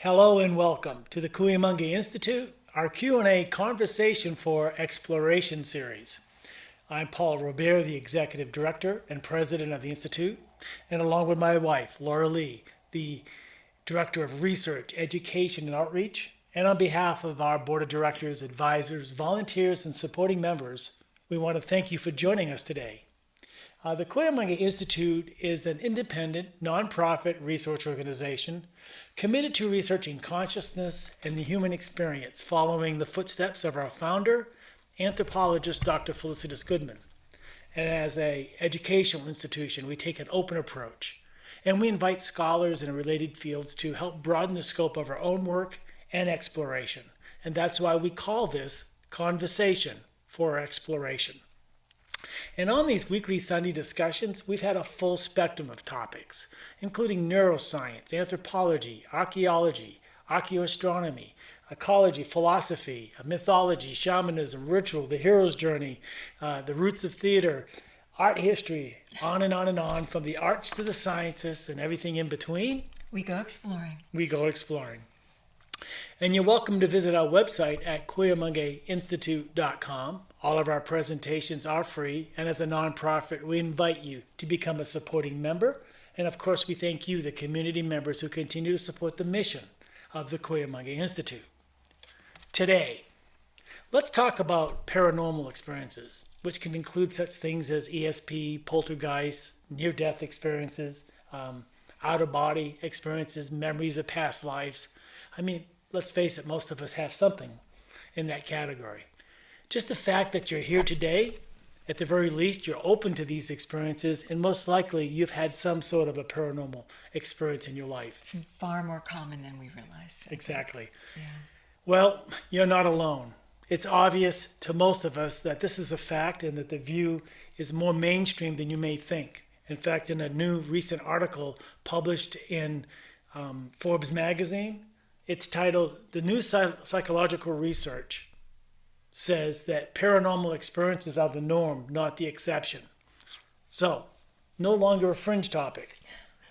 Hello and welcome to the Kuyumungi Institute, our Q&A Conversation for Exploration series. I'm Paul Robert, the Executive Director and President of the Institute, and along with my wife, Laura Lee, the Director of Research, Education, and Outreach, and on behalf of our Board of Directors, advisors, volunteers, and supporting members, we want to thank you for joining us today. The Kuyumungi Institute is an independent, nonprofit research organization committed to researching consciousness and the human experience following the footsteps of our founder, anthropologist Dr. Felicitas Goodman. And as an educational institution, we take an open approach, and we invite scholars in related fields to help broaden the scope of our own work and exploration. And that's why we call this Conversation for Exploration. And on these weekly Sunday discussions, we've had a full spectrum of topics, including neuroscience, anthropology, archaeology, archaeoastronomy, ecology, philosophy, mythology, shamanism, ritual, the hero's journey, the roots of theater, art history, on and on and on, from the arts to the sciences and everything in between. We go exploring. We go exploring. And you're welcome to visit our website at kuyumungiinstitute.com. All of our presentations are free, and as a nonprofit, we invite you to become a supporting member. And of course, we thank you, the community members who continue to support the mission of the Kuyumungi Institute. Today, let's talk about paranormal experiences, which can include such things as ESP, poltergeist, near-death experiences, out-of-body experiences, memories of past lives. I mean, let's face it, most of us have something in that category. Just the fact that you're here today, at the very least, you're open to these experiences, and most likely you've had some sort of a paranormal experience in your life. It's far more common than we realize. Exactly. Yeah. Well, you're not alone. It's obvious to most of us that this is a fact and that the view is more mainstream than you may think. In fact, in a new recent article published in Forbes magazine, it's titled, "The New Psychological Research says that paranormal experiences are the norm, not the exception." So, no longer a fringe topic.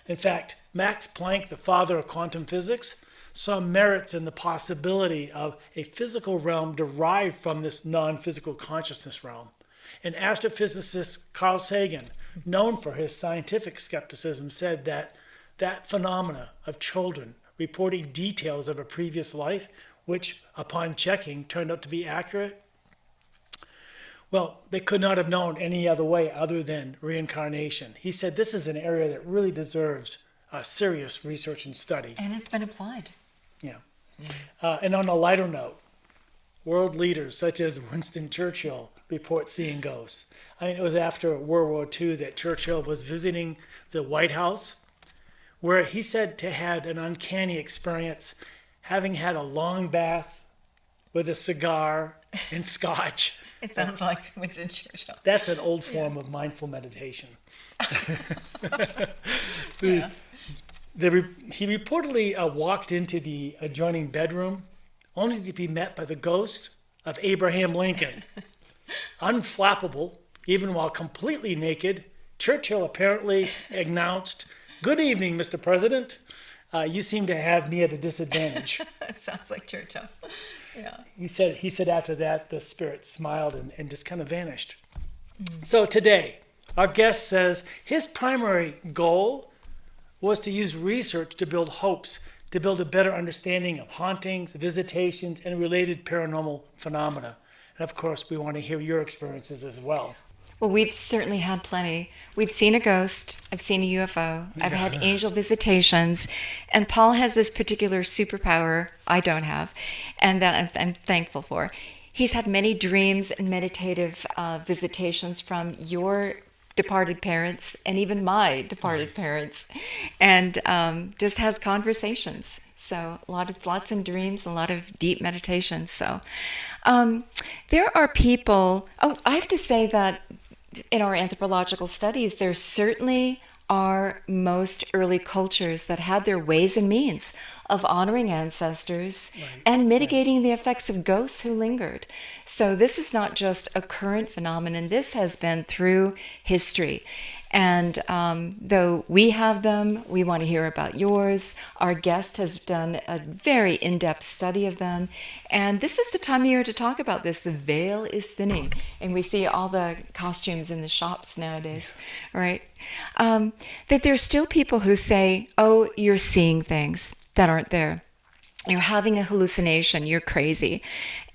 In fact, Max Planck, the father of quantum physics, saw merits in the possibility of a physical realm derived from this non-physical consciousness realm. And astrophysicist Carl Sagan, known for his scientific skepticism, said that that phenomena of children reporting details of a previous life, which upon checking turned out to be accurate, well, they could not have known any other way other than reincarnation. He said this is an area that really deserves serious research and study. And it's been applied. Yeah. And on a lighter note, world leaders such as Winston Churchill report seeing ghosts. I mean, it was after World War II that Churchill was visiting the White House, where he said to had an uncanny experience having had a long bath with a cigar and scotch. It sounds like Winston Churchill. That's an old form of mindful meditation. Yeah. He reportedly walked into the adjoining bedroom only to be met by the ghost of Abraham Lincoln. Unflappable, even while completely naked, Churchill apparently announced, "Good evening, Mr. President. You seem to have me at a disadvantage." It sounds like Churchill. Yeah. He said after that, the spirit smiled and just kind of vanished. So today, our guest says his primary goal was to use research to build hopes, to build a better understanding of hauntings, visitations, and related paranormal phenomena. And of course, we want to hear your experiences as well. Well, we've certainly had plenty. We've seen a ghost. I've seen a UFO. I've had angel visitations. And Paul has this particular superpower I don't have, and that I'm thankful for. He's had many dreams and meditative visitations from your departed parents and even my departed parents, and just has conversations. So lots of dreams, a lot of deep meditations. So there are people. Oh, I have to say that in our anthropological studies, there certainly are most early cultures that had their ways and means of honoring ancestors and mitigating the effects of ghosts who lingered. So this is not just a current phenomenon. This has been through history. And though we have them, we want to hear about yours. Our guest has done a very in-depth study of them. And this is the time of year to talk about this. The veil is thinning. And we see all the costumes in the shops nowadays, right? That there's still people who say, oh, you're seeing things that aren't there. You're having a hallucination, you're crazy.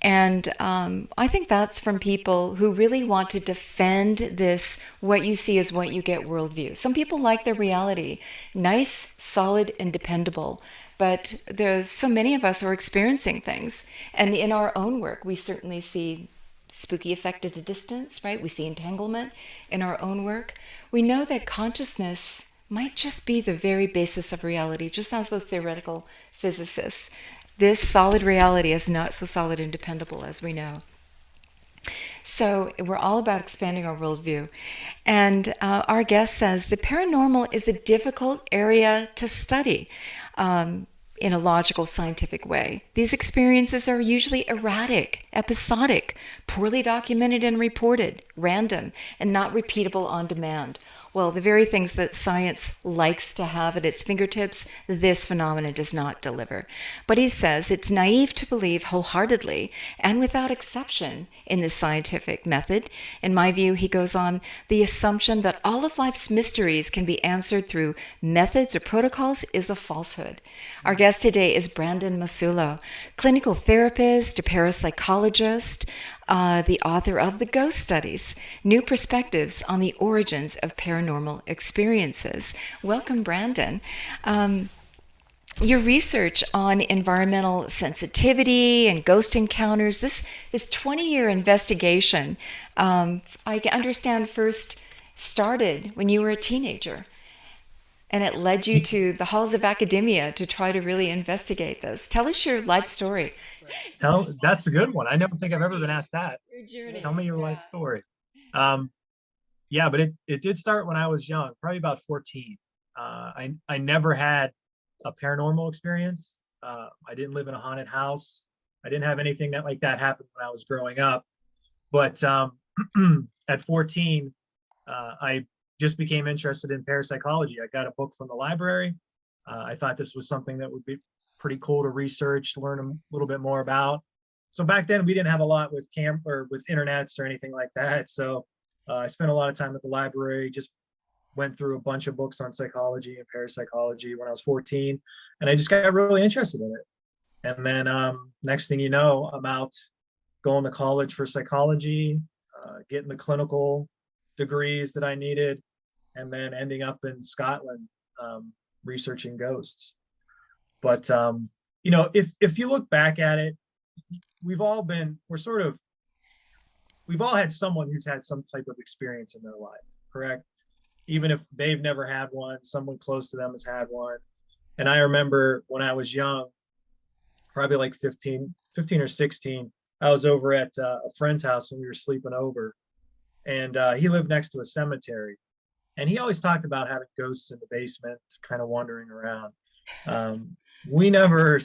And I think that's from people who really want to defend this, what you see is what you get worldview. Some people like their reality, nice, solid, and dependable. But there's so many of us who are experiencing things. And in our own work, we certainly see spooky effect at a distance, right? We see entanglement in our own work. We know that consciousness might just be the very basis of reality, just as those theoretical physicists. This solid reality is not so solid and dependable as we know. So we're all about expanding our worldview. And our guest says the paranormal is a difficult area to study in a logical, scientific way. These experiences are usually erratic, episodic, poorly documented and reported, random, and not repeatable on demand. Well, the very things that science likes to have at its fingertips, this phenomenon does not deliver. But he says it's naive to believe wholeheartedly and without exception in this scientific method. In my view, he goes on, the assumption that all of life's mysteries can be answered through methods or protocols is a falsehood. Our guest today is Brandon Massullo, clinical therapist, a parapsychologist, the author of The Ghost Studies, New Perspectives on the Origins of Paranormal Experiences. Welcome, Brandon. Your research on environmental sensitivity and ghost encounters, this 20-year investigation, I understand first started when you were a teenager. And it led you to the halls of academia to try to really investigate this. Tell us your life story. That's a good one. I never think I've ever been asked that. Your journey. Tell me your life story. Yeah, but it did start when I was young, probably about 14. I never had a paranormal experience. I didn't live in a haunted house. I didn't have anything like that happen when I was growing up. But at 14, I just became interested in parapsychology. I got a book from the library. I thought this was something that would be pretty cool to research, learn a little bit more about. So back then we didn't have a lot with with internets or anything like that. So I spent a lot of time at the library, just went through a bunch of books on psychology and parapsychology when I was 14, and I just got really interested in it. And then next thing you know, I'm out going to college for psychology, getting the clinical degrees that I needed, and then ending up in Scotland researching ghosts. But if you look back at it, we've all had someone who's had some type of experience in their life, correct? Even if they've never had one, someone close to them has had one. And I remember when I was young, probably like 15 or 16, I was over at a friend's house and we were sleeping over, and he lived next to a cemetery. And he always talked about having ghosts in the basement, kind of wandering around. I never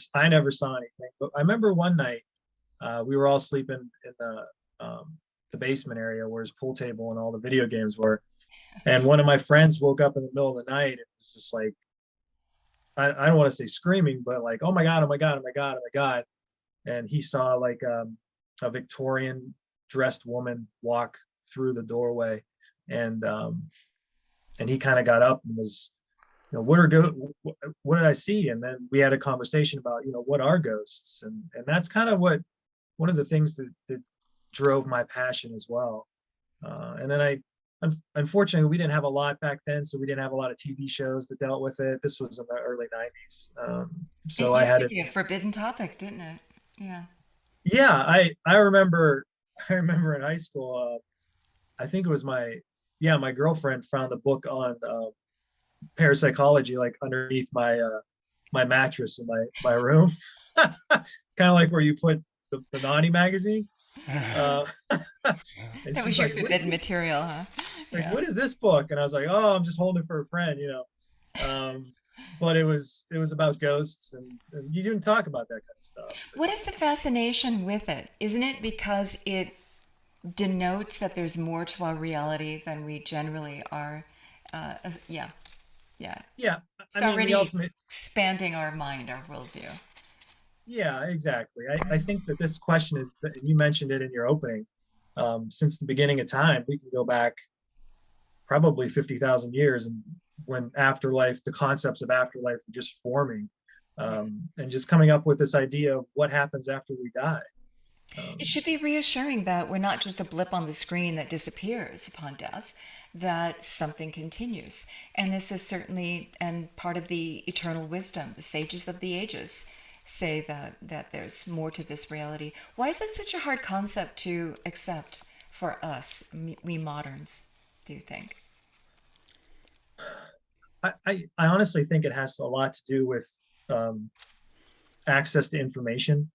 saw anything, but I remember one night we were all sleeping in the basement area where his pool table and all the video games were. And one of my friends woke up in the middle of the night. It was just like, I don't want to say screaming, but like, oh my God, oh my God, oh my God, oh my God. And he saw like a Victorian dressed woman walk through the doorway. And he kind of got up and was, what did I see? And then we had a conversation about, what are ghosts? And that's kind of one of the things that drove my passion as well. And then unfortunately, we didn't have a lot back then, so we didn't have a lot of TV shows that dealt with it. This was in the early 90s. So it I used had to be a forbidden topic, didn't it? Yeah. Yeah, I remember in high school, I think it was my girlfriend found a book on parapsychology like underneath my mattress in my room. Kind of like where you put the naughty magazines. And That was your forbidden material, huh? Like, Yeah. what is this book? And I was like, oh, I'm just holding it for a friend, but it was about ghosts, and you didn't talk about that kind of stuff. What is the fascination with it? Isn't it because it denotes that there's more to our reality than we generally are Yeah, yeah. Yeah, It's I mean, the already ultimate, expanding our mind, our worldview. yeah, exactly. I think that this question is, and you mentioned it in your opening, since the beginning of time, we can go back probably 50,000 years, and when afterlife, the concepts of afterlife were just forming, and just coming up with this idea of what happens after we die. It Um, should be reassuring that we're not just a blip on the screen that disappears upon death, that something continues. And this is certainly and part of the eternal wisdom. The sages of the ages say that there's more to this reality. Why is that such a hard concept to accept for us, we moderns, do you think? I honestly think it has a lot to do with um, access to information.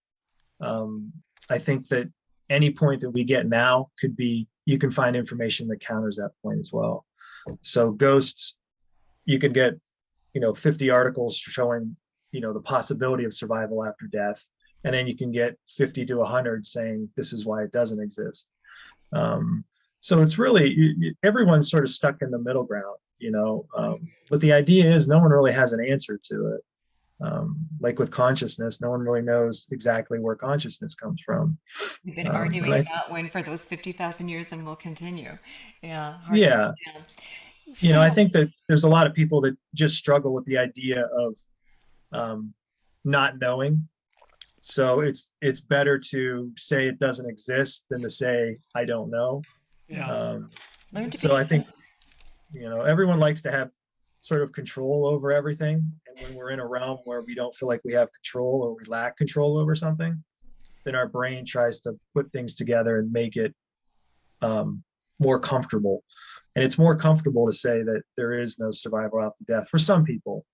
Um, I think that any point that we get now could be, you can find information that counters that point as well. So ghosts, you could get, 50 articles showing, the possibility of survival after death. And then you can get 50 to 100 saying this is why it doesn't exist. Um, so it's really, everyone's sort of stuck in the middle ground, but the idea is no one really has an answer to it. Like with consciousness, no one really knows exactly where consciousness comes from. We've been And arguing that one for those 50,000 years and will continue. Yeah, hard to yeah, understand. So, I think that there's a lot of people that just struggle with the idea of um, not knowing. So it's better to say it doesn't exist than to say I don't know. Yeah. Um, learn to so be. I think everyone likes to have sort of control over everything, and when we're in a realm where we don't feel like we have control or we lack control over something, then our brain tries to put things together and make it um, more comfortable. And it's more comfortable to say that there is no survival after death for some people,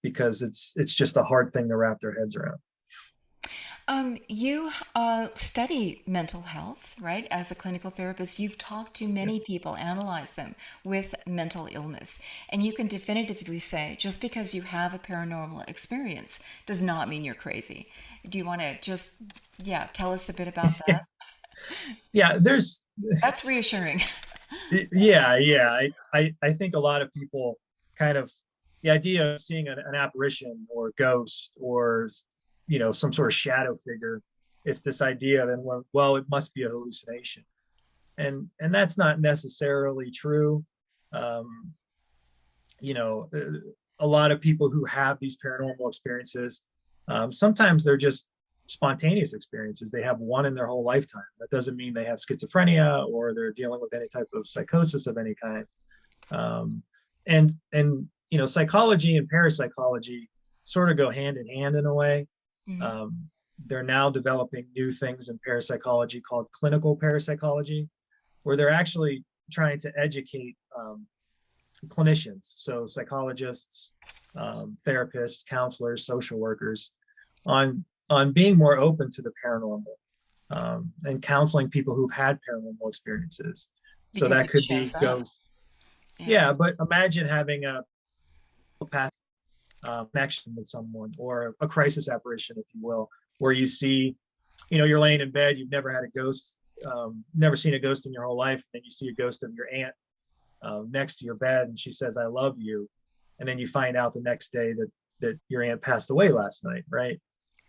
because it's just a hard thing to wrap their heads around. You study mental health, right? As a clinical therapist, you've talked to Yeah. many people, analyzed them with mental illness, and you can definitively say just because you have a paranormal experience does not mean you're crazy. Do you want to just, yeah, tell us a bit about that? Yeah, there's That's reassuring. yeah. I think a lot of people kind of, the idea of seeing an apparition or a ghost or some sort of shadow figure, it's this idea then, well, it must be a hallucination, and that's not necessarily true. um you know a lot of people who have these paranormal experiences, sometimes they're just spontaneous experiences. They have one in their whole lifetime. That doesn't mean they have schizophrenia or they're dealing with any type of psychosis of any kind. And psychology and parapsychology sort of go hand in hand in a way. Mhm. um, they're now developing new things in parapsychology called clinical parapsychology, where they're actually trying to educate clinicians, so psychologists, therapists, counselors, social workers, on being more open to the paranormal, and counseling people who've had paranormal experiences. So Because that it could shows be up. ghosts. Yeah. Yeah, but imagine having a past connection with someone, or a crisis apparition, if you will, where you see, you're laying in bed, you've never had a ghost, never seen a ghost in your whole life, and then you see a ghost of your aunt next to your bed, and she says, "I love you," and then you find out the next day that your aunt passed away last night, right?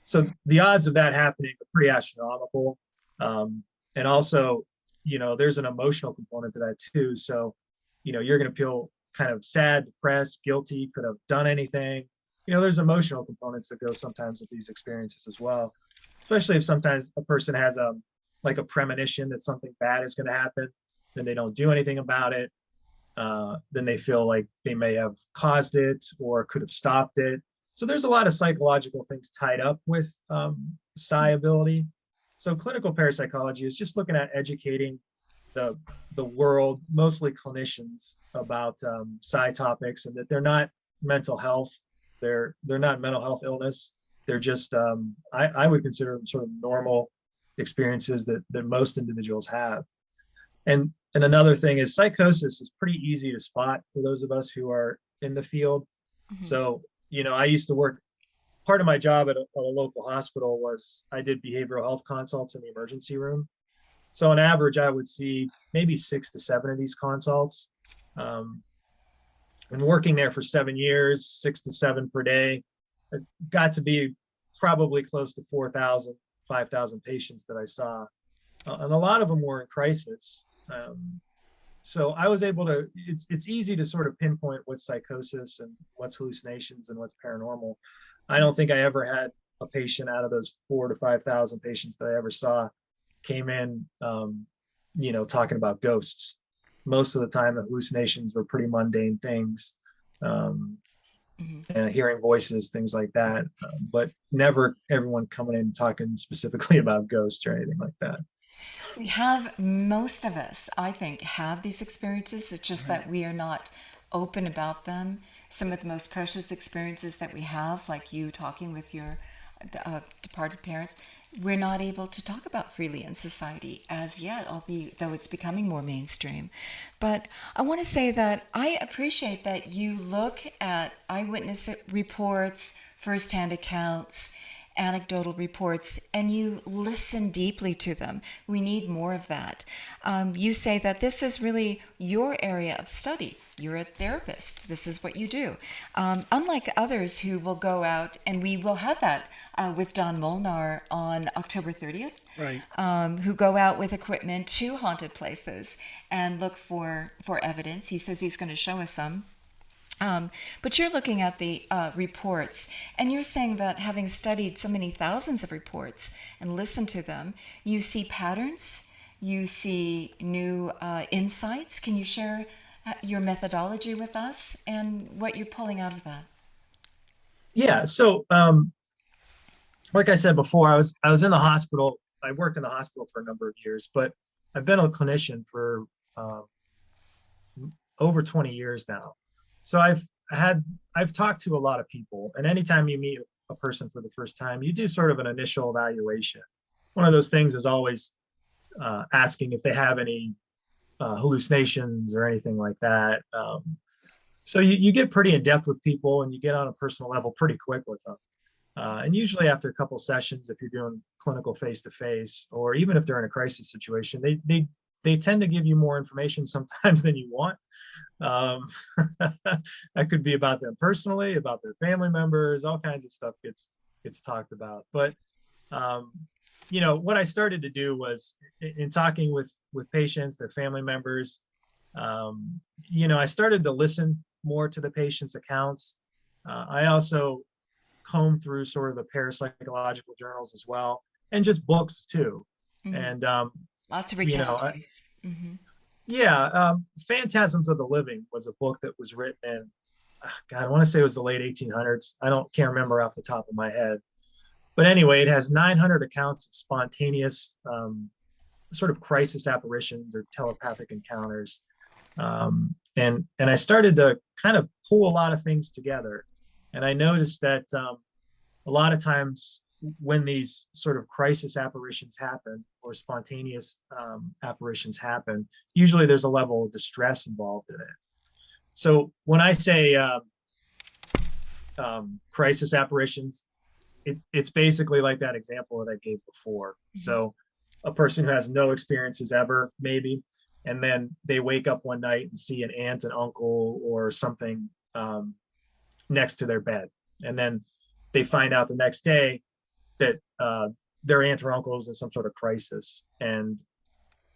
So the odds of that happening are pretty astronomical. And also, there's an emotional component to that too. So, you're going to feel kind of sad, depressed, guilty, could have done anything. There's emotional components that go sometimes with these experiences as well, especially if sometimes a person has like a premonition that something bad is going to happen, then they don't do anything about it. Then they feel like they may have caused it or could have stopped it. So there's a lot of psychological things tied up with psi ability. So clinical parapsychology is just looking at educating the the world, mostly clinicians, about psi topics, and that they're not mental health. They're not mental health illness. They're just I would consider them sort of normal experiences that most individuals have. And another thing is psychosis is pretty easy to spot for those of us who are in the field. Mhm. So, I used to work, part of my job at a local hospital was I did behavioral health consults in the emergency room. So on average, I would see maybe 6 to 7 of these consults. Um, And working there for 7 years, 6 to 7 per day, it got to be probably close to 4,000, 5,000 patients that I saw. And a lot of them were in crisis. So I was able to, it's easy to sort of pinpoint what's psychosis and what's hallucinations and what's paranormal. I don't think I ever had a patient out of those 4,000 to 5,000 patients that I ever saw came in, talking about ghosts. Most of the time, the hallucinations were pretty mundane things, and hearing voices, things like that, but never everyone coming in talking specifically about ghosts or anything like that. We have, most of us, I think, have these experiences. It's just that we are not open about them. Some of the most precious experiences that we have, like you talking with your departed parents, we're not able to talk about freely in society as yet, though it's becoming more mainstream. But I want to say that I appreciate that you look at eyewitness reports, firsthand accounts, anecdotal reports, and you listen deeply to them. We need more of that. You say that this is really your area of study. You're a therapist. This is what you do. Unlike others who will go out, and we will have that with Don Molnar on October 30th, Right. Who go out with equipment to haunted places and look for evidence. He says he's going to show us some. But you're looking at the reports, and you're saying that having studied so many thousands of reports and listened to them, you see patterns, you see new insights. Can you share your methodology with us and what you're pulling out of that? Yeah. So, like I said before, I was in the hospital. I worked in the hospital for a number of years, but I've been a clinician for over 20 years now. So I've talked to a lot of people, and anytime you meet a person for the first time, you do sort of an initial evaluation. One of those things is always asking if they have any hallucinations or anything like that. So you get pretty in depth with people, and you get on a personal level pretty quick with them. And usually after a couple sessions, if you're doing clinical face-to-face, or even if they're in a crisis situation, they tend to give you more information sometimes than you want. That could be about them personally, about their family members, all kinds of stuff gets talked about. But what I started to do was, in talking with patients, their family members, I started to listen more to the patient's accounts. I also comb through sort of the parapsychological journals as well, and just books too. Mm-hmm. And lots of recountings. Phantasms of the Living was a book that was written in, I want to say it was the late 1800s. Can't remember off the top of my head. But anyway, it has 900 accounts of spontaneous sort of crisis apparitions or telepathic encounters. And I started to kind of pull a lot of things together. And I noticed that a lot of times when these sort of crisis apparitions happen, or spontaneous apparitions happen, usually there's a level of distress involved in it. So when I say crisis apparitions, it's basically like that example that I gave before. Mm-hmm. So a person who has no experiences ever, maybe, and then they wake up one night and see an aunt and uncle or something next to their bed. And then they find out the next day that their aunt or uncle was in some sort of crisis, and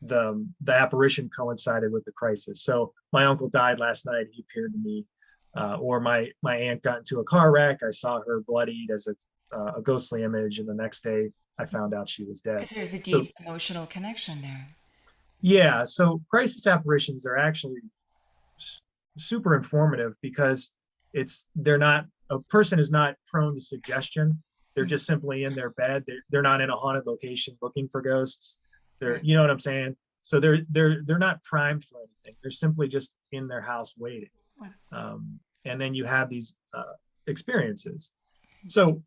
the apparition coincided with the crisis. So my uncle died last night, he appeared to me, or my aunt got into a car wreck, I saw her bloodied as a ghostly image, and the next day I found out she was dead. Because there's a deep emotional connection there. Yeah, so crisis apparitions are actually super informative, because a person is not prone to suggestion. They're just simply in their bed. They're not in a haunted location looking for ghosts. You know what I'm saying? So they're not primed for anything. They're simply just in their house waiting. And then you have these experiences. So,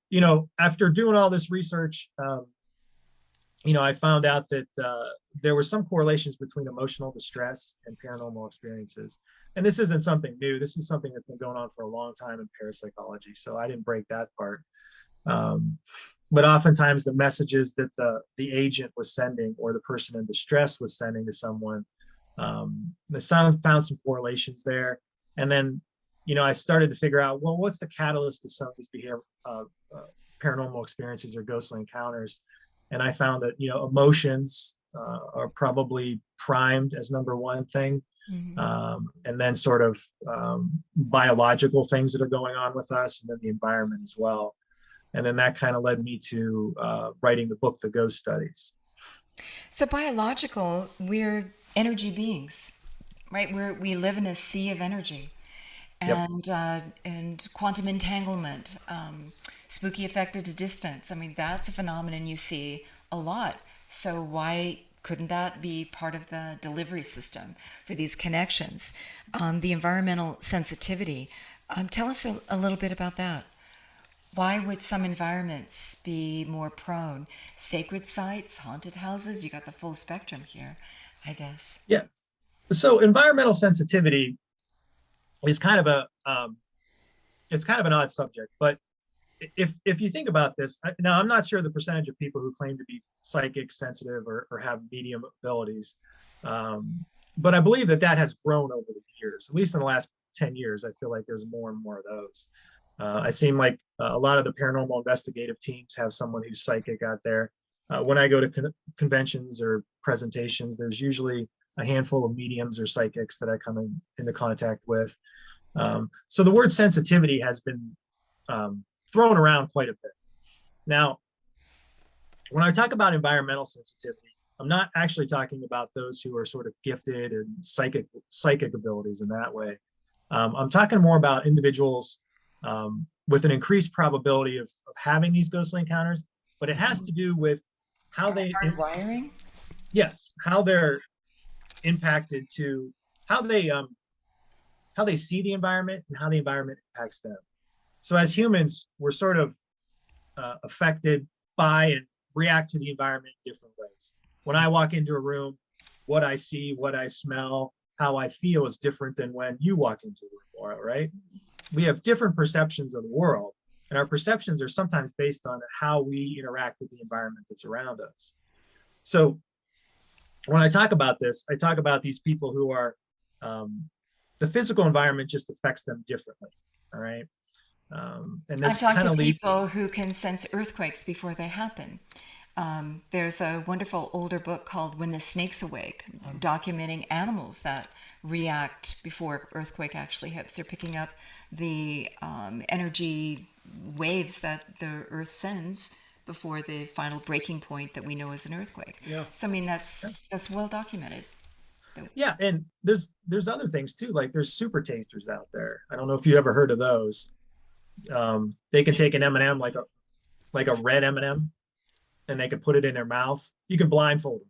after doing all this research, I found out that there were some correlations between emotional distress and paranormal experiences. And this isn't something new. This is something that's been going on for a long time in parapsychology. So I didn't break that part. But oftentimes the messages that the agent was sending, or the person in distress was sending to someone, the sound found some correlations there. And then, I started to figure out, well, what's the catalyst to some of these paranormal experiences or ghostly encounters? And I found that, emotions are probably primed as number one thing. And then sort of biological things that are going on with us, and then the environment as well. And then that kind of led me to writing the book, The Ghost Studies. So biological, we're energy beings, right? We live in a sea of energy, and and quantum entanglement, spooky effect at a distance. I mean, that's a phenomenon you see a lot. So why couldn't that be part of the delivery system for these connections? The environmental sensitivity. Tell us a little bit about that. Why would some environments be more prone? Sacred sites, haunted houses, you got the full spectrum here, I guess. Yes. So environmental sensitivity is kind of it's kind of an odd subject, but if you think about this, now I'm not sure the percentage of people who claim to be psychic, sensitive, or have medium abilities, but I believe that has grown over the years. At least in the last 10 years, I feel like there's more and more of those. I seem like a lot of the paranormal investigative teams have someone who's psychic out there. When I go to conventions or presentations, there's usually a handful of mediums or psychics that I come into contact with. So the word sensitivity has been thrown around quite a bit. Now, when I talk about environmental sensitivity, I'm not actually talking about those who are sort of gifted and psychic abilities in that way. I'm talking more about individuals with an increased probability of having these ghostly encounters, but it has to do with how they wiring. Yes, how they're impacted to how they see the environment and how the environment impacts them. So as humans, we're sort of affected by and react to the environment in different ways. When I walk into a room, what I see, what I smell, how I feel is different than when you walk into a room, right? We have different perceptions of the world, and our perceptions are sometimes based on how we interact with the environment that's around us. So when I talk about this, I talk about these people who are, the physical environment just affects them differently, all right? And this I've talked to leads people who can sense earthquakes before they happen. There's a wonderful older book called When the Snakes Awake, documenting animals that react before earthquake actually hits. They're picking up the energy waves that the earth sends before the final breaking point that we know is an earthquake. Yeah. So I mean that's well documented. Yeah, and there's other things too. Like there's super tasters out there. I don't know if you ever heard of those. They can take an M&M like a red M&M, and they can put it in their mouth. You can blindfold them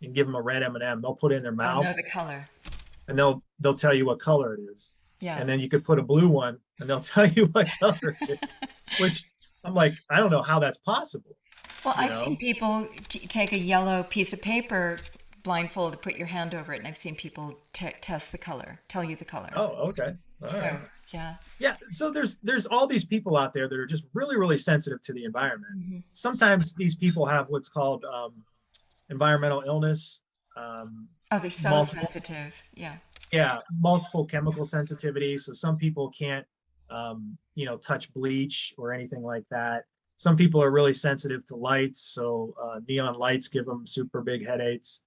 and give them a red M&M. They'll put it in their mouth. Oh, no, the color. And they'll tell you what color it is. Yeah. And then you could put a blue one, and they'll tell you what color it is. Which I'm like, I don't know how that's possible. Well, I've seen people take a yellow piece of paper, blindfolded, put your hand over it, and I've seen people test the color, tell you the color. Oh, okay. All right. Yeah. Yeah. So there's all these people out there that are just really, really sensitive to the environment. Mm-hmm. Sometimes these people have what's called environmental illness. They're so sensitive. Yeah. Yeah, multiple chemical sensitivity. So some people can't, touch bleach or anything like that. Some people are really sensitive to lights. So neon lights give them super big headaches.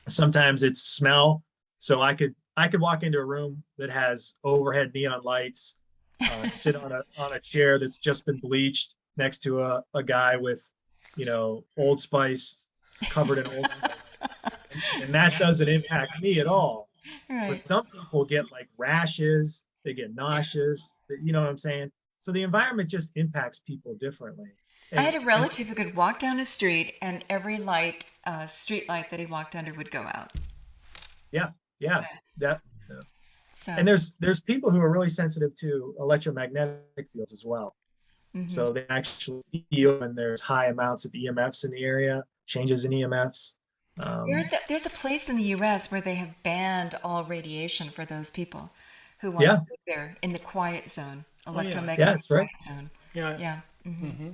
Sometimes it's smell. So I could walk into a room that has overhead neon lights, sit on a chair that's just been bleached next to a guy with, Old Spice covered in Old Spice. And that doesn't impact me at all. Right. But some people get like rashes, they get nauseous, you know what I'm saying? So the environment just impacts people differently. I had a relative who could walk down a street and every light, street light that he walked under would go out. Yeah. So, and there's people who are really sensitive to electromagnetic fields as well. Mm-hmm. So they actually feel when there's high amounts of EMFs in the area, changes in EMFs. There's a place in the U.S. where they have banned all radiation for those people who want to live there in the quiet zone, electromagnetic quiet zone. Yeah. Mm-hmm. Mm-hmm.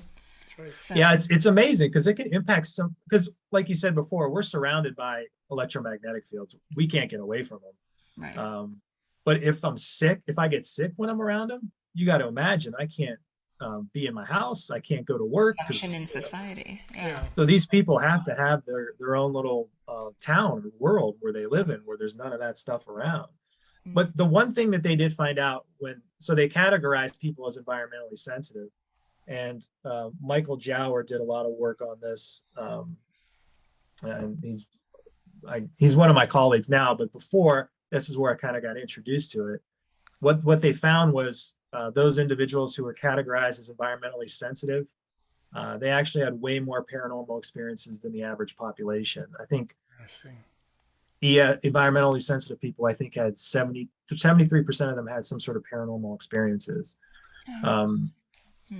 Right. So, it's amazing because it can impact because like you said before, we're surrounded by electromagnetic fields. We can't get away from them. Right. But if I'm sick, if I get sick when I'm around them, you got to imagine I can't be in my house. I can't go to work. Function in society. Yeah. So these people have to have their own little town or world where they live in, where there's none of that stuff around. But the one thing that they did find out so they categorized people as environmentally sensitive, and Michael Jower did a lot of work on this, and he's one of my colleagues now. But before, this is where I kind of got introduced to it. What they found was those individuals who were categorized as environmentally sensitive, they actually had way more paranormal experiences than the average population. I think environmentally sensitive people, I think, had 73% of them had some sort of paranormal experiences.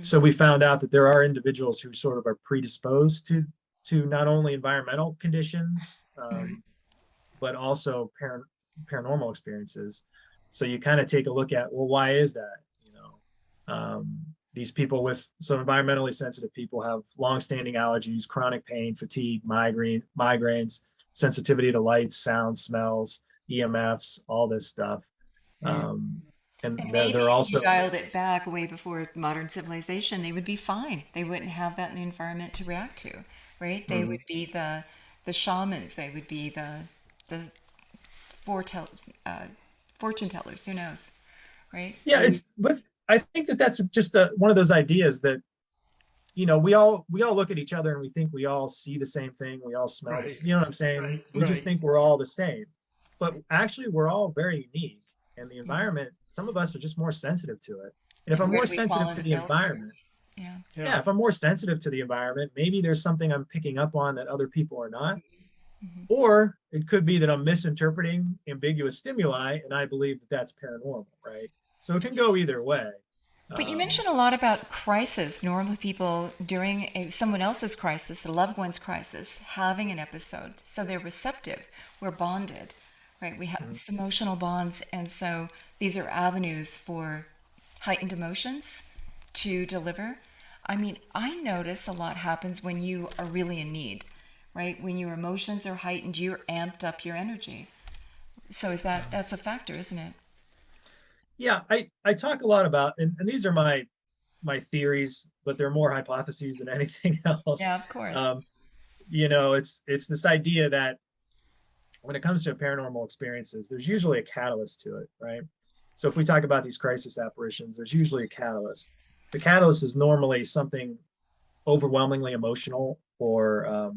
So we found out that there are individuals who sort of are predisposed to not only environmental conditions, but also paranormal experiences. So you kind of take a look at, well, why is that? These people so environmentally sensitive people have longstanding allergies, chronic pain, fatigue, migraines, sensitivity to lights, sounds, smells, EMFs, all this stuff. And maybe they're also, if you dialed it back way before modern civilization, they would be fine. They wouldn't have that in the environment to react to, right? They would be the shamans. They would be the fortune tellers. Who knows, right? Yeah, I think that's just one of those ideas that, we all look at each other and we think we all see the same thing. We all smell this, you know what I'm saying? We just think we're all the same, but actually we're all very unique. And the environment, some of us are just more sensitive to it. And if I'm more sensitive to the environment, if I'm more sensitive to the environment, maybe there's something I'm picking up on that other people are not. Or it could be that I'm misinterpreting ambiguous stimuli and I believe that that's paranormal, right? So it can go either way. But you mentioned a lot about crisis. Normally people during someone else's crisis, a loved one's crisis, having an episode. So they're receptive. We're bonded, right? We have these emotional bonds. And so these are avenues for heightened emotions to deliver. I mean, I notice a lot happens when you are really in need, right? When your emotions are heightened, you're amped up your energy. So that's a factor, isn't it? Yeah, I talk a lot about, and these are my theories, but they're more hypotheses than anything else. Yeah, of course. It's this idea that when it comes to paranormal experiences, there's usually a catalyst to it, right? So if we talk about these crisis apparitions, there's usually a catalyst. The catalyst is normally something overwhelmingly emotional or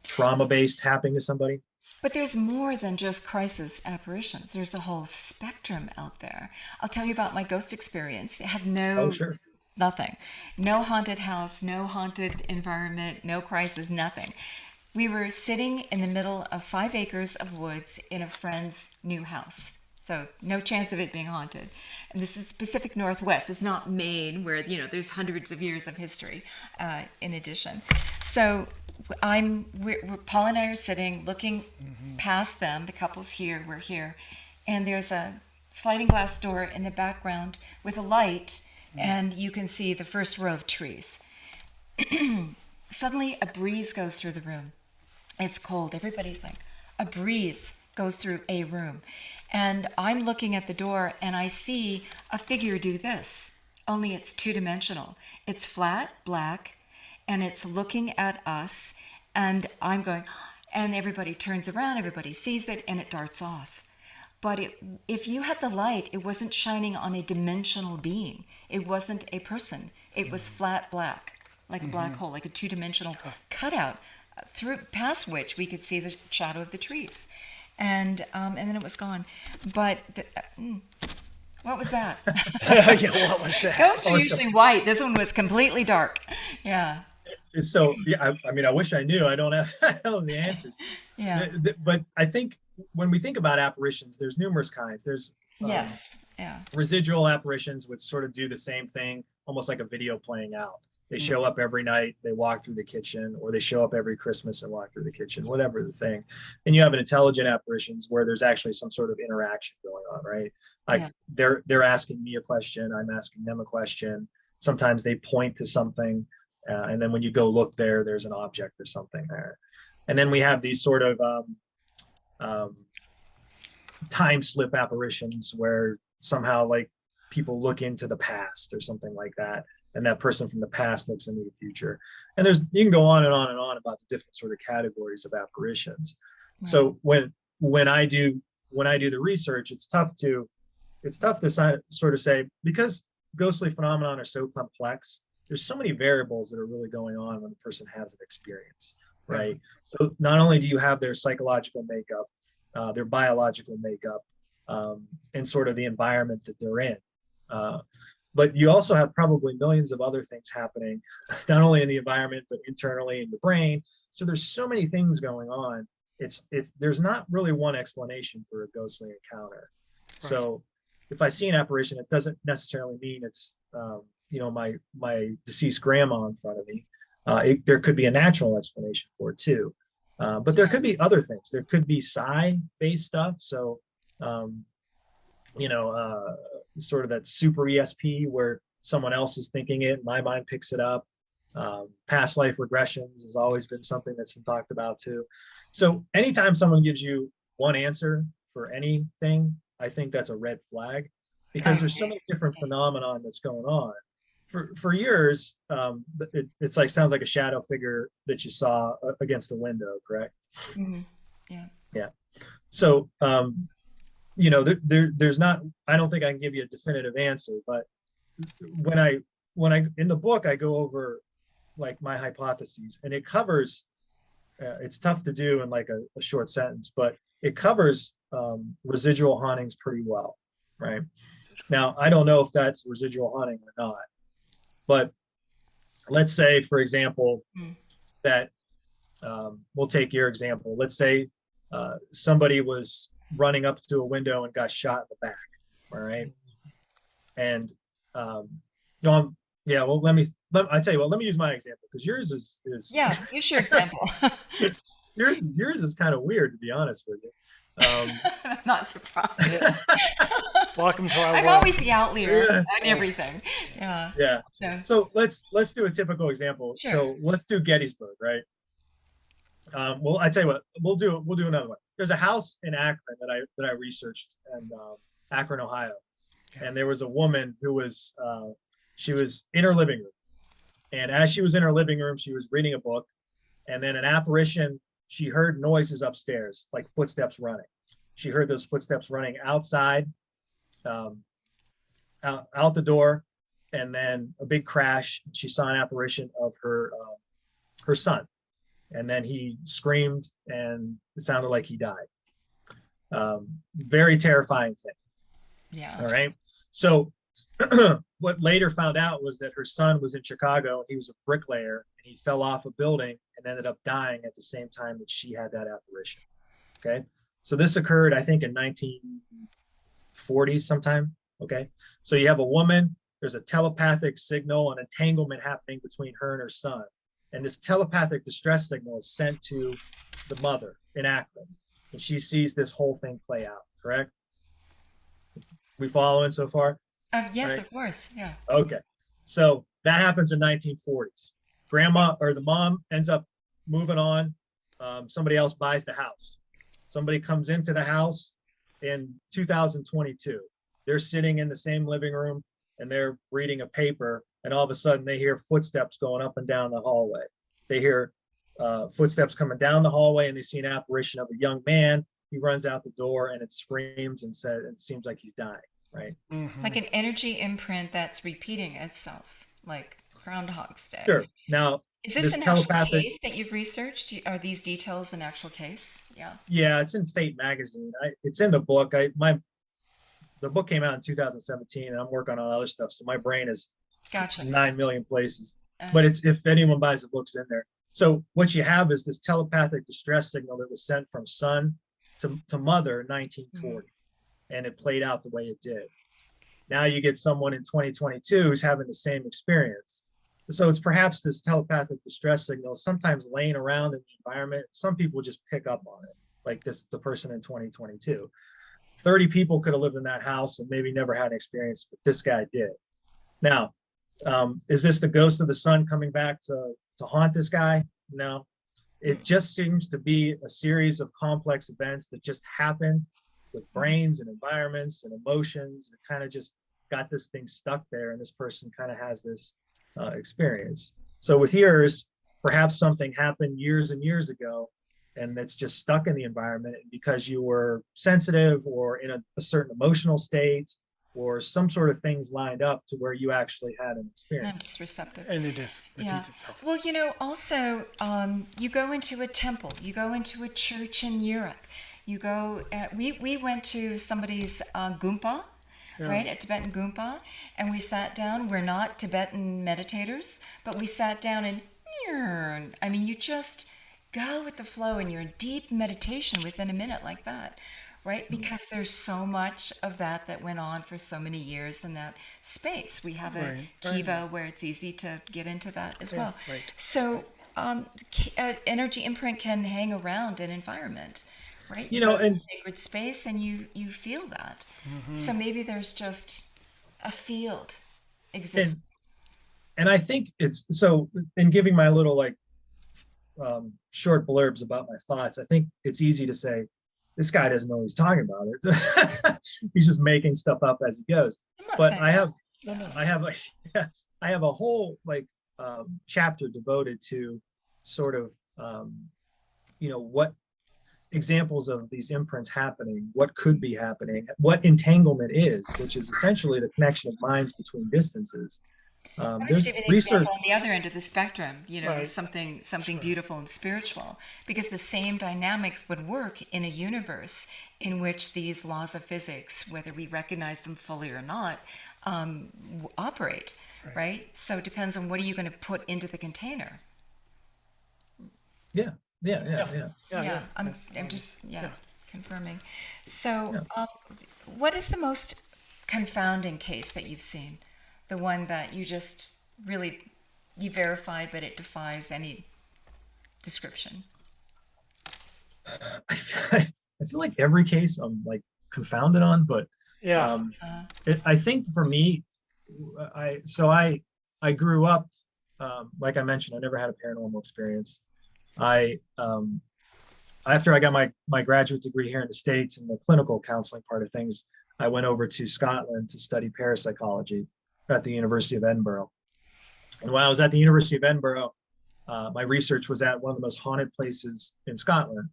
trauma-based happening to somebody. But there's more than just crisis apparitions. There's a whole spectrum out there. I'll tell you about my ghost experience. It had nothing. No haunted house, no haunted environment, no crisis, nothing. We were sitting in the middle of 5 acres of woods in a friend's new house. So no chance of it being haunted. And this is Pacific Northwest. It's not Maine where, there's hundreds of years of history in addition. So Paul and I are sitting looking past them. The couple's here, we're here. And there's a sliding glass door in the background with a light, and you can see the first row of trees. Suddenly a breeze goes through the room. It's cold. Everybody's like, a breeze goes through a room. And I'm looking at the door and I see a figure do this, only it's 2-dimensional. It's flat, black, and it's looking at us, and I'm going, and everybody turns around, everybody sees it, and it darts off. But if you had the light, it wasn't shining on a dimensional being. It wasn't a person. It was flat black, like a black hole, like a 2-dimensional cutout, past which we could see the shadow of the trees. And then it was gone. But what was that? What was that? Ghosts are usually white. This one was completely dark. Yeah. So I wish I knew. I don't have the answers. Yeah. But I think when we think about apparitions, there's numerous kinds. There's residual apparitions, which sort of do the same thing, almost like a video playing out. They show up every night, they walk through the kitchen, or they show up every Christmas and walk through the kitchen, whatever the thing. And you have an intelligent apparitions where there's actually some sort of interaction going on, right? Like they're asking me a question, I'm asking them a question. Sometimes they point to something, and then when you go look there, there's an object or something there. And then we have these sort of time slip apparitions where somehow like people look into the past or something like that, and that person from the past looks into the future. And you can go on and on and on about the different sort of categories of apparitions. Right. So when I do the research, it's tough to sort of say, because ghostly phenomena are so complex, there's so many variables that are really going on when a person has an experience, right? So not only do you have their psychological makeup, their biological makeup, and sort of the environment that they're in, but you also have probably millions of other things happening, not only in the environment, but internally in your brain. So there's so many things going on. There's not really one explanation for a ghostly encounter. Right. So if I see an apparition, it doesn't necessarily mean it's my deceased grandma in front of me. There could be a natural explanation for it too, but there could be other things. There could be psi-based stuff. So sort of that super ESP where someone else is thinking it, my mind picks it up. Past life regressions has always been something that's been talked about too. So anytime someone gives you one answer for anything, I think that's a red flag, because there's so many different phenomenon that's going on. For years, it's like, sounds like a shadow figure that you saw against the window, correct? Mm-hmm. Yeah. So, there's not, I don't think I can give you a definitive answer, but when I in the book, I go over like my hypotheses, and it covers, it's tough to do in like a short sentence, but it covers residual hauntings pretty well, right? Now, I don't know if that's residual haunting or not, but let's say, for example, that we'll take your example. Let's say somebody was running up to a window and got shot in the back, all right? And I tell you what, let me use my example, because yours is yeah, use your example. yours is kind of weird, to be honest with you. I'm not surprised. Welcome to our I'm world. always the outlier on everything. Yeah. So let's do a typical example. Sure. So let's do Gettysburg, right? Well, I tell you what, we'll do another one. There's a house in Akron that I researched in Akron, Ohio, and there was a woman who was she was in her living room, and as she was in her living room, she was reading a book, and then an apparition. She heard noises upstairs, like footsteps running. She heard those footsteps running outside, out the door, and then a big crash. She saw an apparition of her son, and then he screamed, and it sounded like he died. Very terrifying thing. Yeah. All right. So what later found out was that her son was in Chicago. He was a bricklayer, and he fell off a building and ended up dying at the same time that she had that apparition. Okay. So this occurred, I think, in 1940 sometime. Okay. So you have a woman, there's a telepathic signal, an entanglement happening between her and her son. And this telepathic distress signal is sent to the mother in Akron. And she sees this whole thing play out, correct? We following so far? Yes, right? Of course. Yeah. Okay. So that happens in 1940s. Grandma or the mom ends up moving on. Somebody else buys the house. Somebody comes into the house in 2022. They're sitting in the same living room and they're reading a paper, and all of a sudden they hear footsteps going up and down the hallway. They hear footsteps coming down the hallway, and they see an apparition of a young man. He runs out the door, and it screams and says, it seems like he's dying, right? Mm-hmm. Like an energy imprint that's repeating itself, like Groundhog's Day. Sure. Now, is this an actual case that you've researched? Are these details an actual case? Yeah. Yeah, it's in Fate magazine. It's in the book. The book came out in 2017, and I'm working on other stuff, so my brain is 9 million places. But it's, if anyone buys the book's in there. So what you have is this telepathic distress signal that was sent from son to mother in 1940, and it played out the way it did. Now you get someone in 2022 who's having the same experience. So it's perhaps this telepathic distress signal sometimes laying around in the environment. Some people just pick up on it, like the person in 2022. 30 people could have lived in that house and maybe never had an experience, but this guy did. Now, is this the ghost of the son coming back to haunt this guy? No. It just seems to be a series of complex events that just happen with brains and environments and emotions. It kind of just got this thing stuck there, and this person kind of has this experience. So with yours, perhaps something happened years and years ago, and it's just stuck in the environment because you were sensitive or in a certain emotional state, or some sort of things lined up to where you actually had an experience. I'm just receptive. And it just repeats itself. Well, also, you go into a temple, you go into a church in Europe, you go, we went to somebody's Gumpa, right, a Tibetan Gumpa, and we sat down. We're not Tibetan meditators, but we sat down and, I mean, you just go with the flow and you're in deep meditation within a minute like that. Right? Because there's so much of that went on for so many years in that space. We have a kiva where it's easy to get into that as well. Right. So energy imprint can hang around an environment, right? You know, go to and a sacred space and you feel that. So maybe there's just a field existing. And I think it's so, in giving my little short blurbs about my thoughts, I think it's easy to say, this guy doesn't know what he's talking about. He's just making stuff up as he goes. But I have a whole chapter devoted to sort of what examples of these imprints happening, what could be happening, what entanglement is, which is essentially the connection of minds between distances. There's research on the other end of the spectrum, Right. something beautiful and spiritual, because the same dynamics would work in a universe in which these laws of physics, whether we recognize them fully or not, operate, right? So it depends on what are you going to put into the container. Yeah. I'm just confirming. So what is the most confounding case that you've seen? The one that you just really, you verified, but it defies any description? I feel like every case I'm confounded on, but I think for me, I grew up, like I mentioned, I never had a paranormal experience. After I got my graduate degree here in the States in the clinical counseling part of things, I went over to Scotland to study parapsychology at the University of Edinburgh. And while I was at the University of Edinburgh, my research was at one of the most haunted places in Scotland,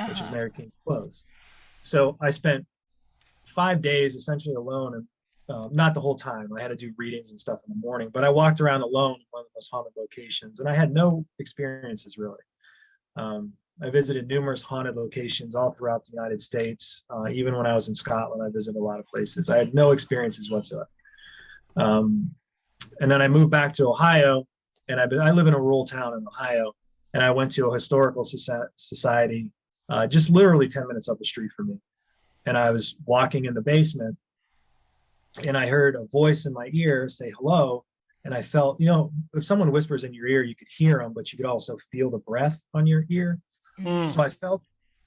which is Mary King's Close. So I spent 5 days essentially alone, and not the whole time. I had to do readings and stuff in the morning, but I walked around alone in one of the most haunted locations, and I had no experiences really. I visited numerous haunted locations all throughout the United States. Even when I was in Scotland, I visited a lot of places. I had no experiences whatsoever. And then I moved back to Ohio, and I live in a rural town in Ohio, and I went to a historical society just literally 10 minutes up the street from me. And I was walking in the basement, and I heard a voice in my ear say hello, and I felt, if someone whispers in your ear, you could hear them, but you could also feel the breath on your ear. So I felt,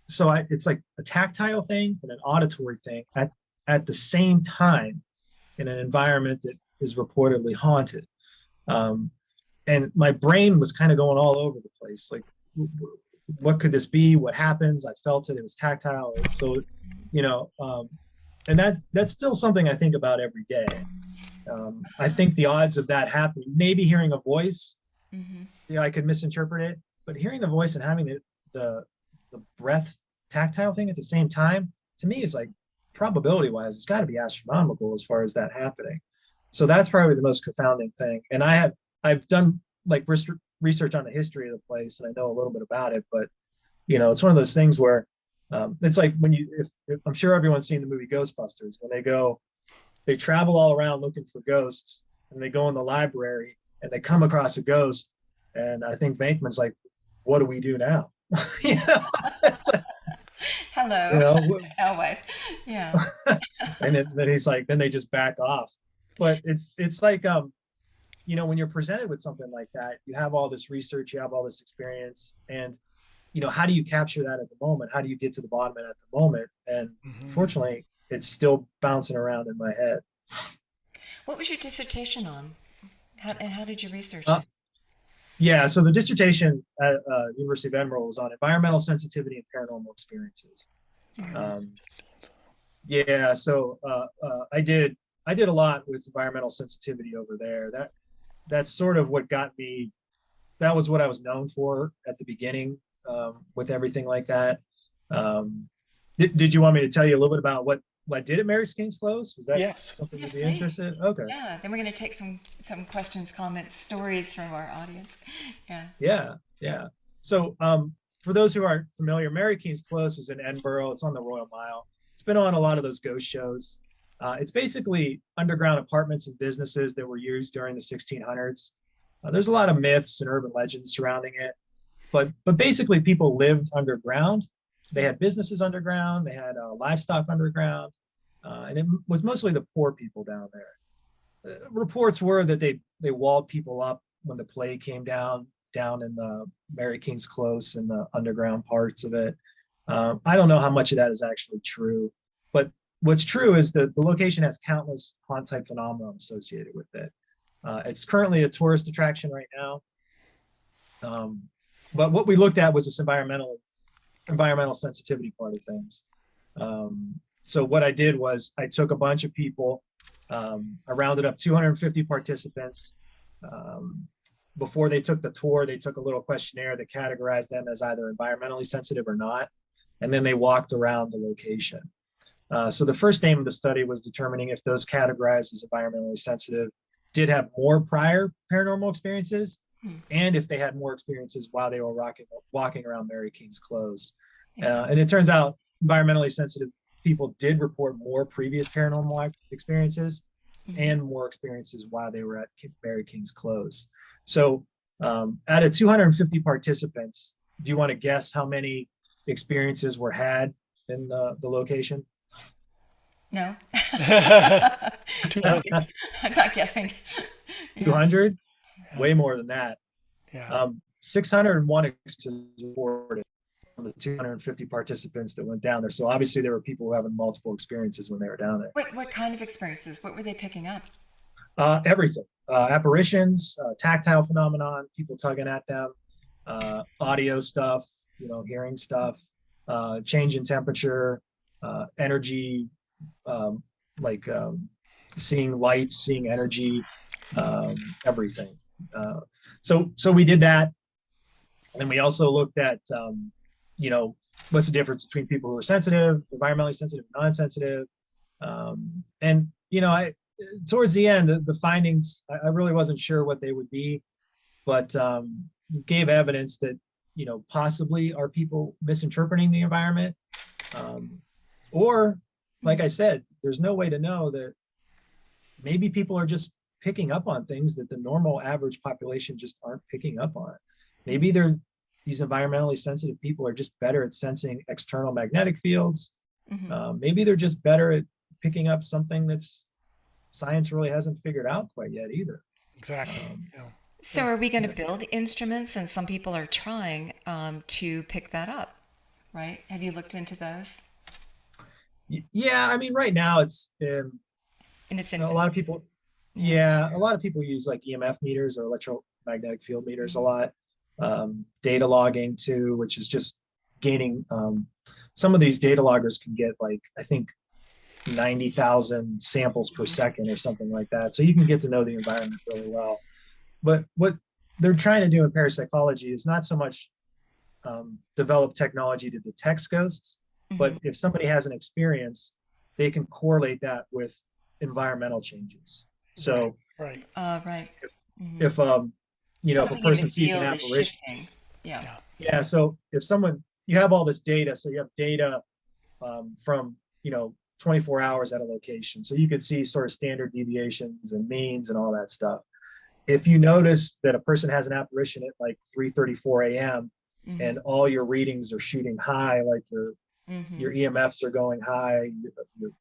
it's like a tactile thing and an auditory thing at the same time, in an environment that is reportedly haunted. And my brain was kind of going all over the place. Like, what could this be? What happens? I felt it. It was tactile. So, and that's still something I think about every day. I think the odds of that happening, maybe hearing a voice, I could misinterpret it, but hearing the voice and having the breath tactile thing at the same time, to me, is probability wise, it's got to be astronomical as far as that happening. So that's probably the most confounding thing. And I've done research on the history of the place, and I know a little bit about it, but it's one of those things where it's like when if I'm sure everyone's seen the movie Ghostbusters, when they travel all around looking for ghosts, and they go in the library and they come across a ghost, and I think Venkman's like, what do we do now? It's like, hello. Oh, wait. Yeah. And then he's like, then they just back off. But it's like, when you're presented with something like that, you have all this research, you have all this experience, and how do you capture that at the moment? How do you get to the bottom of it at the moment? And fortunately, it's still bouncing around in my head. What was your dissertation on? How did you research it? Yeah, so the dissertation at University of Edinburgh was on environmental sensitivity and paranormal experiences. Yeah, so I did a lot with environmental sensitivity over there. That's sort of what got me. That was what I was known for at the beginning, with everything like that. Um, did you want me to tell you a little bit about what I did at Mary's King's Close? Was that Yes. something Yes, you'd be please. interested in? Okay. Yeah, then we're going to take some questions, comments, stories from our audience. Yeah. Yeah, yeah. So, for those who aren't familiar, Mary King's Close is in Edinburgh. It's on the Royal Mile. It's been on a lot of those ghost shows. It's basically underground apartments and businesses that were used during the 1600s. There's a lot of myths and urban legends surrounding it, but basically people lived underground. They had businesses underground. They had livestock underground, and it was mostly the poor people down there. Reports were that they walled people up when the plague came down in the Mary King's Close and the underground parts of it. I don't know how much of that is actually true, but what's true is that the location has countless haunt type phenomena associated with it. It's currently a tourist attraction right now. But what we looked at was this environmental sensitivity part of things. So what I did was I took a bunch of people, I rounded up 250 participants. Before they took the tour, they took a little questionnaire that categorized them as either environmentally sensitive or not. And then they walked around the location. So the first aim of the study was determining if those categorized as environmentally sensitive did have more prior paranormal experiences, and if they had more experiences while they were walking around Mary King's Close. And it turns out environmentally sensitive people did report more previous paranormal experiences and more experiences while they were at Mary King's Close. So out of 250 participants, do you want to guess how many experiences were had in the location? No. 200. I'm not guessing. 200? Way more than that. Yeah. 601 experiences reported from the 250 participants that went down there. So obviously there were people who were having multiple experiences when they were down there. What kind of experiences? What were they picking up? Everything, apparitions, tactile phenomenon, people tugging at them, audio stuff, hearing stuff, change in temperature, energy, like seeing lights, seeing energy, everything. So we did that. And then we also looked at, what's the difference between people who are sensitive, environmentally sensitive, non-sensitive. And, towards the end, the findings, I really wasn't sure what they would be, but gave evidence that, possibly are people misinterpreting the environment. Or, like I said, there's no way to know that maybe people are just picking up on things that the normal average population just aren't picking up on. Maybe these environmentally sensitive people are just better at sensing external magnetic fields. Maybe they're just better at picking up something that's science really hasn't figured out quite yet either. Exactly. So are we going to build instruments? And some people are trying to pick that up, right? Have you looked into those? Yeah, I mean, right now it's In its a infancy. lot of people. Yeah, a lot of people use like EMF meters or electromagnetic field meters a lot. Data logging too, which is just gaining. Some of these data loggers can get like, I think, 90,000 samples per second or something like that. So you can get to know the environment really well. But what they're trying to do in parapsychology is not so much develop technology to detect ghosts, but if somebody has an experience, they can correlate that with environmental changes. So Right. Right. if if a Something in the person sees an field is apparition, shifting. Yeah. yeah. So if you have all this data, so you have data from 24 hours at a location, so you could see sort of standard deviations and means and all that stuff. If you notice that a person has an apparition at like 3:34 a.m. and all your readings are shooting high, like your EMFs are going high, your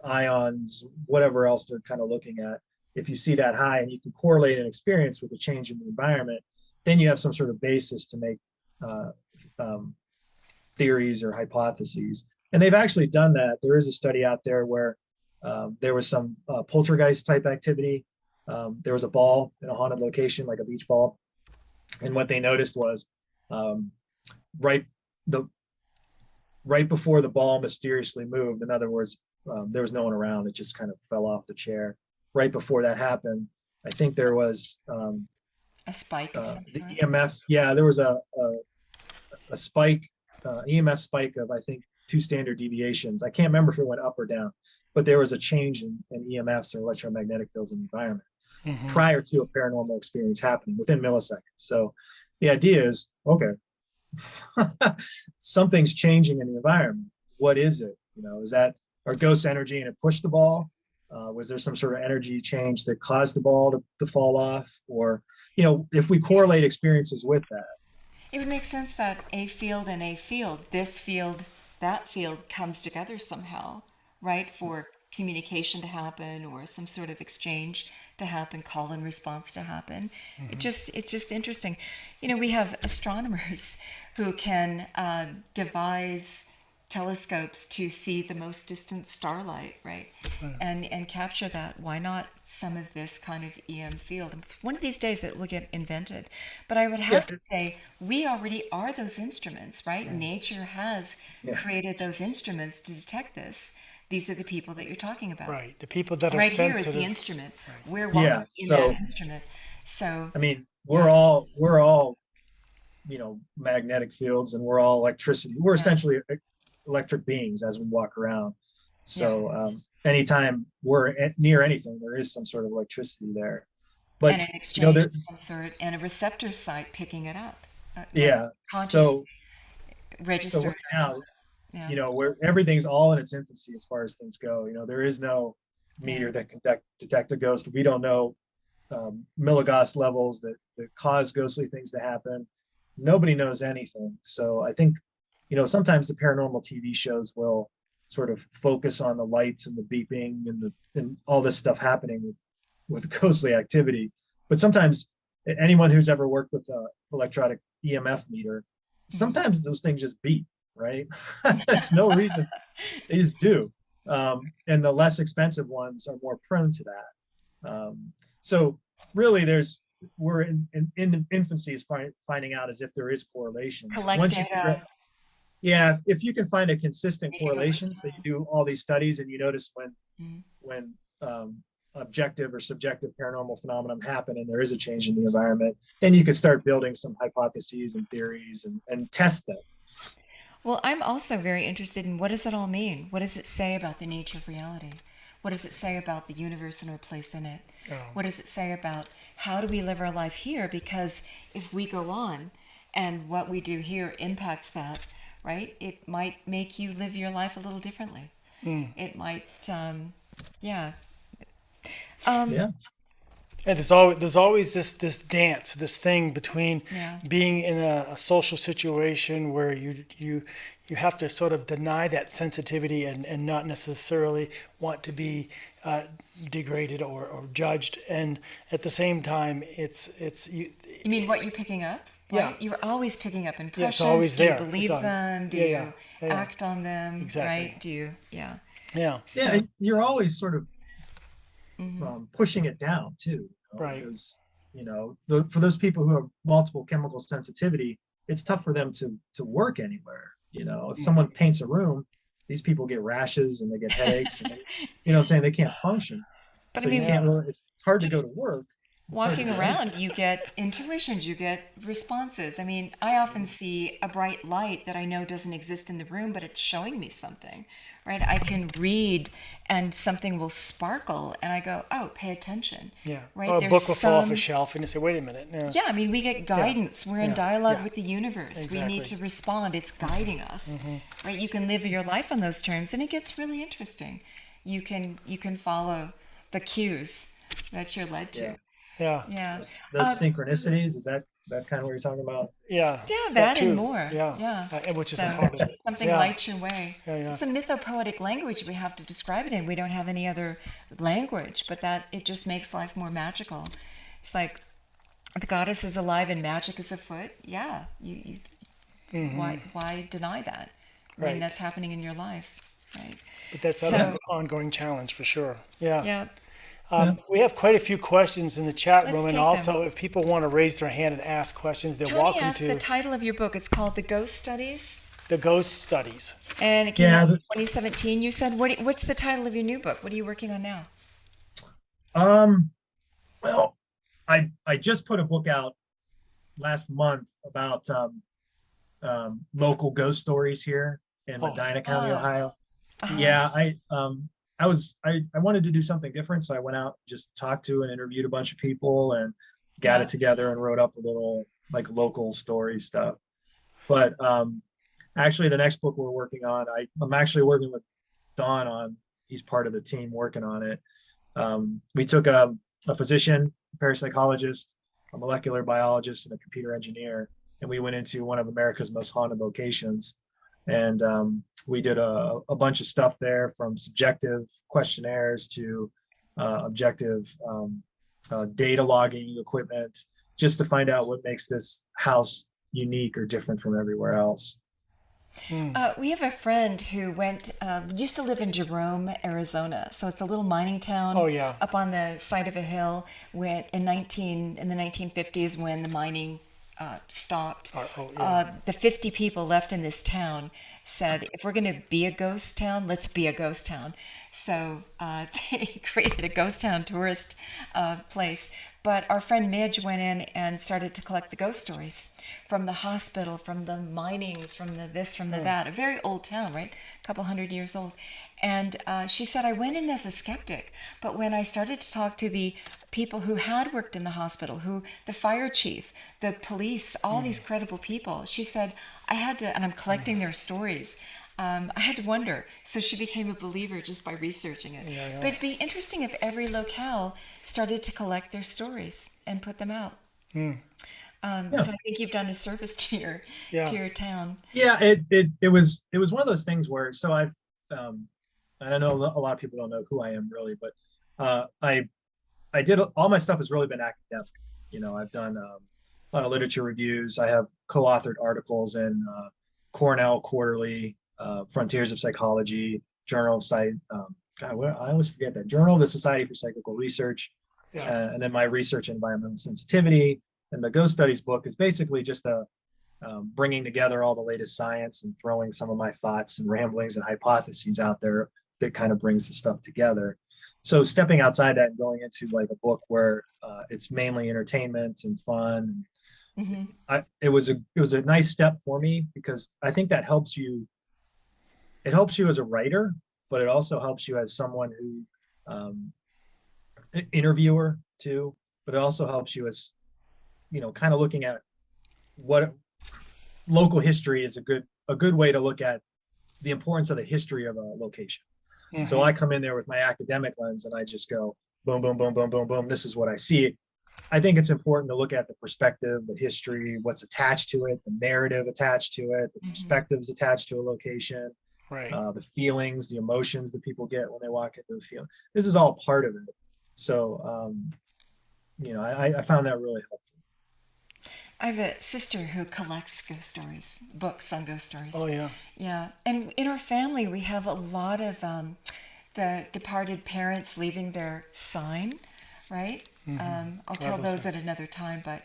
ions, whatever else they're kind of looking at. If you see that high and you can correlate an experience with a change in the environment, then you have some sort of basis to make theories or hypotheses. And they've actually done that. There is a study out there where there was some poltergeist type activity. There was a ball in a haunted location, like a beach ball. And what they noticed was right before the ball mysteriously moved. In other words, there was no one around. It just kind of fell off the chair. Right before that happened, I think there was A spike of some the sort. EMF. Yeah, there was a spike, EMF spike of, I think, 2 standard deviations. I can't remember if it went up or down, but there was a change in EMFs or electromagnetic fields in the environment prior to a paranormal experience happening within milliseconds. So the idea is, okay, something's changing in the environment. What is it? Is that our ghost energy and it pushed the ball? Was there some sort of energy change that caused the ball to fall off? Or, if we correlate experiences with that. It would make sense that a field and a field, this field, that field comes together somehow, right? For communication to happen or some sort of exchange to happen, call and response to happen. It's just interesting. We have astronomers who can devise telescopes to see the most distant starlight, right? And capture that. Why not some of this kind of EM field? One of these days it will get invented. But I would have to say, we already are those instruments, right? Nature has created those instruments to detect this. These are the people that you're talking about. Right. The people that are right sensitive. here is the instrument. We're walking in that instrument. So I mean, we're all magnetic fields, and we're all electricity. We're essentially electric beings as we walk around. So anytime we're near anything, there is some sort of electricity there. But and an exchange of some sort, and a receptor site picking it up. So register. right now, where everything's all in its infancy as far as things go. There is no meter that can detect a ghost. We don't know milligauss levels that cause ghostly things to happen. Nobody knows anything. So I think, sometimes the paranormal TV shows will sort of focus on the lights and the beeping and all this stuff happening with ghostly activity. But sometimes anyone who's ever worked with an electronic EMF meter, sometimes those things just beep, right? There's no reason. They just do. And the less expensive ones are more prone to that. So really we're in the infancy is finding out as if there is correlations. Collect data. If you can find a consistent correlation, so you do all these studies and you notice when objective or subjective paranormal phenomenon happen and there is a change in the environment, then you could start building some hypotheses and theories and test them. Well, I'm also very interested in, what does it all mean? What does it say about the nature of reality? What does it say about the universe and our place in it? What does it say about how do we live our life here? Because if we go on and what we do here impacts that, right? It might make you live your life a little differently. It might, There's always this dance, this thing between being in a social situation where you have to sort of deny that sensitivity and not necessarily want to be degraded or judged, and at the same time it's you mean what you're picking up? Right? You're always picking up impressions. It's always do there. you believe them? Do you act on them? Exactly. Right? Do you? And you're always sort of pushing it down too, right? Because for those people who have multiple chemical sensitivity, it's tough for them to work anywhere. If someone paints a room, these people get rashes and they get headaches, and what I'm saying, they can't function. But so I mean, you can't really, it's hard to go to work. Walking around, you get intuitions, you get responses. I mean, I often see a bright light that I know doesn't exist in the room, but it's showing me something, right? I can read and something will sparkle and I go, oh, pay attention. Right? Or a book will fall off a shelf and you say, wait a minute. I mean, we get guidance. We're in dialogue with the universe. Exactly. We need to respond. It's guiding us, right? You can live your life on those terms and it gets really interesting. You can follow the cues that you're led to. Those synchronicities, is that kind of what you're talking about? That and more. Which is important. Something lights your way. It's a mythopoetic language we have to describe it in. We don't have any other language, but that it just makes life more magical. It's like the goddess is alive and magic is afoot. You why deny that when that's happening in your life, right? But that's an ongoing challenge for sure. We have quite a few questions in the chat room, and also if people want to raise their hand and ask questions, they're welcome to. The title of your book, it's called The Ghost Studies? the ghost studies. And it came Yeah. out in 2017. You said, what's the title of your new book? What are you working on now? Well, I just put a book out last month about local ghost stories here in Oh. Medina County, Ah. Ohio. Uh-huh. Yeah, I wanted to do something different, so I went out, just talked to and interviewed a bunch of people and got Yeah. it together and wrote up a little like local story stuff. But actually, the next book we're working on, I'm actually working with Don on. He's part of the team working on it. We took a physician, a parapsychologist, a molecular biologist, and a computer engineer, and we went into one of America's most haunted locations. And we did a bunch of stuff there, from subjective questionnaires to objective data logging equipment, just to find out what makes this house unique or different from everywhere else. We have a friend who used to live in Jerome, Arizona. So it's a little mining town Oh, yeah. up on the side of a hill. Went in the 1950s when the mining stopped. The 50 people left in this town said, if we're going to be a ghost town, let's be a ghost town. So they created a ghost town tourist place. But our friend Midge went in and started to collect the ghost stories from the hospital, from the minings, from the this, from the that. A very old town, right? A couple hundred years old. And she said, I went in as a skeptic, but when I started to talk to the people who had worked in the hospital, the fire chief, the police, all these credible people, she said, I had to, and I'm collecting their stories. I had to wonder. So she became a believer just by researching it. Yeah. But it'd be interesting if every locale started to collect their stories and put them out. So I think you've done a service to your town. Yeah, it was one of those things where, so I've and I know a lot of people don't know who I am really, but I did, all my stuff has really been academic. I've done a lot of literature reviews. I have co-authored articles in Cornell Quarterly, Frontiers of Psychology, Journal of I always forget that, Journal of the Society for Psychical Research, and then my research in environmental sensitivity. And the Ghost Studies book is basically just bringing together all the latest science and throwing some of my thoughts and ramblings and hypotheses out there that kind of brings the stuff together. So stepping outside that and going into like a book where it's mainly entertainment and fun, it was a nice step for me, because I think that helps you. It helps you as a writer, but it also helps you as someone who interviewer too. But it also helps you as kind of looking at what local history is a good way to look at the importance of the history of a location. So I come in there with my academic lens and I just go boom, boom, boom, boom, boom, boom. This is what I see. I think it's important to look at the perspective, the history, what's attached to it, the narrative attached to it, the perspectives attached to a location, Right. The feelings, the emotions that people get when they walk into the field. This is all part of it. So, I found that really helpful. I have a sister who collects ghost stories, books on ghost stories. Oh, yeah. Yeah. And in our family, we have a lot of the departed parents leaving their sign, right? I'll tell those at another time, but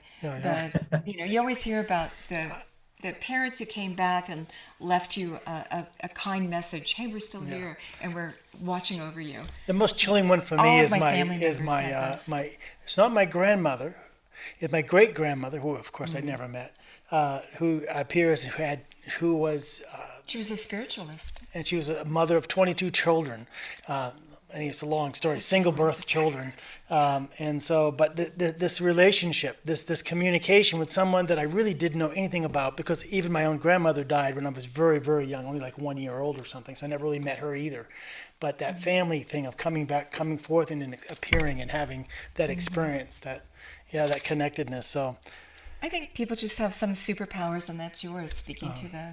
you always hear about the parents who came back and left you a kind message. Hey, we're still here and we're watching over you. The most chilling one for All me of is my my family is members have this. my it's not my grandmother, it's my great grandmother, who of course I never met, who appears who was She was a spiritualist. and she was a mother of 22 children. And it's a long story, single birth children. And so, but this relationship, this communication with someone that I really didn't know anything about, because even my own grandmother died when I was very, very young, only like 1 year old or something. So I never really met her either. But that family thing of coming back, coming forth and then appearing and having that experience, that connectedness. So I think people just have some superpowers, and that's yours, speaking to the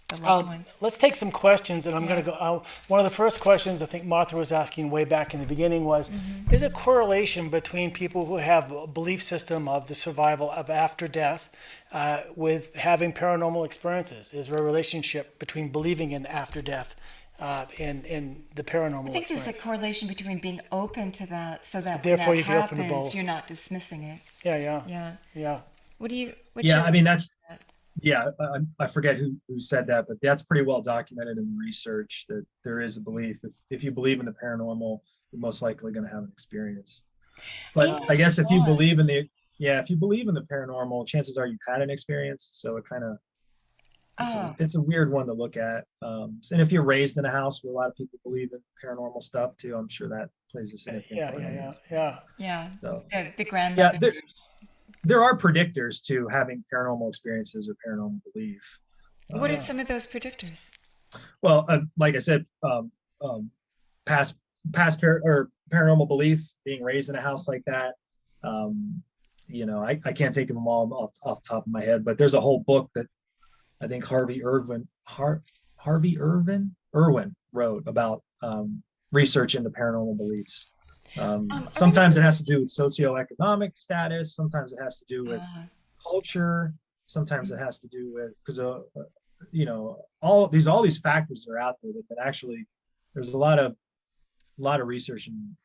the loved ones. let's take some questions, and I'm going to go. One of the first questions I think Martha was asking way back in the beginning was, is a correlation between people who have a belief system of the survival of after death with having paranormal experiences? Is there a relationship between believing in after death and the paranormal I think there's a experience? correlation between being open to that, so that therefore when you that can open to happens, both. you're not dismissing it. Yeah. What's Yeah, your I mean, that's Yeah, I forget who said that, but that's pretty well documented in the research that there is a belief if you believe in the paranormal, you're most likely going to have an experience. But I Ingo guess if you Swan. believe in the yeah, if you believe in the paranormal, chances are you've had an experience. So it kind of Oh, it's a weird one to look at. And if you're raised in a house where a lot of people believe in paranormal stuff too, I'm sure that plays a significant Yeah, part yeah, in yeah, it. yeah. yeah. So The yeah, grandmother. there are predictors to having paranormal experiences or paranormal belief. What are Um, Yeah. some of those predictors? well, like I said, um, past or paranormal belief, being raised in a house like that. Um, I can't think of them all off the top of my head, but there's a whole book that I think Harvey Irwin wrote about research into paranormal beliefs. I remember. Sometimes it has to do with socioeconomic status. Sometimes it has to do with Uh, culture. Sometimes it has to do with because all these factors that are out there that can actually there's a lot of research and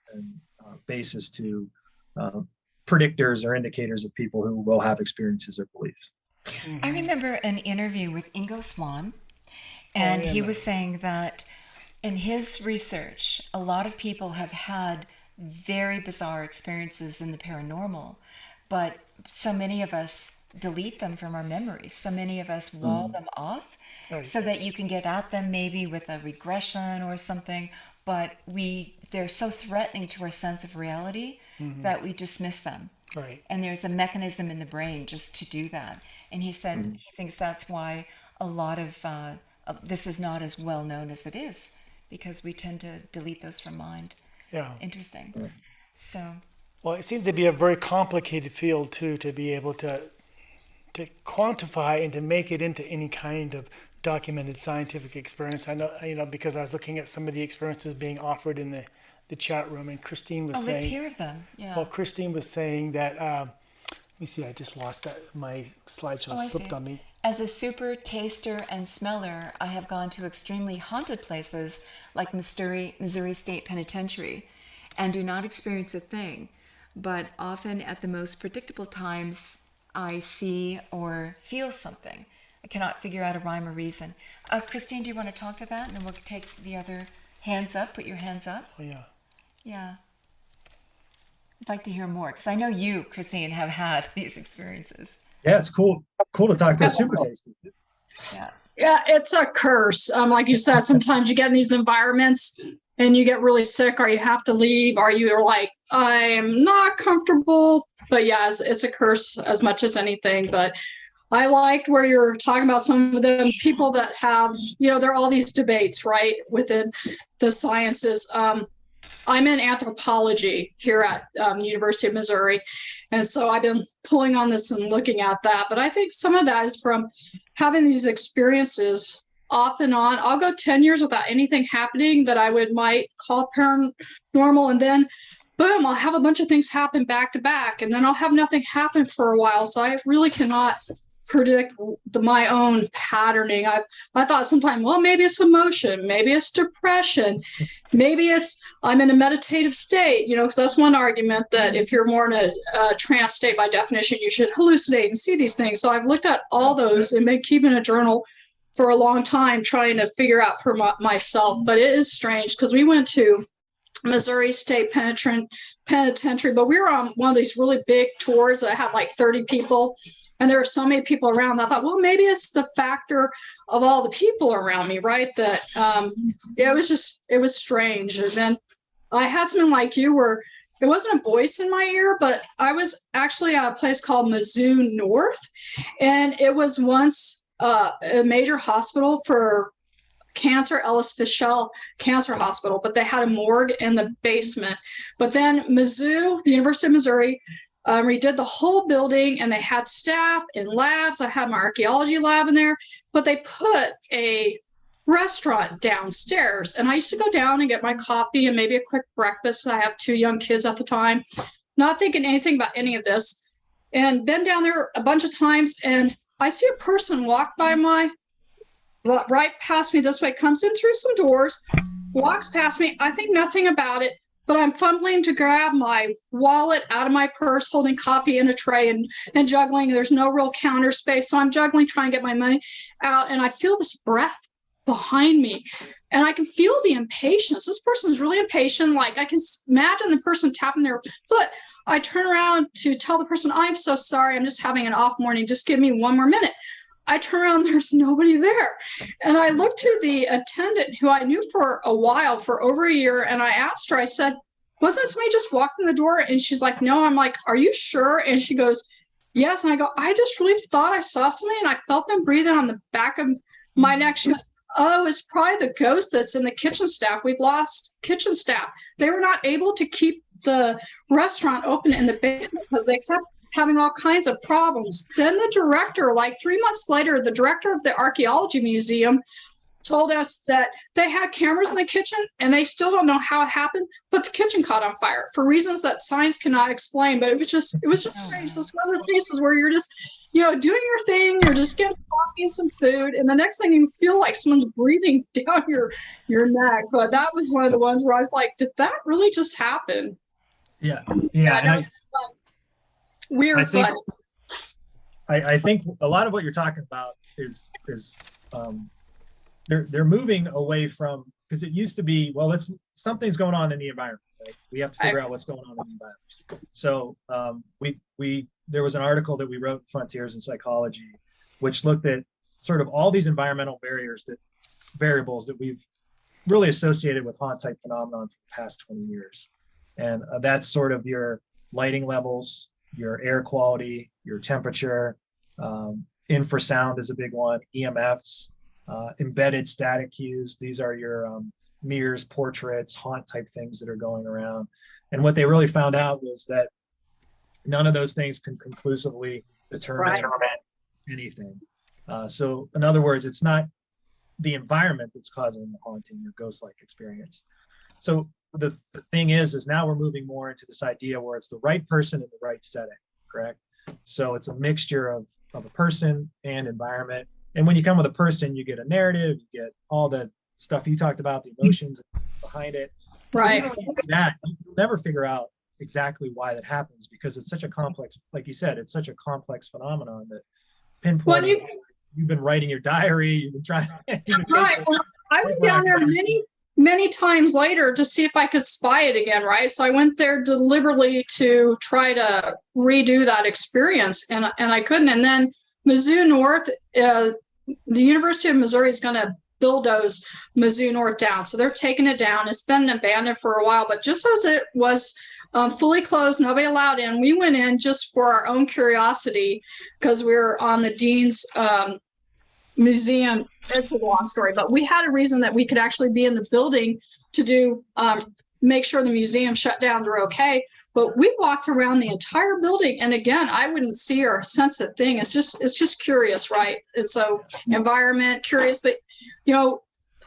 basis to uh, predictors or indicators of people who will have experiences or beliefs. I Hmm. remember an interview with Ingo Swan, Oh, and yeah, he no. was saying that in his research, a lot of people have had very bizarre experiences in the paranormal, but so many of us delete them from our memories. So many of us wall Mm, them off Right. so that you can get at them maybe with a regression or something, but they're so threatening to our sense of reality Hmm. that we dismiss them. Right. And there's a mechanism in the brain just to do that. And he said mm, he thinks that's why a lot of this is not as well known as it is because we tend to delete those from mind. Yeah. Interesting. mm. So, Well, it seems to be a very complicated field too to be able to quantify and to make it into any kind of documented scientific experience. I know, because I was looking at some of the experiences being offered in the chat room, and Christine was oh, let's saying, hear of them. well, Yeah. Christine was saying that, let me see, I just lost that. My slideshow Oh, I slipped see. on me. As a super taster and smeller, I have gone to extremely haunted places like Missouri State Penitentiary and do not experience a thing. But often at the most predictable times, I see or feel something. I cannot figure out a rhyme or reason. Christine, do you want to talk to that? And then we'll take the other hands up. Put your hands up. Oh, yeah. Yeah. I'd like to hear more because I know you, Christine, have had these experiences. Yeah, it's cool to talk to a super taster. Yeah. Yeah, it's a curse. Like you said, sometimes you get in these environments and you get really sick or you have to leave or you're like, I am not comfortable. But yeah, it's a curse as much as anything. But I liked where you're talking about some of the people that have, there are all these debates, right, within the sciences. I'm in anthropology here at the University of Missouri. And so I've been pulling on this and looking at that. But I think some of that is from having these experiences off and on. I'll go 10 years without anything happening that I might call paranormal. And then boom, I'll have a bunch of things happen back to back. And then I'll have nothing happen for a while. So I really cannot predict my own patterning. I thought sometime, well, maybe it's emotion, maybe it's depression, maybe it's I'm in a meditative state, because that's one argument that if you're more in a trance state, by definition, you should hallucinate and see these things. So I've looked at all those and been keeping a journal for a long time, trying to figure out for myself. But it is strange because we went to Missouri State Penitentiary, but we were on one of these really big tours that had like 30 people, and there were so many people around. I thought, well, maybe it's the factor of all the people around me, right? That it was strange. And then I had something like you where it wasn't a voice in my ear, but I was actually at a place called Mizzou North, and it was once a major hospital for cancer, Ellis Fischel Cancer Hospital, but they had a morgue in the basement. But then Mizzou, the University of Missouri, redid the whole building, and they had staff and labs. I had my archaeology lab in there, but they put a restaurant downstairs. And I used to go down and get my coffee and maybe a quick breakfast. I have 2 young kids at the time, not thinking anything about any of this, and been down there a bunch of times. And I see a person walk by right past me this way, comes in through some doors, walks past me. I think nothing about it. but I'm fumbling to grab my wallet out of my purse, holding coffee in a tray and juggling. There's no real counter space. So I'm juggling, trying to get my money out. And I feel this breath behind me. And I can feel the impatience. This person is really impatient. Like I can imagine the person tapping their foot. I turn around to tell the person, I'm so sorry. I'm just having an off morning. Just give me one more minute. I turn around, there's nobody there. And I looked to the attendant who I knew for a while, for over a year. And I asked her, I said, wasn't somebody just walking the door? And she's like, no. I'm like, are you sure? And she goes, yes. And I go, I just really thought I saw somebody and I felt them breathing on the back of my neck. She goes, oh, it's probably the ghost that's in the kitchen staff. We've lost kitchen staff. They were not able to keep the restaurant open in the basement because they kept having all kinds of problems. Then the director, like 3 months later, the director of the archaeology museum told us that they had cameras in the kitchen and they still don't know how it happened, but the kitchen caught on fire for reasons that science cannot explain. But it was just strange. So it's one of the cases where you're just, doing your thing, you're just getting coffee and some food, and the next thing you feel like someone's breathing down your neck. But that was one of the ones where I was like, did that really just happen? Yeah. Weird fun. I think a lot of what you're talking about is they're moving away from, because it used to be, well, something's going on in the environment. Right? We have to figure out what's going on in the environment. So there was an article that we wrote, Frontiers in Psychology, which looked at sort of all these environmental variables that we've really associated with haunt type phenomenon for the past 20 years. And that's sort of your lighting levels, your air quality, your temperature, infrasound is a big one, EMFs, embedded static cues. These are your mirrors, portraits, haunt type things that are going around. And what they really found out was that none of those things can conclusively determine anything. So in other words, it's not the environment that's causing the haunting or ghost-like experience. So the thing is now we're moving more into this idea where it's the right person in the right setting, correct? So it's a mixture of a person and environment. And when you come with a person, you get a narrative, you get all the stuff you talked about, the emotions behind it. Right. That you'll never figure out exactly why that happens, because it's such a complex, like you said, it's such a complex phenomenon that pinpointing. You've been writing your diary, you've been trying. Right. Well, I went down there many times later to see if I could spy it again, right? So I went there deliberately to try to redo that experience, and I couldn't. And then Mizzou North, the University of Missouri is going to bulldoze Mizzou North down. So they're taking it down. It's been abandoned for a while, but just as it was fully closed, nobody allowed in, we went in just for our own curiosity because we were on the dean's museum. It's a long story, but we had a reason that we could actually be in the building to do make sure the museum shut down, they're okay. But we walked around the entire building, and again, I wouldn't see or sense a thing. It's just curious, right? And so environment, curious, but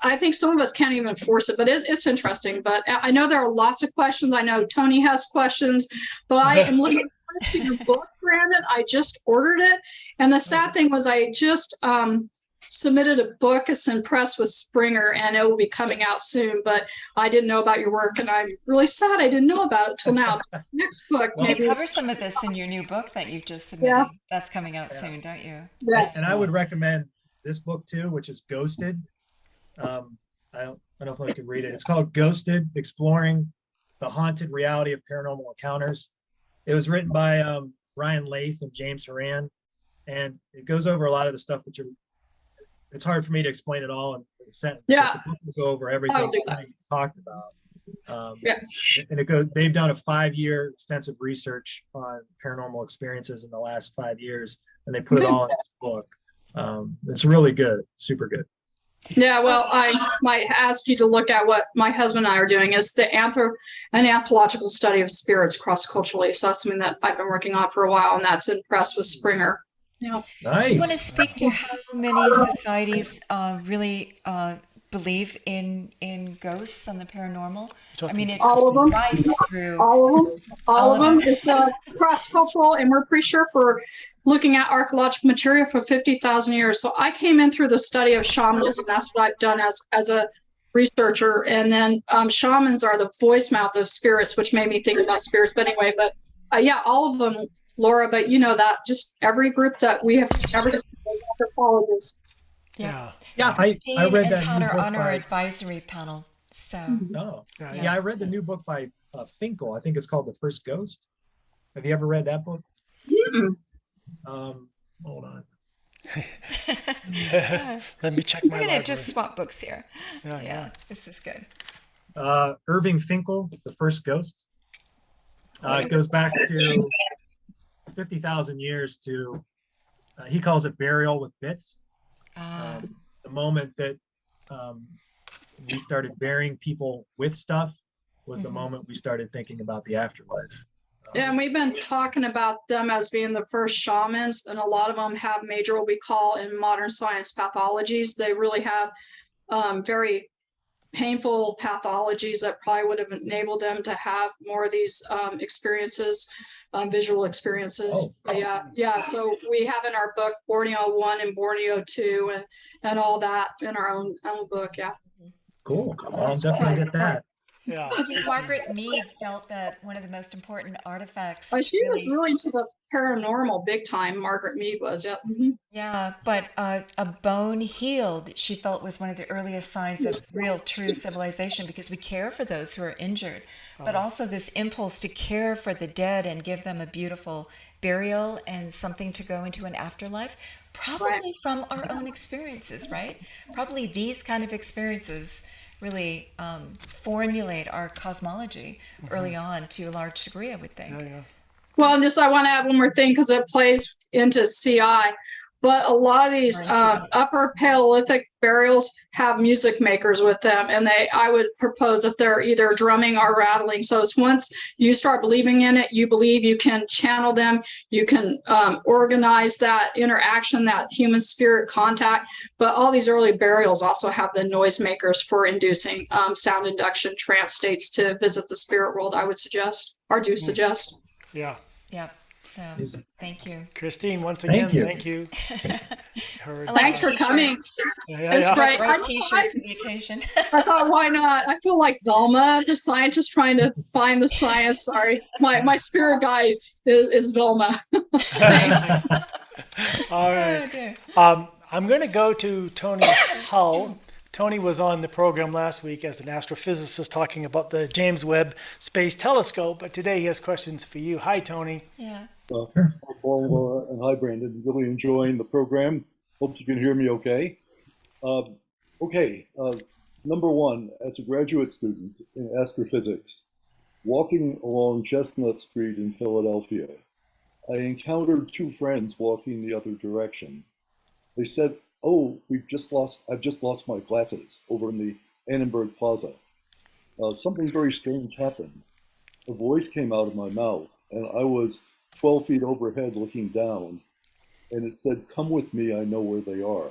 I think some of us can't even force it, but it's interesting. But I know there are lots of questions. I know Tony has questions, but I am looking forward to your book, Brandon. I just ordered it, and the sad thing was I just submitted a book. It's in press with Springer, and it will be coming out soon. But I didn't know about your work, and I'm really sad I didn't know about it till now. Next book, you cover some of this in your new book that you've just submitted. Yeah. That's coming out soon, don't you? Yes. And I would recommend this book too, which is Ghosted. I don't know if I could read it. It's called Ghosted: Exploring the Haunted Reality of Paranormal Encounters. It was written by Ryan Lath and James Horan, and it goes over a lot of the stuff that it's hard for me to explain it all in a sentence. Yeah. Go over everything that you talked about. And they've done a 5-year extensive research on paranormal experiences in the last 5 years, and they put it all in this book. It's really good, super good. Yeah, well, I might ask you to look at what my husband and I are doing is an anthropological study of spirits cross-culturally. So that's something that I've been working on for a while, and that's in press with Springer. Yeah. Nice. Do you want to speak to how many societies really believe in ghosts and the paranormal? I mean, it's all of them. Right through all of them. It's cross-cultural, and we're pretty sure for looking at archaeological material for 50,000 years. So I came in through the study of shamanism. That's what I've done as a researcher. And then shamans are the voice mouth of spirits, which made me think about spirits. But anyway, but yeah, all of them, Laura. But you know that just every group that we have ever anthropologists. Yeah. Yeah, Christine I read and that new Connor book on our by. advisory panel. So Oh, Yeah, yeah, I read the new book by Finkel. I think it's called The First Ghost. Have you ever read that book? Mm-mm. Hold on. Let me check we're my gonna library. just swap books here. Yeah, Yeah, this is good. Irving Finkel, The First Ghost. It goes back to 50,000 years to, he calls it burial with bits. The moment that we started burying people with stuff was the moment we started thinking about the afterlife. And we've been talking about them as being the first shamans, and a lot of them have major, what we call in modern science, pathologies. They really have very painful pathologies that probably would have enabled them to have more of these experiences, visual experiences. Yeah. So we have in our book Borneo 1 and Borneo 2 and all that in our own book. Yeah. Cool. I'll definitely get that. Yeah. Margaret Mead felt that one of the most important artifacts. She was really into the paranormal big time. Margaret Mead was. Yeah. Mm-hmm. Yeah, but a bone healed, she felt, was one of the earliest signs of real, true civilization, because we care for those who are injured, but also this impulse to care for the dead and give them a beautiful burial and something to go into an afterlife, probably from our own experiences, right? Probably these kind of experiences really formulate our cosmology early on to a large degree, I would think. Yeah. Well, and just I want to add one more thing because it plays into CI. But a lot of these upper Paleolithic burials have music makers with them, and I would propose that they're either drumming or rattling. So it's once you start believing in it, you believe you can channel them, you can organize that interaction, that human spirit contact. But all these early burials also have the noise makers for inducing sound induction trance states to visit the spirit world, I would suggest, or do suggest. Yeah. Yep. So thank you. Christine, once again, Thank you. Thanks for coming. It's great. Right t-shirt for the occasion. I thought, why not? I feel like Velma, the scientist trying to find the science. Sorry, my spirit guide is Velma. Thanks. All right. I'm going to go to Tony Hull. Tony was on the program last week as an astrophysicist talking about the James Webb Space Telescope, but today he has questions for you. Hi, Tony. Yeah. Hi, Paul, Laura, and hi, Brandon. Really enjoying the program. Hope you can hear me okay. Number one, as a graduate student in astrophysics, walking along Chestnut Street in Philadelphia, I encountered two friends walking the other direction. They said, "Oh, I've just lost my glasses over in the Annenberg Plaza." Something very strange happened. A voice came out of my mouth, and I was 12 feet overhead looking down, and it said, "Come with me, I know where they are."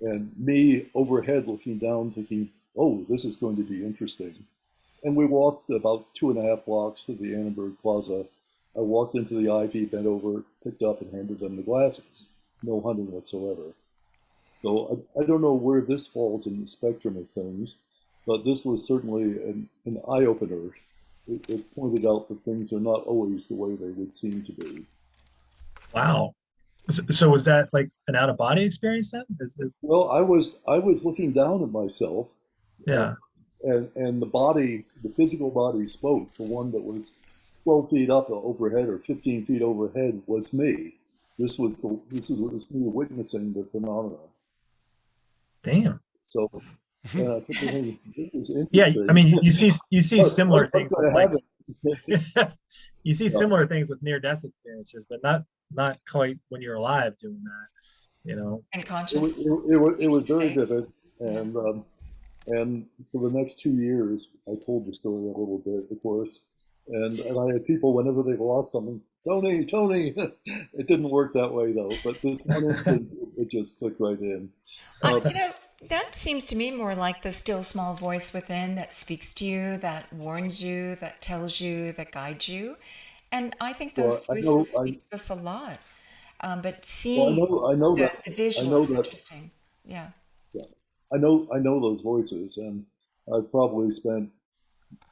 And me overhead looking down thinking, "Oh, this is going to be interesting." And we walked about 2.5 blocks to the Annenberg Plaza. I walked into the Ivy, bent over, picked up and handed them the glasses. No hunting whatsoever. So I don't know where this falls in the spectrum of things, but this was certainly an eye-opener. It pointed out that things are not always the way they would seem to be. Wow. So was that like an out-of-body experience then? Well, I was looking down at myself. Yeah. And the physical body spoke. The one that was 12 feet up overhead or 15 feet overhead was me. This was me witnessing the phenomena. Damn. So, I think, hey, this is interesting. Yeah, I mean, you see similar things with you see Yeah. similar things with near-death experiences, but not quite when you're alive doing that, you know. And conscious. It was very vivid, and for the next 2 years, I told the story a little bit, of course, and I had people whenever they lost something, Tony. It didn't work that way though, but this one it just clicked right in. That seems to me more like the still small voice within that speaks to you, that warns you, that tells you, that guides you. And I think those voices speak to us a lot. But seeing I know the that visual I know is that interesting. Yeah. I know those voices, and I've probably spent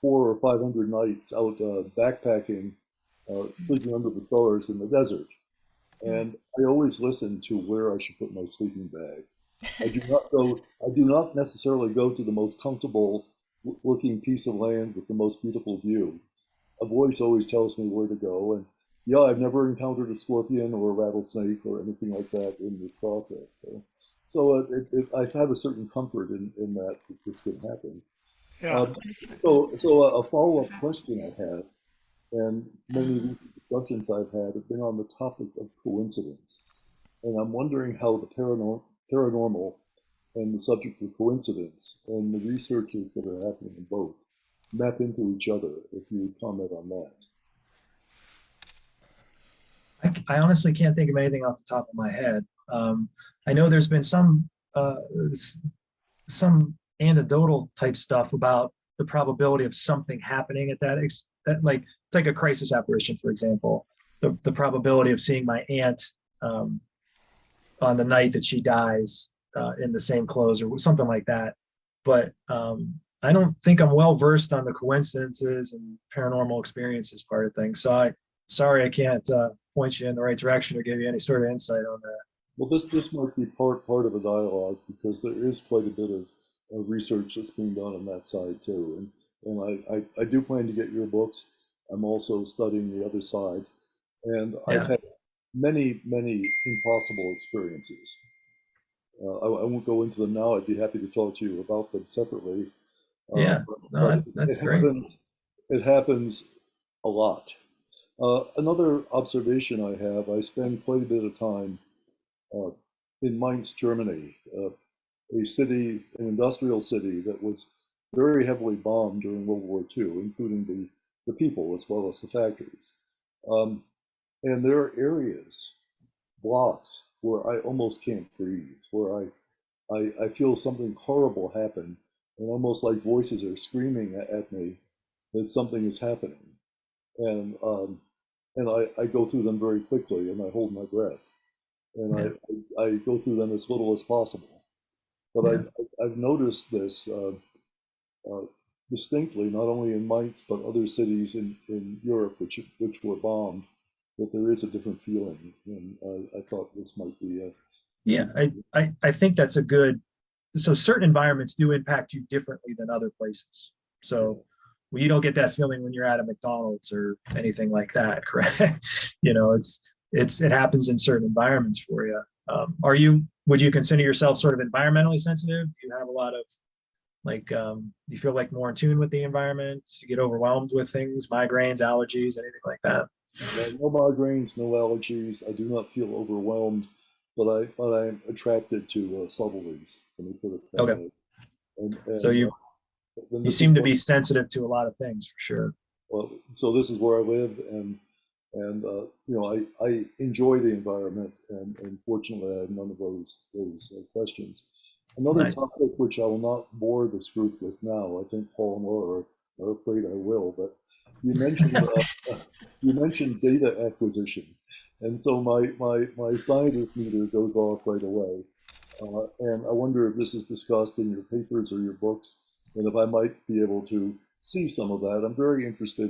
400 or 500 nights out backpacking, sleeping under the stars in the desert. And I always listen to where I should put my sleeping bag. I do not necessarily go to the most comfortable looking piece of land with the most beautiful view. A voice always tells me where to go. And yeah, I've never encountered a scorpion or a rattlesnake or anything like that in this process. So I have a certain comfort in that this could happen. Yeah. Um, so a follow-up question I have, and many of these discussions I've had have been on the topic of coincidence. And I'm wondering how the paranormal and the subject of coincidence and the researches that are happening in both map into each other, if you would comment on that. I honestly can't think of anything off the top of my head. I know there's been some anecdotal type stuff about the probability of something happening at that like it's like a crisis apparition, for example. The probability of seeing my aunt on the night that she dies in the same clothes or something like that. But I don't think I'm well versed on the coincidences and paranormal experiences part of things. So sorry I can't point you in the right direction or give you any sort of insight on that. Well, this might be part of a dialogue because there is quite a bit of research that's being done on that side too. And I do plan to get your books. I'm also studying the other side. And I've Yeah. had many, many impossible experiences. I won't go into them now. I'd be happy to talk to you about them separately. Yeah. No, But that's great. it happens a lot. Another observation I have, I spend quite a bit of time uh, in Mainz, Germany, a city, an industrial city that was very heavily bombed during World War II, including the people as well as the factories. Um, and there are areas, blocks, where I almost can't breathe, where I feel something horrible happen, and almost like voices are screaming at me that something is happening. And I go through them very quickly, and I hold my breath, and Yeah. I go through them as little as possible. But Yeah. I've noticed this uh, distinctly, not only in Mainz but other cities in Europe which were bombed, that there is a different feeling, and I thought this might be Yeah. I think that's a good, so certain environments do impact you differently than other places. So you don't get that feeling when you're at a McDonald's or anything like that, correct? It happens in certain environments for you. Would you consider yourself sort of environmentally sensitive? Do you have a lot of do you feel like more in tune with the environment? Do you get overwhelmed with things, migraines, allergies, anything like that? no migraines, no allergies. I do not feel overwhelmed, but I'm attracted to subtleties. Let me put it that Okay. way. And So and then you this is seem to what, be sensitive to a lot of things for sure. well, so this is where I live, and I enjoy the environment, and fortunately I have none of those questions. Another Nice. topic which I will not bore this group with now. I think Paul and Laura are afraid I will, but you mentioned you mentioned data acquisition, and so my scientist meter goes off right away, and I wonder if this is discussed in your papers or your books, and if I might be able to see some of that. I'm very interested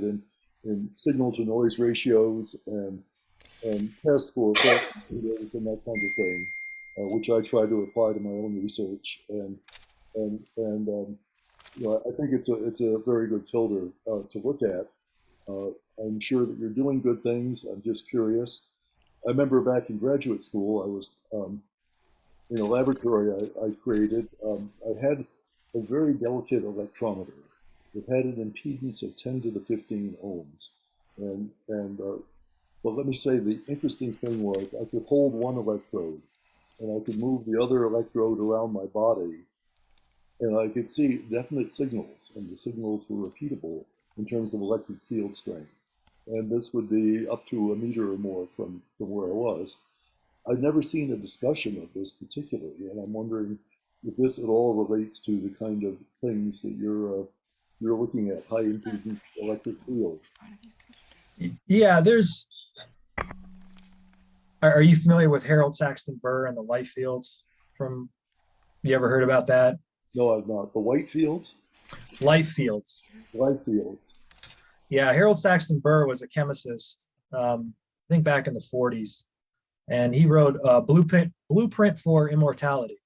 in signal to noise ratios and test for false negatives and that kind of thing, which I try to apply to my own research. And I think it's a very good filter to look at. I'm sure that you're doing good things. I'm just curious. I remember back in graduate school, I was in a laboratory I created. I had a very delicate electrometer. It had an impedance of 10 to the 15 ohms, and but let me say the interesting thing was I could hold one electrode and I could move the other electrode around my body, and I could see definite signals, and the signals were repeatable in terms of electric field strength. And this would be up to a meter or more from where I was. I've never seen a discussion of this particularly, and I'm wondering if this at all relates to the kind of things that you're looking at, high impedance electric fields. Yeah, are you familiar with Harold Saxton Burr and the light fields from You ever heard about that? No, I've not. The white fields? Life fields. Light fields. Yeah, Harold Saxton Burr was a chemist, I think back in the 40s, and he wrote a blueprint for immortality,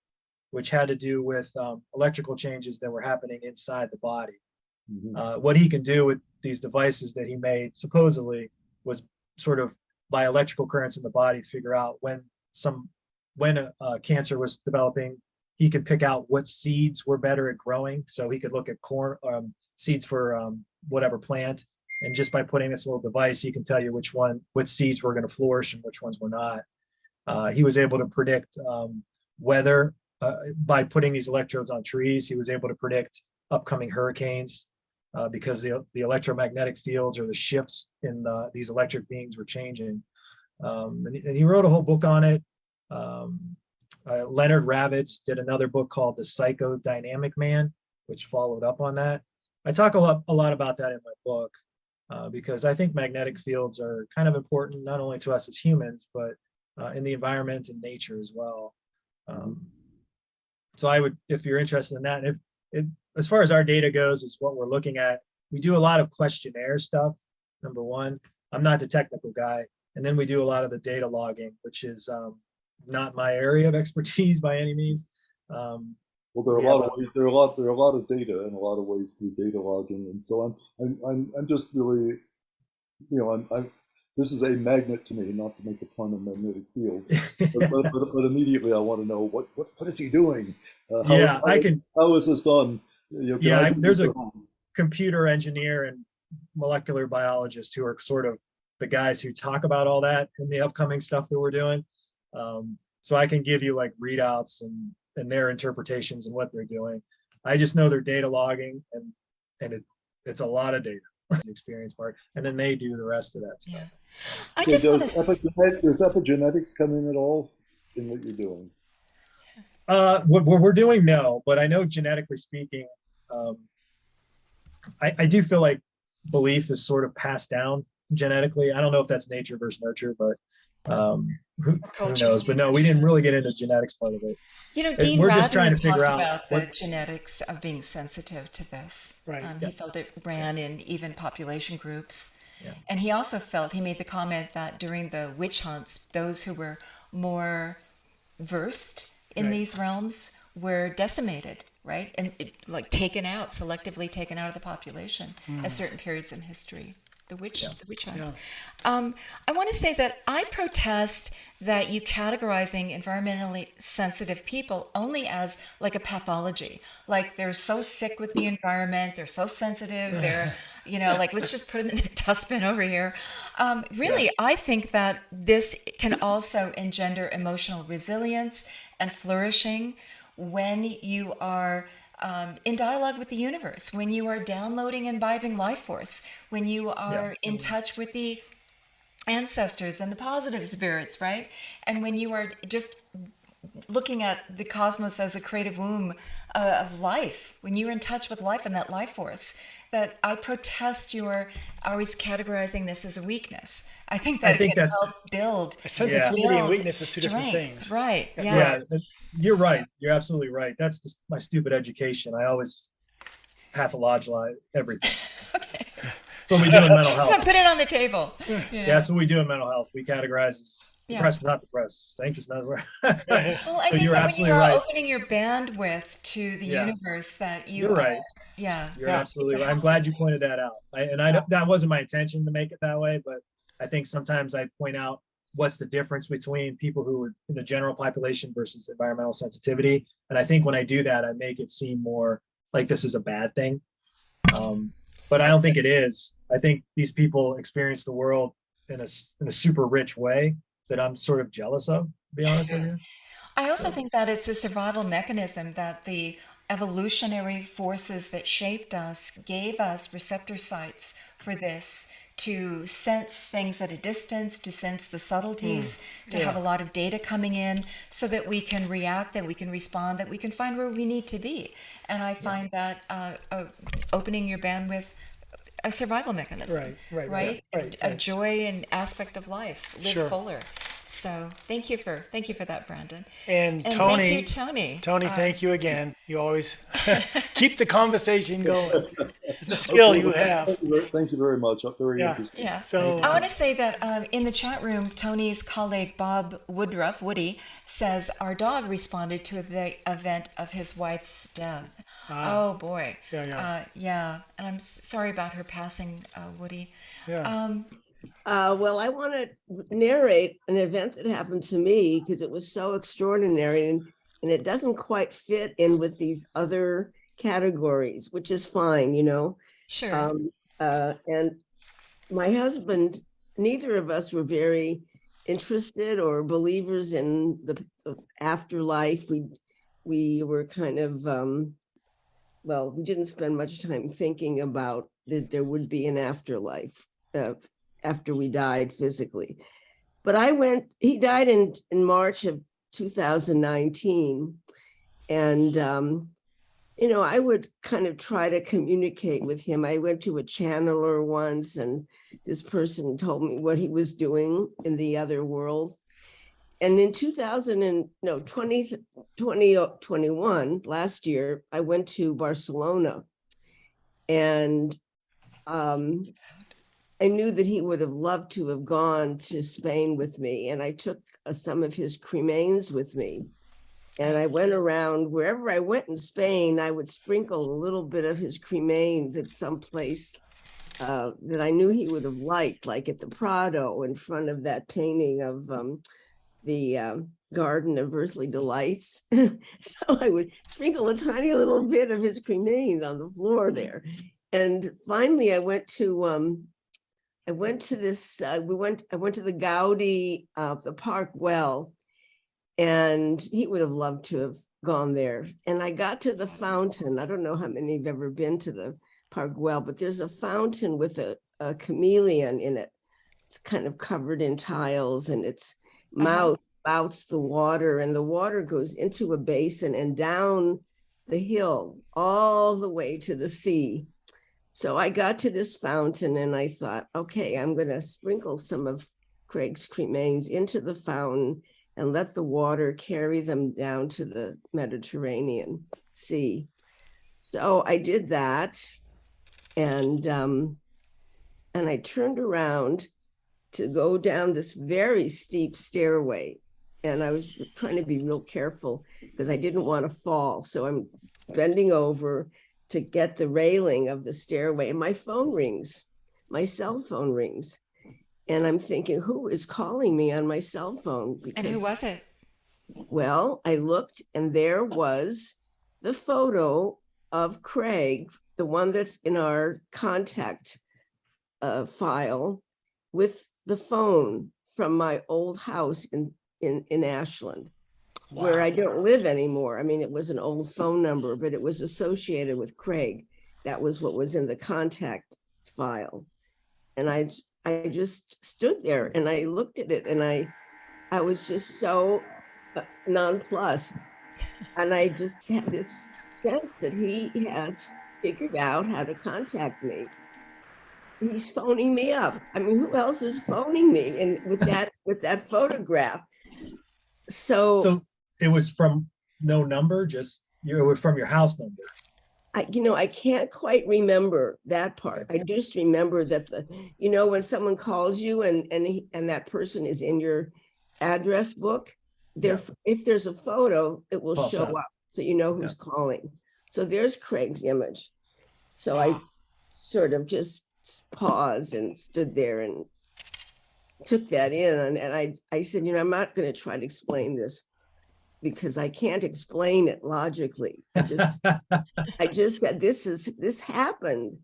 which had to do with electrical changes that were happening inside the body. What he can do with these devices that he made supposedly was sort of by electrical currents in the body figure out when a cancer was developing. He could pick out what seeds were better at growing, so he could look at corn seeds for whatever plant, and just by putting this little device, he can tell you which seeds were going to flourish and which ones were not. He was able to predict weather by putting these electrodes on trees. He was able to predict upcoming hurricanes because the electromagnetic fields or the shifts in these electric beings were changing. And he wrote a whole book on it. Leonard Ravitz did another book called The Psychodynamic Man, which followed up on that. I talk a lot about that in my book because I think magnetic fields are kind of important, not only to us as humans, but in the environment and nature as well. So I would, if you're interested in that, as far as our data goes, is what we're looking at. We do a lot of questionnaire stuff. Number one, I'm not the technical guy. And then we do a lot of the data logging, which is not my area of expertise by any means. Well, there are a lot of ways, there are a lot of data and a lot of ways to do data logging, and so I'm just really, this is a magnet to me, not to make a pun on magnetic fields, but immediately I want to know what is he doing? How is this done? There's a computer engineer and molecular biologist who are sort of the guys who talk about all that in the upcoming stuff that we're doing. So I can give you like readouts and their interpretations and what they're doing. I just know they're data logging and it's a lot of data, the experience part, and then they do the rest of that stuff. Yeah. I just want to. Does epigenetics come in at all in what you're doing? What we're doing, no, but I know genetically speaking, I do feel like belief is sort of passed down genetically. I don't know if that's nature versus nurture, but who knows? But no, we didn't really get into genetics part of it. Dean we're Radner just trying to figure talked out about the genetics of being sensitive to this. Right. He felt it ran in even population groups. Yeah. And he also felt, he made the comment that during the witch hunts, those who were more versed in these realms were decimated, right? And selectively taken out of the population at certain periods in history. The witch hunts. Yeah. I want to say that I protest that you categorizing environmentally sensitive people only as like a pathology. Like they're so sick with the environment, they're so sensitive, they're, like let's just put them in the dustbin over here. I think that this can also engender emotional resilience and flourishing when you are in dialogue with the universe, when you are downloading and imbibing life force, when you are in touch with the ancestors and the positive spirits, right? And when you are just looking at the cosmos as a creative womb of life, when you're in touch with life and that life force, that I protest your always categorizing this as a weakness. I think that it can help build sensitivity and weakness is two different things. Right. Yeah. You're right. You're absolutely right. That's just my stupid education. I always pathologize everything. Okay. That's what we do in mental health. So put it on the table. Yeah, that's what we do in mental health. We categorize as depressed, not depressed, anxious, not depressed. Well, I think you're that absolutely when you are right. opening your bandwidth to the universe, that you're right. You're absolutely right. I'm glad you pointed that out. That wasn't my intention to make it that way, but I think sometimes I point out what's the difference between people who are in the general population versus environmental sensitivity. And I think when I do that, I make it seem more like this is a bad thing. But I don't think it is. I think these people experience the world in a super rich way that I'm sort of jealous of, to be honest with you. I also think that it's a survival mechanism, that the evolutionary forces that shaped us gave us receptor sites for this, to sense things at a distance, to sense the subtleties, to have a lot of data coming in so that we can react, that we can respond, that we can find where we need to be. And I find that opening your bandwidth a survival mechanism, right? A joy and aspect of life, live fuller. So thank you for that, Brandon. And And Tony, thank you, Tony. Tony, thank you again. You always keep the conversation going. It's a skill Okay, you well, have. thank you very much. Very Yeah. interesting. Yeah. So I want to say that in the chat room, Tony's colleague Bob Woodruff, Woody, says our dog responded to the event of his wife's death. Oh boy. Yeah. And I'm sorry about her passing, Woody. Yeah. Well, I want to narrate an event that happened to me because it was so extraordinary, and it doesn't quite fit in with these other categories, which is fine, you know. Sure. And my husband, neither of us were very interested or believers in the afterlife. We were kind of, well, we didn't spend much time thinking about that there would be an afterlife after we died physically. But he died in March of 2019. And, you know, I would kind of try to communicate with him. I went to a channeler once, and this person told me what he was doing in the other world. And in 2021, last year, I went to Barcelona, and I knew that he would have loved to have gone to Spain with me. And I took some of his cremains with me. And I went around wherever I went in Spain, I would sprinkle a little bit of his cremains at some place that I knew he would have liked, like at the Prado in front of that painting of the Garden of Earthly Delights. So I would sprinkle a tiny little bit of his cremains on the floor there. And finally I went to the Gaudi, the Park Well, and he would have loved to have gone there. And I got to the fountain. I don't know how many have ever been to the Park Well, but there's a fountain with a chameleon in it. It's kind of covered in tiles, and its mouth spouts the water, and the water goes into a basin and down the hill all the way to the sea. So I got to this fountain and I thought, okay, I'm going to sprinkle some of Craig's cremains into the fountain and let the water carry them down to the Mediterranean Sea. So I did that, and I turned around to go down this very steep stairway, and I was trying to be real careful because I didn't want to fall. So I'm bending over to get the railing of the stairway, and my phone rings, my cell phone rings. And I'm thinking, who is calling me on my cell phone? Because, And who was it? well, I looked, and there was the photo of Craig, the one that's in our contact file, with the phone from my old house in Ashland. Wow. Where I don't live anymore. I mean, it was an old phone number, but it was associated with Craig. That was what was in the contact file. And I just stood there and I looked at it, and I was just so nonplussed. And I just had this sense that he has figured out how to contact me. He's phoning me up. I mean, who else is phoning me? And with that photograph. So it was from no number, just it was from your house number. I can't quite remember that part. I just remember that when someone calls you and that person is in your address book, if there's a photo, it will show up, so you know who's calling. So there's Craig's image. So I sort of just paused and stood there and took that in, and I said, I'm not going to try to explain this because I can't explain it logically. I just said this happened,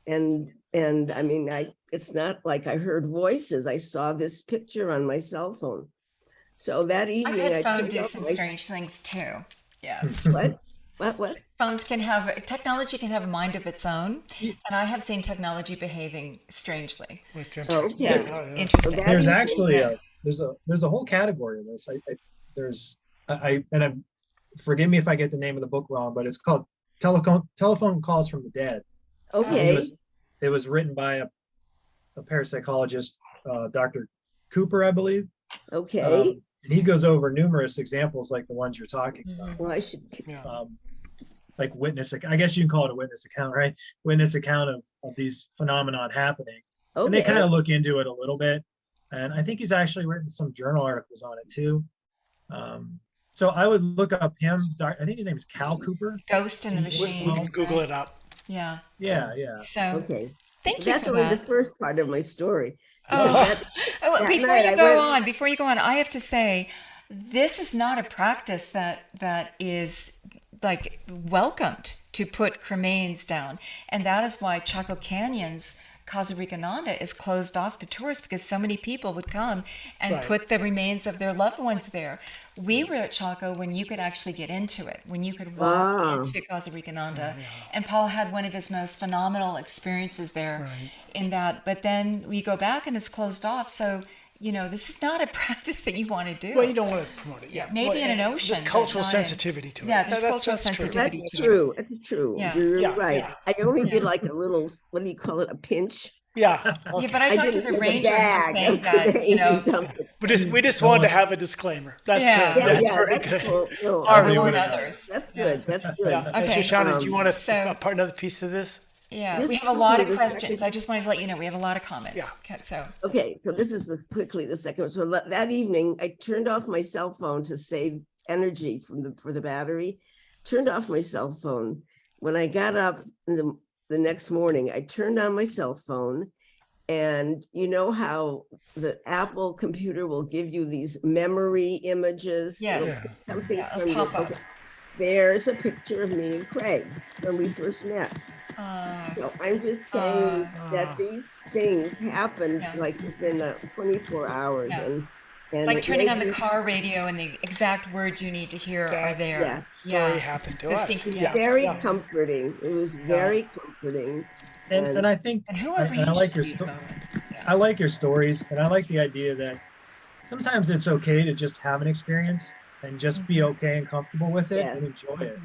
and I mean, it's not like I heard voices. I saw this picture on my cell phone. So that evening, I had phone do some strange things too. Yes. What? Technology can have a mind of its own, and I have seen technology behaving strangely. It's interesting. Okay. Interesting. There's actually there's a whole category of this. Forgive me if I get the name of the book wrong, but it's called Telephone Calls from the Dead. Okay. It was written by a parapsychologist, Dr. Cooper, I believe. Okay. And he goes over numerous examples like the ones you're talking about. Well, I should. Yeah. Like I guess you can call it a witness account, right? Witness account of these phenomenon happening. And they kind of look into it a little bit. And I think he's actually written some journal articles on it too. So I would look up him. I think his name is Cal Cooper. Ghost in the Machine. We can Google it up. Yeah. Yeah. So Okay. thank you That's for only that. the first part of my story. Oh, That before night you I go went- on, I have to say, this is not a practice that is like welcomed to put cremains down, and that is why Chaco Canyon's Casa Ricananda is closed off to tourists, because so many people would come and Right. put the remains of their loved ones there. We were at Chaco when you could actually get into it, when you could walk into Casa Ricananda. And Paul had one of his most phenomenal experiences there in that. But then we go back and it's closed off. So, this is not a practice that you want to do. Well, you don't want to promote it. Yeah. Maybe in an ocean, There's cultural but not in- sensitivity to it. Yeah, there's cultural that's true. sensitivity. That's true. That's true. Yeah. You're Yeah, right. yeah. I only did like a little, what do you call it? A pinch. Yeah. Yeah, Okay. but I talked to didn't the get a ranger bag saying of that, cremains and dump it. We just wanted to have a disclaimer. That's Yeah. good. Yeah, That's Yeah, very that's good. cool. No, All I right, I want- warn others. That's good. That's good. Yeah. And Okay. Shoshana, do you want to So- part another piece of this? Yeah, This we is have a lot of the questions. second- I just wanted to let you know we have a lot of comments. Yeah. Okay, so Okay, so this is quickly the second one. So that evening, I turned off my cell phone to save energy for the battery. Turned off my cell phone. When I got up in the next morning, I turned on my cell phone, and you know how the Apple computer will give you these memory images. Yes. It'll pick something Yeah, from a your- pop-up. okay. There's a picture of me and Craig when we first met. So I'm just saying that these things happened Yeah. like within 24 hours, Yeah. and like it turning on the made me car radio and the exact words you need to hear are there. Yeah. Story happened to The us. sync- Yeah. very Yeah. comforting. It was very comforting. And I think, And who and I like arranges your these moments? Yeah. I like your stories, and I like the idea that sometimes it's okay to just have an experience and just be okay and comfortable with it and Yes. enjoy it. And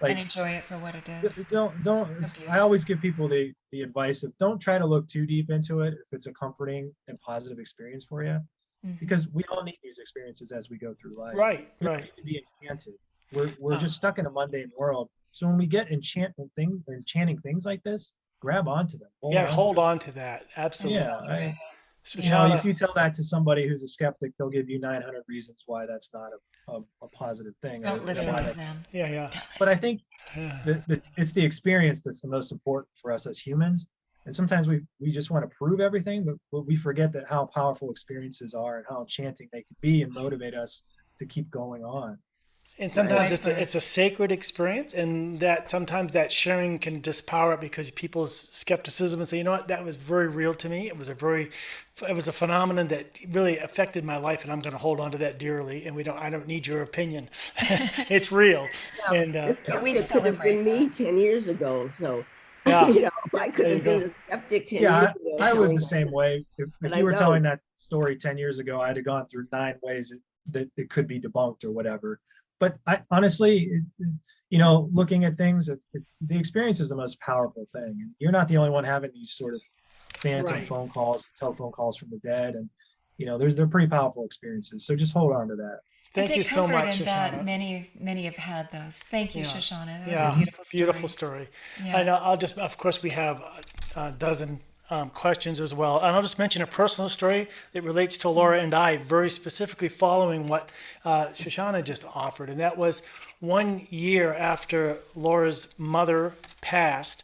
Like, enjoy it for what it just is. don't. I always give people the advice of don't try to look too deep into it if it's a comforting and positive experience for you, Mhm. because we all need these experiences as we go through life. Right. We don't Right. need to be enchanted. We're just stuck in a mundane world. So when we get enchanting things like this, grab onto them. Yeah. on to Hold them. on to that. Absolutely. Yeah. Shoshana, If you tell that to somebody who's a skeptic, they'll give you 900 reasons why that's not a positive thing. or Don't listen why to that- them. yeah. Yeah. Don't But listen. I think Yeah. it's the experience that's the most important for us as humans. And sometimes we just want to prove everything, but we forget that how powerful experiences are and how enchanting they can be and motivate us to keep going on. And sometimes Wise it's a words. sacred experience, and that sometimes that sharing can dispower it because people's skepticism and say, you know what, that was very real to me. It was a phenomenon that really affected my life, and I'm going to hold on to that dearly. And I don't need your opinion. It's real. And This But we skeptic could have been celebrate me 10 years ago. So, Yeah. I could There have you been go. the skeptic 10 Yeah, years ago. I was telling the that. same way. If And you were I telling know. that story 10 years ago, I'd have gone through 9 ways that it could be debunked or whatever. But I honestly, looking at things, the experience is the most powerful thing. And you're not the only one having these sort of phantom Right. phone calls, telephone calls from the dead. And, they're pretty powerful experiences. So just hold on to that. And thank take you so comfort much, in that Shoshana. many have had those. Thank you, Yeah. Shoshana. That Yeah, was a beautiful story. beautiful story. Yeah. And of course, we have a dozen questions as well. And I'll just mention a personal story that relates to Laura and I, very specifically following what Shoshana just offered. And that was 1 year after Laura's mother passed.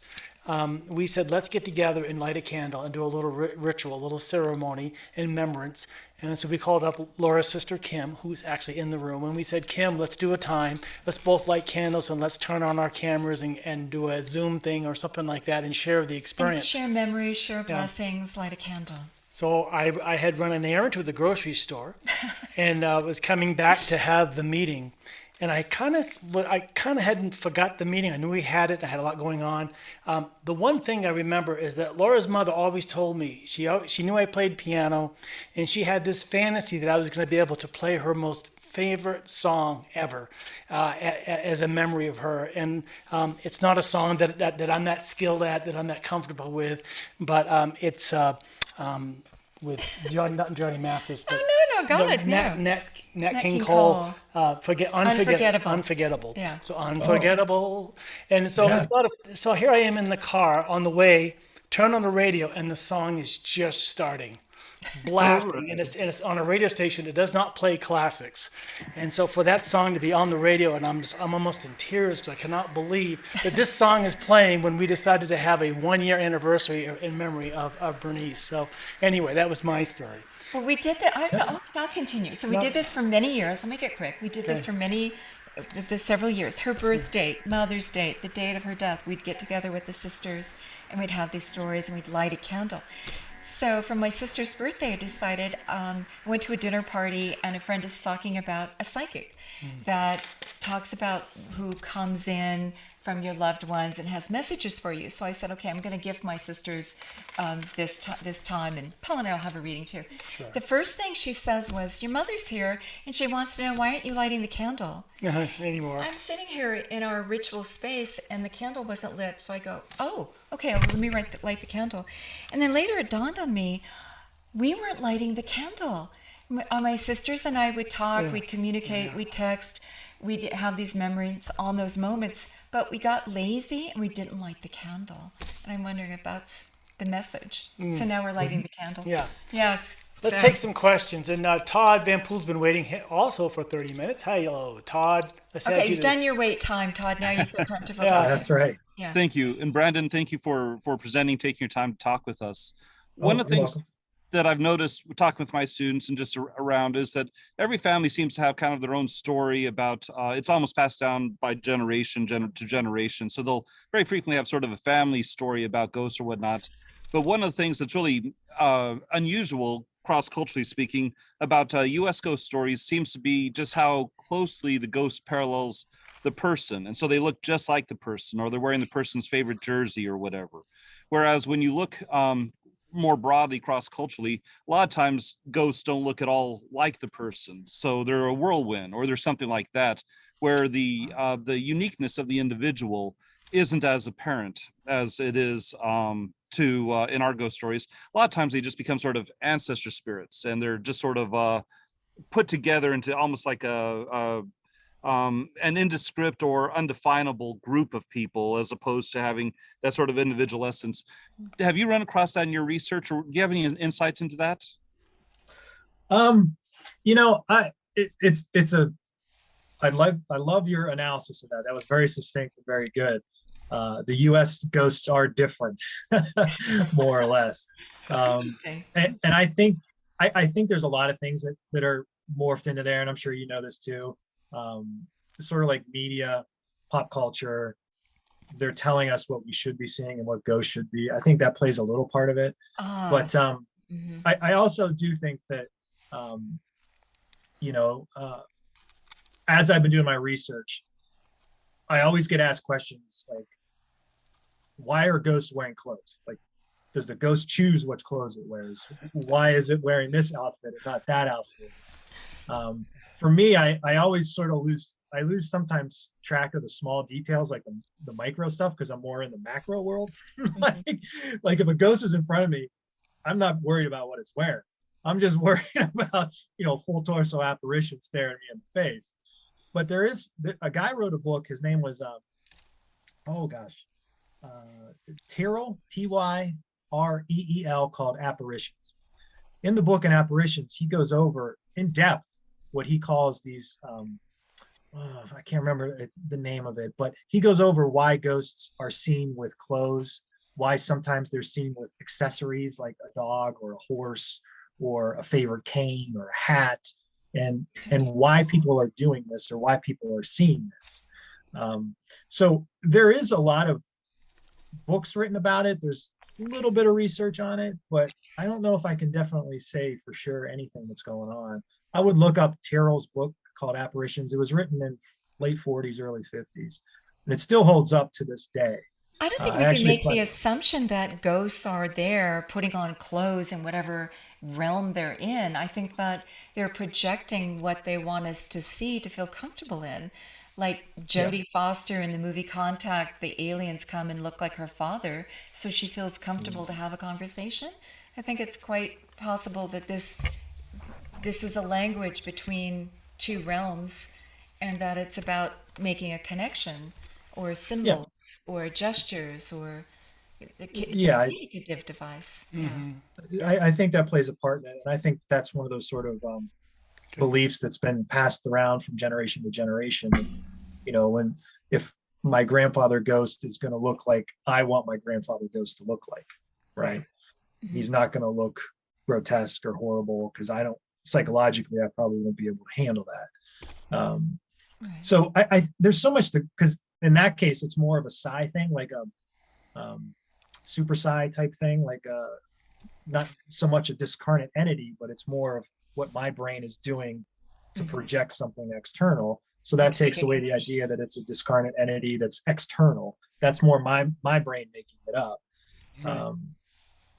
We said, let's get together and light a candle and do a little ritual, a little ceremony in remembrance. And so we called up Laura's sister, Kim, who's actually in the room. And we said, Kim, let's do a time. Let's both light candles and let's turn on our cameras and do a Zoom thing or something like that and share the And experience. share memories, share blessings, light a candle. So I had run an errand to the grocery store and was coming back to have the meeting. And I kind of hadn't forgot the meeting. I knew we had it. I had a lot going on. The one thing I remember is that Laura's mother always told me, she knew I played piano, and she had this fantasy that I was going to be able to play her most favorite song ever as a memory of her. And it's not a song that I'm that skilled at, that I'm that comfortable with, but it's with not Johnny Mathis. But, No, No, got it. Nat, Yeah. Nat King King Cole, Cole. Unforgettable. unforgettable. Yeah. So unforgettable, and so Yeah. it's not. So here I am in the car on the way. Turn on the radio, and the song is just starting, blasting, and it's on a radio station. It does not play classics, and so for that song to be on the radio, and I'm almost in tears because I cannot believe that this song is playing when we decided to have a 1-year anniversary in memory of Bernice. So anyway, that was my story. Well, we did that. I'll continue. So we did this for many years. I'll make it quick. We did this for several years. Her birth date, Mother's date, the date of her death. We'd get together with the sisters and we'd have these stories and we'd light a candle. So for my sister's birthday, I decided, I went to a dinner party and a friend is talking about a psychic that talks about who comes in from your loved ones and has messages for you. So I said, okay, I'm going to give my sisters this time, and Paul and I will have a reading too. Sure. The first thing she says was, your mother's here, and she wants to know, why aren't you lighting the candle? Anymore. I'm sitting here in our ritual space, and the candle wasn't lit. So I go, oh, okay, well, let me light the candle. And then later it dawned on me, we weren't lighting the candle. My sisters and I would talk, we'd communicate, we'd text, we'd have these memories on those moments, but we got lazy and we didn't light the candle. And I'm wondering if that's the message. So now we're lighting the candle. Yeah. Yes. Let's So- take some questions. And Todd Van Poel's been waiting also for 30 minutes. Hello, Todd. Let's add Okay, you you've to done your wait time, Todd. Now you feel comfortable Yeah, talking. That's right. Yeah. Thank you. And Brandon, thank you for presenting, taking your time to talk with us. One of the you're things welcome. that I've noticed talking with my students and just around is that every family seems to have kind of their own story about, it's almost passed down by generation to generation. So they'll very frequently have sort of a family story about ghosts or whatnot. But one of the things that's really unusual, cross-culturally speaking, about U.S. ghost stories seems to be just how closely the ghost parallels the person. And so they look just like the person, or they're wearing the person's favorite jersey or whatever. Whereas when you look more broadly cross-culturally, a lot of times ghosts don't look at all like the person. So they're a whirlwind, or there's something like that, where the uniqueness of the individual isn't as apparent as it is in our ghost stories. A lot of times they just become sort of ancestor spirits, and they're just sort of put together into almost like an indescript or undefinable group of people, as opposed to having that sort of individual essence. Have you run across that in your research, or do you have any insights into that? I love your analysis of that. That was very succinct and very good. The U.S. ghosts are different, more or less. Interesting. And I think there's a lot of things that are morphed into there, and I'm sure you know this too. Sort of like media, pop culture, they're telling us what we should be seeing and what ghosts should be. I think that plays a little part of it. But I also do think that, as I've been doing my research, I always get asked questions like, why are ghosts wearing clothes? Like, does the ghost choose what clothes it wears? Why is it wearing this outfit and not that outfit? For me, I always sort of lose sometimes track of the small details, like the micro stuff, because I'm more in the macro world. like if a ghost is in front of me, I'm not worried about what it's wearing. I'm just worried about, full torso apparition staring me in the face. But there is a guy wrote a book. His name was, Tyrrell, Tyreel, called Apparitions. In the book in Apparitions, he goes over in depth what he calls these, I can't remember the name of it, but he goes over why ghosts are seen with clothes, why sometimes they're seen with accessories like a dog or a horse or a favorite cane or a hat, and why people are doing this or why people are seeing this. So there is a lot of books written about it. There's a little bit of research on it, but I don't know if I can definitely say for sure anything that's going on. I would look up Tyrrell's book called Apparitions. It was written in late 40s, early 50s, and it still holds up to this day. I don't think we can make the assumption that ghosts are there putting on clothes in whatever realm they're in. I think that they're projecting what they want us to see to feel comfortable in. Like Jodie Foster in the movie Contact, the aliens come and look like her father, so she feels comfortable to have a conversation. I think it's quite possible that this this is a language between two realms, and that it's about making a connection, or symbols, or gestures, or it's Yeah, a communicative device. I think that plays a part in it. And I think that's one of those sort of beliefs that's been passed around from generation to generation. You know, if my grandfather ghost is going to look like I want my grandfather ghost to look like, right? He's not going to look grotesque or horrible, because I don't, psychologically, I probably won't be able to handle that. So I there's so much because in that case, it's more of a psi thing, like a super psi type thing, like not so much a discarnate entity, but it's more of what my brain is doing to project something external. So that takes away the idea that it's a discarnate entity that's external. That's more my brain making it up.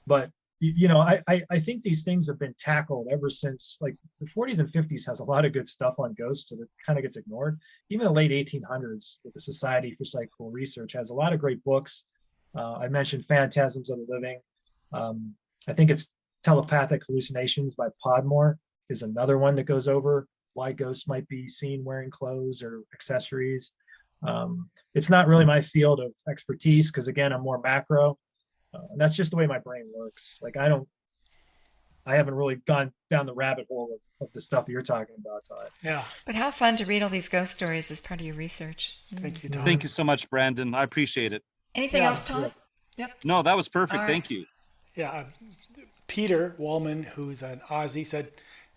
But you know, I think these things have been tackled ever since, like, the 40s and 50s has a lot of good stuff on ghosts, so that kind of gets ignored. Even the late 1800s with the Society for Psychical Research has a lot of great books. I mentioned Phantasms of the Living. I think it's Telepathic Hallucinations by Podmore is another one that goes over why ghosts might be seen wearing clothes or accessories. It's not really my field of expertise, because again, I'm more macro. That's just the way my brain works. Like I haven't really gone down the rabbit hole of the stuff that you're talking about, Todd. Yeah. But how fun to read all these ghost stories as part of your research. Thank you, Tom. Thank you so much, Brandon. I appreciate it. Anything Yeah, else, Todd? Yep. No, that was perfect. All right. Thank you. Yeah. Peter Wallman, who's an Aussie, said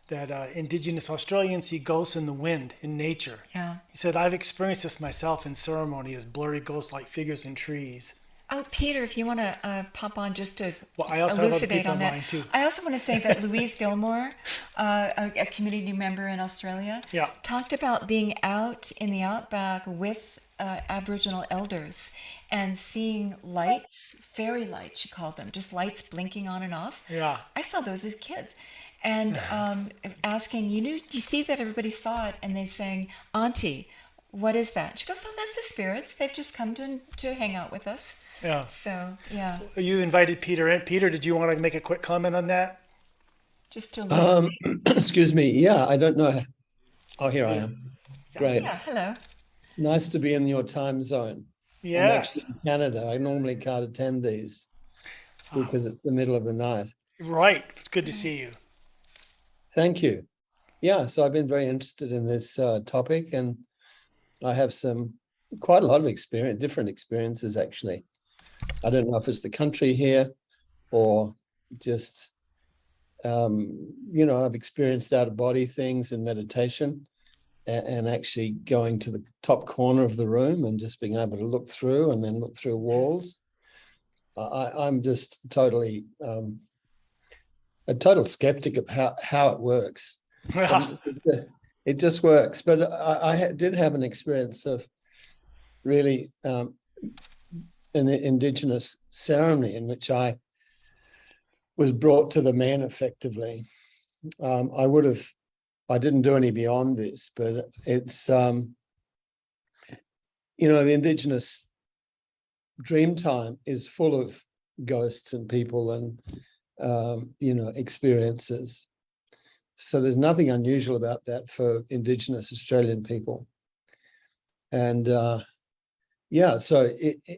that Indigenous Australians see ghosts in the wind, in nature. Yeah. He said, I've experienced this myself in ceremony as blurry ghost-like figures in trees. Oh, Peter, if you want to pop on just to Well, I also have other elucidate people on in that. mind, too. I also want to say that Louise Gilmore, a community member in Australia, Yeah. talked about being out in the outback with Aboriginal elders and seeing lights, fairy lights, she called them, just lights blinking on and off. Yeah. I saw those as kids. And asking, do you see that everybody saw it? And they saying, Auntie, what is that? She goes, oh, that's the spirits. They've just come to hang out with us. Yeah. So, yeah, You invited Peter in. Peter, did you want to make a quick comment on that? just to elucidate. Excuse me. Yeah, I don't know. Oh, here I am. Great. Yeah, hello. Nice to be in your time zone. I'm Yes. actually in Canada. I normally can't attend these because it's the middle of the night. Right. It's good to see you. Thank you. Yeah, so I've been very interested in this topic, and I have quite a lot of experience, different experiences actually. I don't know if it's the country here or just, I've experienced out of body things in meditation and actually going to the top corner of the room and just being able to look through and then look through walls. I'm just totally a total skeptic of how it works. It just works. But I did have an experience of really an Indigenous ceremony in which I was brought to the men effectively. I didn't do any beyond this, but it's, the Indigenous dream time is full of ghosts and people and, experiences. So there's nothing unusual about that for Indigenous Australian people. And so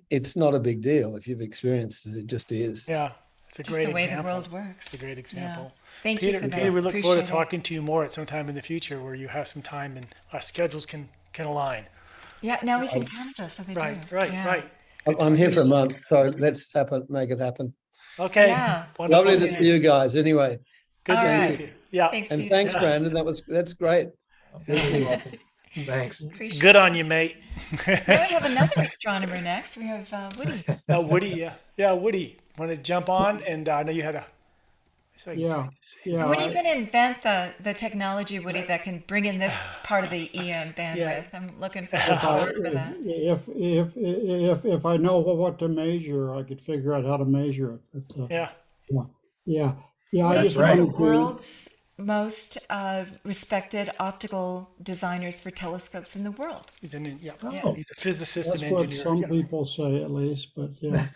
it's not a big deal if you've experienced it. It just is. Yeah. It's a Just great the way example. the world works. It's a great example. Thank Peter, you for that. Peter, we look forward to Appreciate it. talking to you more at some time in the future where you have some time and our schedules can align. Yeah, now he's in Canada, so they Right, do. right, Yeah. right. I'm here for a month, so let's make it happen. Okay. Yeah. Wonderful Lovely to see you guys. Anyway, Good to All see you, right. Peter. Yeah. Thanks, and Peter. thanks, Brandon. That's great. Thanks. Appreciate Good on it. you, mate. Now we have another astronomer next. We have Woody. Woody, yeah. Yeah, Woody. Want to jump on? And I know you had a... So Yeah. When are you going to invent the technology, Woody, that can bring in this part of the EM bandwidth? Yeah. I'm looking forward for that. If I know what to measure, I could figure out how to measure it. But, Yeah. yeah. I That's just right. wanted to- World's most respected optical designers for telescopes in the world. He's yeah. Oh. He's a physicist That's and what engineer. some Yeah. people say, at least. But yeah,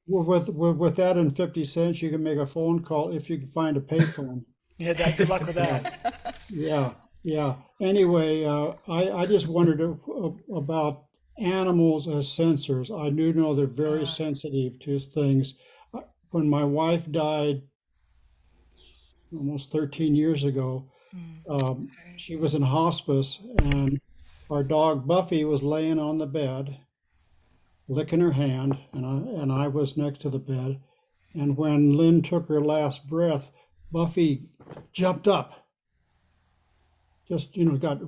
with that and 50 cents, you can make a phone call if you can find a payphone. Yeah, that, good luck with that. Yeah, yeah. Anyway, I just wondered about animals as sensors. I do know they're very sensitive to things. When my wife died almost 13 years ago, she was in hospice, and our dog Buffy was laying on the bed, licking her hand, and I was next to the bed. And when Lynn took her last breath, Buffy jumped up, just got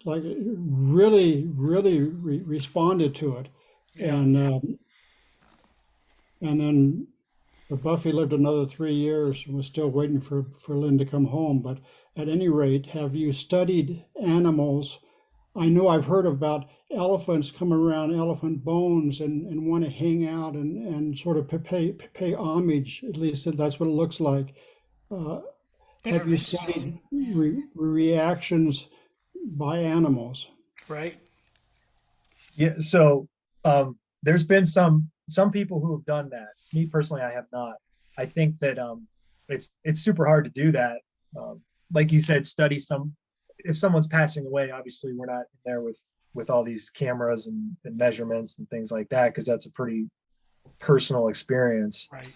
like really responded to it, Yeah. And then Buffy lived another 3 years and was still waiting for Lynn to come home. But at any rate, have you studied animals? I know I've heard about elephants come around elephant bones and want to hang out and sort of pay homage. At least that's what it looks like. Have you studied reactions by animals? Right. Yeah. So there's been some people who have done that. Me personally, I have not. I think that it's super hard to do that. Like you said, study some. If someone's passing away, obviously we're not there with all these cameras and measurements and things like that, because that's a pretty personal experience. Right.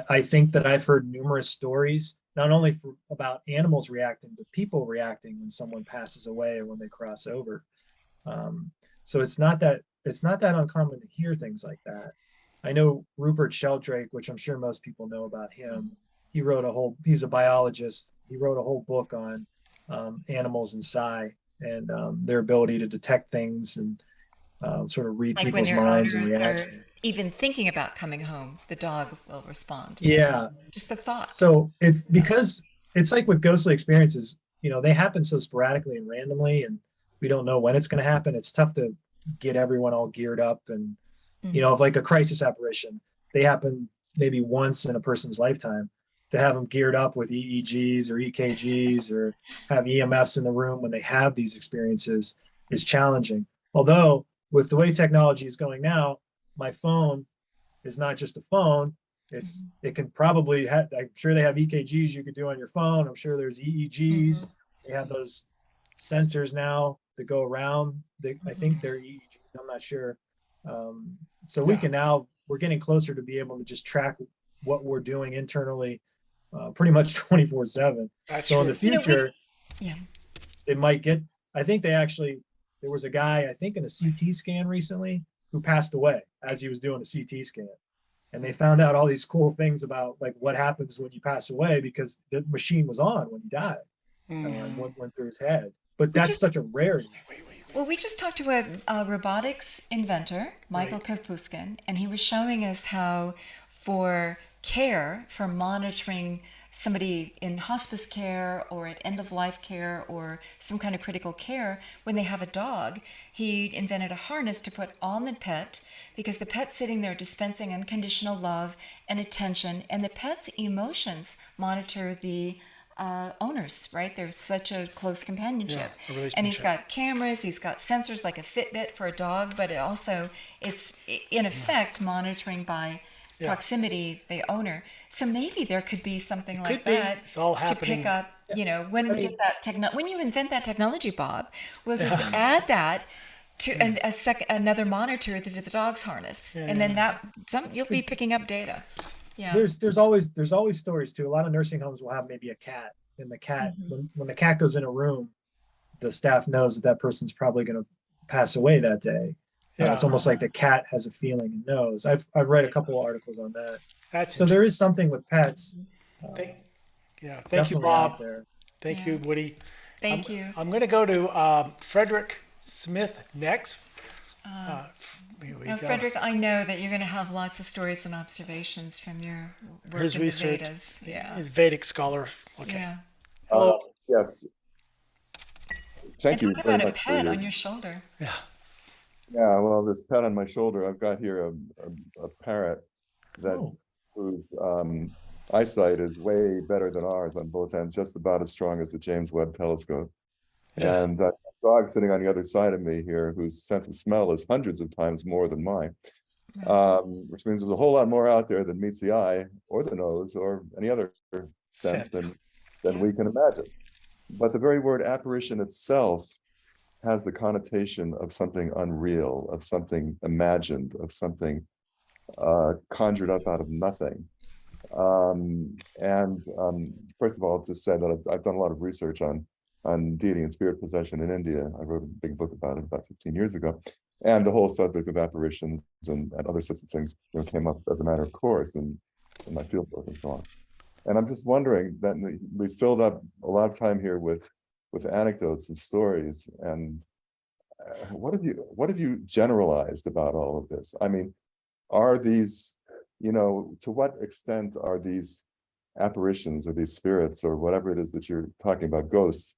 I think that I've heard numerous stories, not only about animals reacting, but people reacting when someone passes away or when they cross over. So it's not that uncommon to hear things like that. I know Rupert Sheldrake, which I'm sure most people know about him. He's a biologist. He wrote a whole book on animals and psi and their ability to detect things and sort of read Like when people's their minds and owners are reactions. even thinking about coming home, the dog will respond. Yeah. Just the thought. So it's because it's like with ghostly experiences, they happen so sporadically and randomly, and we don't know when it's going to happen. It's tough to get everyone all geared up. And, of like a crisis apparition, they happen maybe once in a person's lifetime. To have them geared up with EEGs or EKGs or have EMFs in the room when they have these experiences is challenging. Although with the way technology is going now, my phone is not just a phone. It can probably I'm sure they have EKGs you could do on your phone. I'm sure there's EEGs. They have those sensors now that go around. I think they're EEGs. I'm not sure. So we're getting closer to be able to just track what we're doing internally pretty much 24/7. That's so true. in the future, Yeah. they might get, I think there was a guy, I think in a CT scan recently, who passed away as he was doing a CT scan. And they found out all these cool things about like what happens when you pass away, because the machine was on when he died. What went through his head. But that's such a rarity. Well, we just talked to a robotics inventor, Michael Kapuskin, and he was showing us how for monitoring somebody in hospice care or at end-of-life care or some kind of critical care, when they have a dog, he invented a harness to put on the pet, because the pet's sitting there dispensing unconditional love and attention, and the pet's emotions monitor the owners, right? There's such a close companionship. And he's got cameras, he's got sensors like a Fitbit for a dog, but it's in effect monitoring by proximity the owner. So maybe there could be something like that it's all happening to pick up, when we get that when you invent that technology, Bob, we'll just add that to another monitor to the dog's harness. And then you'll be picking up data. Yeah. There's always stories too. A lot of nursing homes will have maybe a cat, and the cat, when the cat goes in a room, the staff knows that person's probably going to pass away that day. It's almost like the cat has a feeling and knows. I've read a couple of articles on that. So there is something with pets. Thank you, Bob. Thank you, Woody. Thank you. I'm going to go to Frederick Smith next. Frederick, I know that you're going to have lots of stories and observations from your work His in research. the Vedas. He's Vedic scholar. Okay. Yeah. Hello. Yes. Thank you talk very about a much. pet on your shoulder. Yeah, well, this pet on my shoulder, I've got here a parrot whose eyesight is way better than ours on both ends, just about as strong as the James Webb Telescope. And that dog sitting on the other side of me here, whose sense of smell is hundreds of times more than mine, which means there's a whole lot more out there than meets the eye or the nose or any other sense than we can imagine. But the very word apparition itself has the connotation of something unreal, of something imagined, of something conjured up out of nothing. First of all, to say that I've done a lot of research on deity and spirit possession in India. I wrote a big book about it about 15 years ago. And the whole subject of apparitions and other sorts of things, came up as a matter of course in my field work and so on. And I'm just wondering that we filled up a lot of time here with anecdotes and stories. And what have you generalized about all of this? I mean, are these, to what extent are these apparitions or these spirits or whatever it is that you're talking about, ghosts,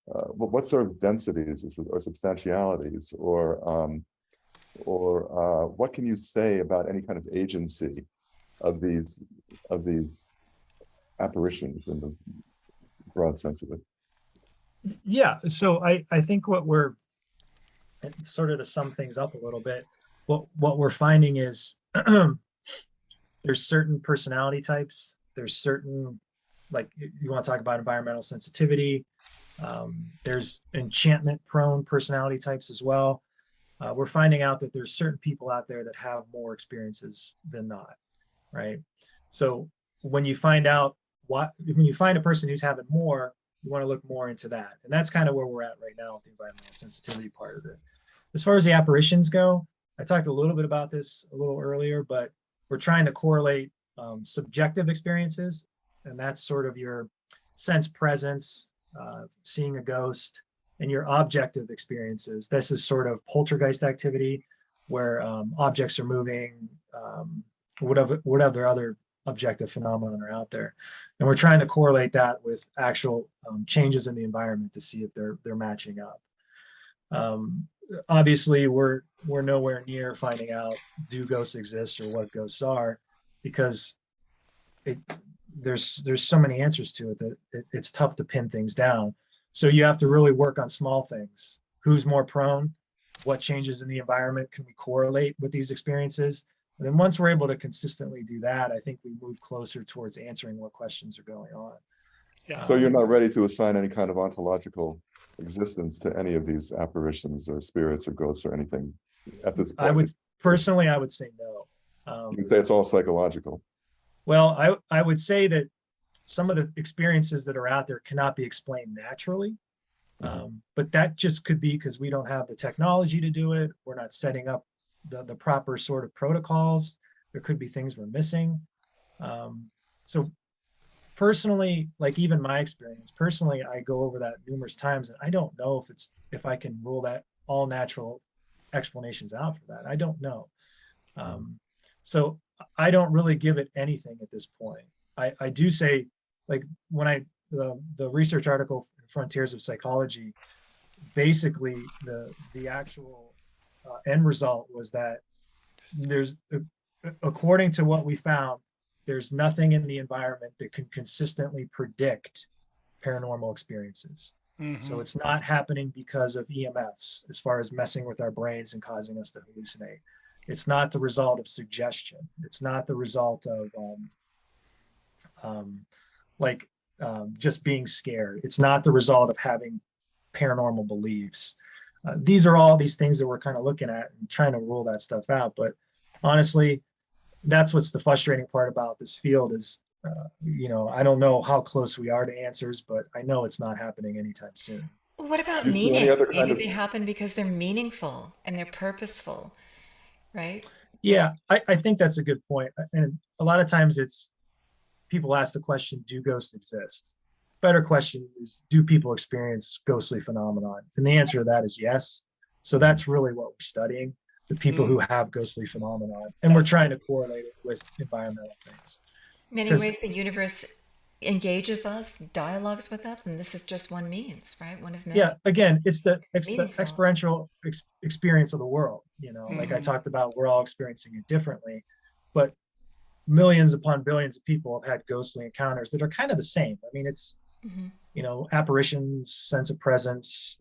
what sort of densities or substantialities or what can you say about any kind of agency of these apparitions in the broad sense of it? Yeah, so I think what we're sort of, to sum things up a little bit, what we're finding is there's certain personality types, there's certain, like you want to talk about environmental sensitivity, there's enchantment prone personality types as well. We're finding out that there's certain people out there that have more experiences than not, right? So when you find out when you find a person who's having more, you want to look more into that. And that's kind of where we're at right now with the environmental sensitivity part of it. As far as the apparitions go, I talked a little bit about this a little earlier, but we're trying to correlate subjective experiences, and that's sort of your sense presence, seeing a ghost, and your objective experiences. This is sort of poltergeist activity, where objects are moving, whatever other objective phenomena are out there. And we're trying to correlate that with actual changes in the environment to see if they're matching up. Obviously, we're nowhere near finding out, do ghosts exist or what ghosts are, because there's so many answers to it that it's tough to pin things down. So you have to really work on small things. Who's more prone? What changes in the environment can we correlate with these experiences? And then once we're able to consistently do that, I think we move closer towards answering what questions are going on. Yeah. So you're not ready to assign any kind of ontological existence to any of these apparitions or spirits or ghosts or anything at this point? I would say no. You would say it's all psychological. Well, I would say that some of the experiences that are out there cannot be explained naturally. But that just could be because we don't have the technology to do it. We're not setting up the proper sort of protocols. There could be things we're missing. So personally, like even my experience, personally, I go over that numerous times, and I don't know if I can rule that all natural explanations out for that. I don't know. So I don't really give it anything at this point. I do say, like when the research article Frontiers of Psychology, basically the actual end result was that there's, according to what we found, there's nothing in the environment that can consistently predict paranormal experiences. Mm-hmm. So it's not happening because of EMFs, as far as messing with our brains and causing us to hallucinate. It's not the result of suggestion. It's not the result of just being scared. It's not the result of having paranormal beliefs. These are all these things that we're kind of looking at and trying to rule that stuff out. But honestly, that's what's the frustrating part about this field is, I don't know how close we are to answers, but I know it's not happening anytime soon. What about meaning? Maybe they happen because they're meaningful and they're purposeful, right? Yeah, I think that's a good point. And a lot of times people ask the question, do ghosts exist? Better question is, do people experience ghostly phenomenon? And the answer to that is yes. So that's really what we're studying, the people who have ghostly phenomenon. And we're trying to correlate it with environmental things. Many ways the universe engages us, dialogues with us, and this is just one means, right? One of many. Yeah, again, it's the experiential experience of the world. Like I talked about, we're all experiencing it differently, but millions upon billions of people have had ghostly encounters that are kind of the same. I mean, it's, apparitions, sense of presence,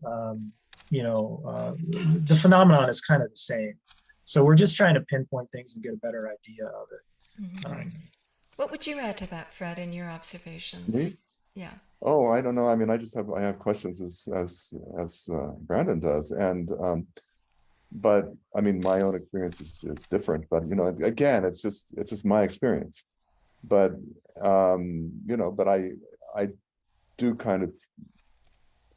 the phenomenon is kind of the same. So we're just trying to pinpoint things and get a better idea of it. What would you add to that, Fred, in your observations? Me? Yeah. Oh, I don't know. I mean, I have questions as Brandon does, and but I mean, my own experience is different. But you know, again, it's just my experience. But you know, but I do kind of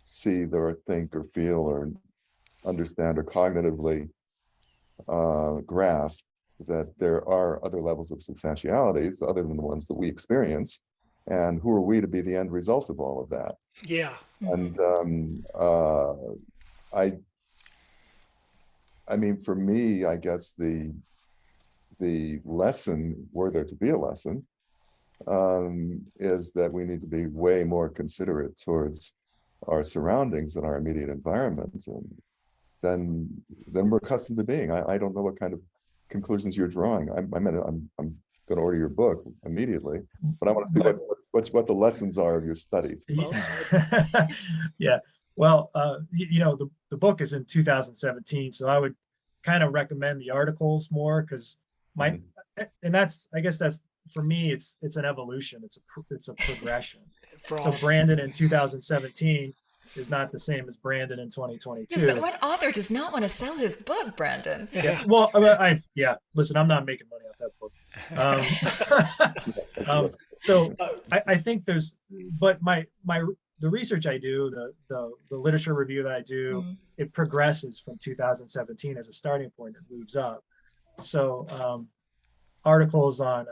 see or think or feel or understand or cognitively grasp that there are other levels of substantialities other than the ones that we experience, and who are we to be the end result of all of that? Yeah. And I mean, for me, I guess the lesson, were there to be a lesson, is that we need to be way more considerate towards our surroundings and our immediate environment, and than we're accustomed to being. I don't know what kind of conclusions you're drawing. I'm going to order your book immediately, but I want to see what the lessons are of your studies. Yeah. Well, you know, the book is in 2017, so I would kind of recommend the articles more, because and I guess that's, for me, it's an evolution. It's a progression. So Brandon in 2017 is not the same as Brandon in 2022. Yes, but what author does not want to sell his book, Brandon? Yeah. Well, listen, I'm not making money off that book. So I think but the research I do, the literature review that I do, it progresses from 2017 as a starting point. It moves up. So articles on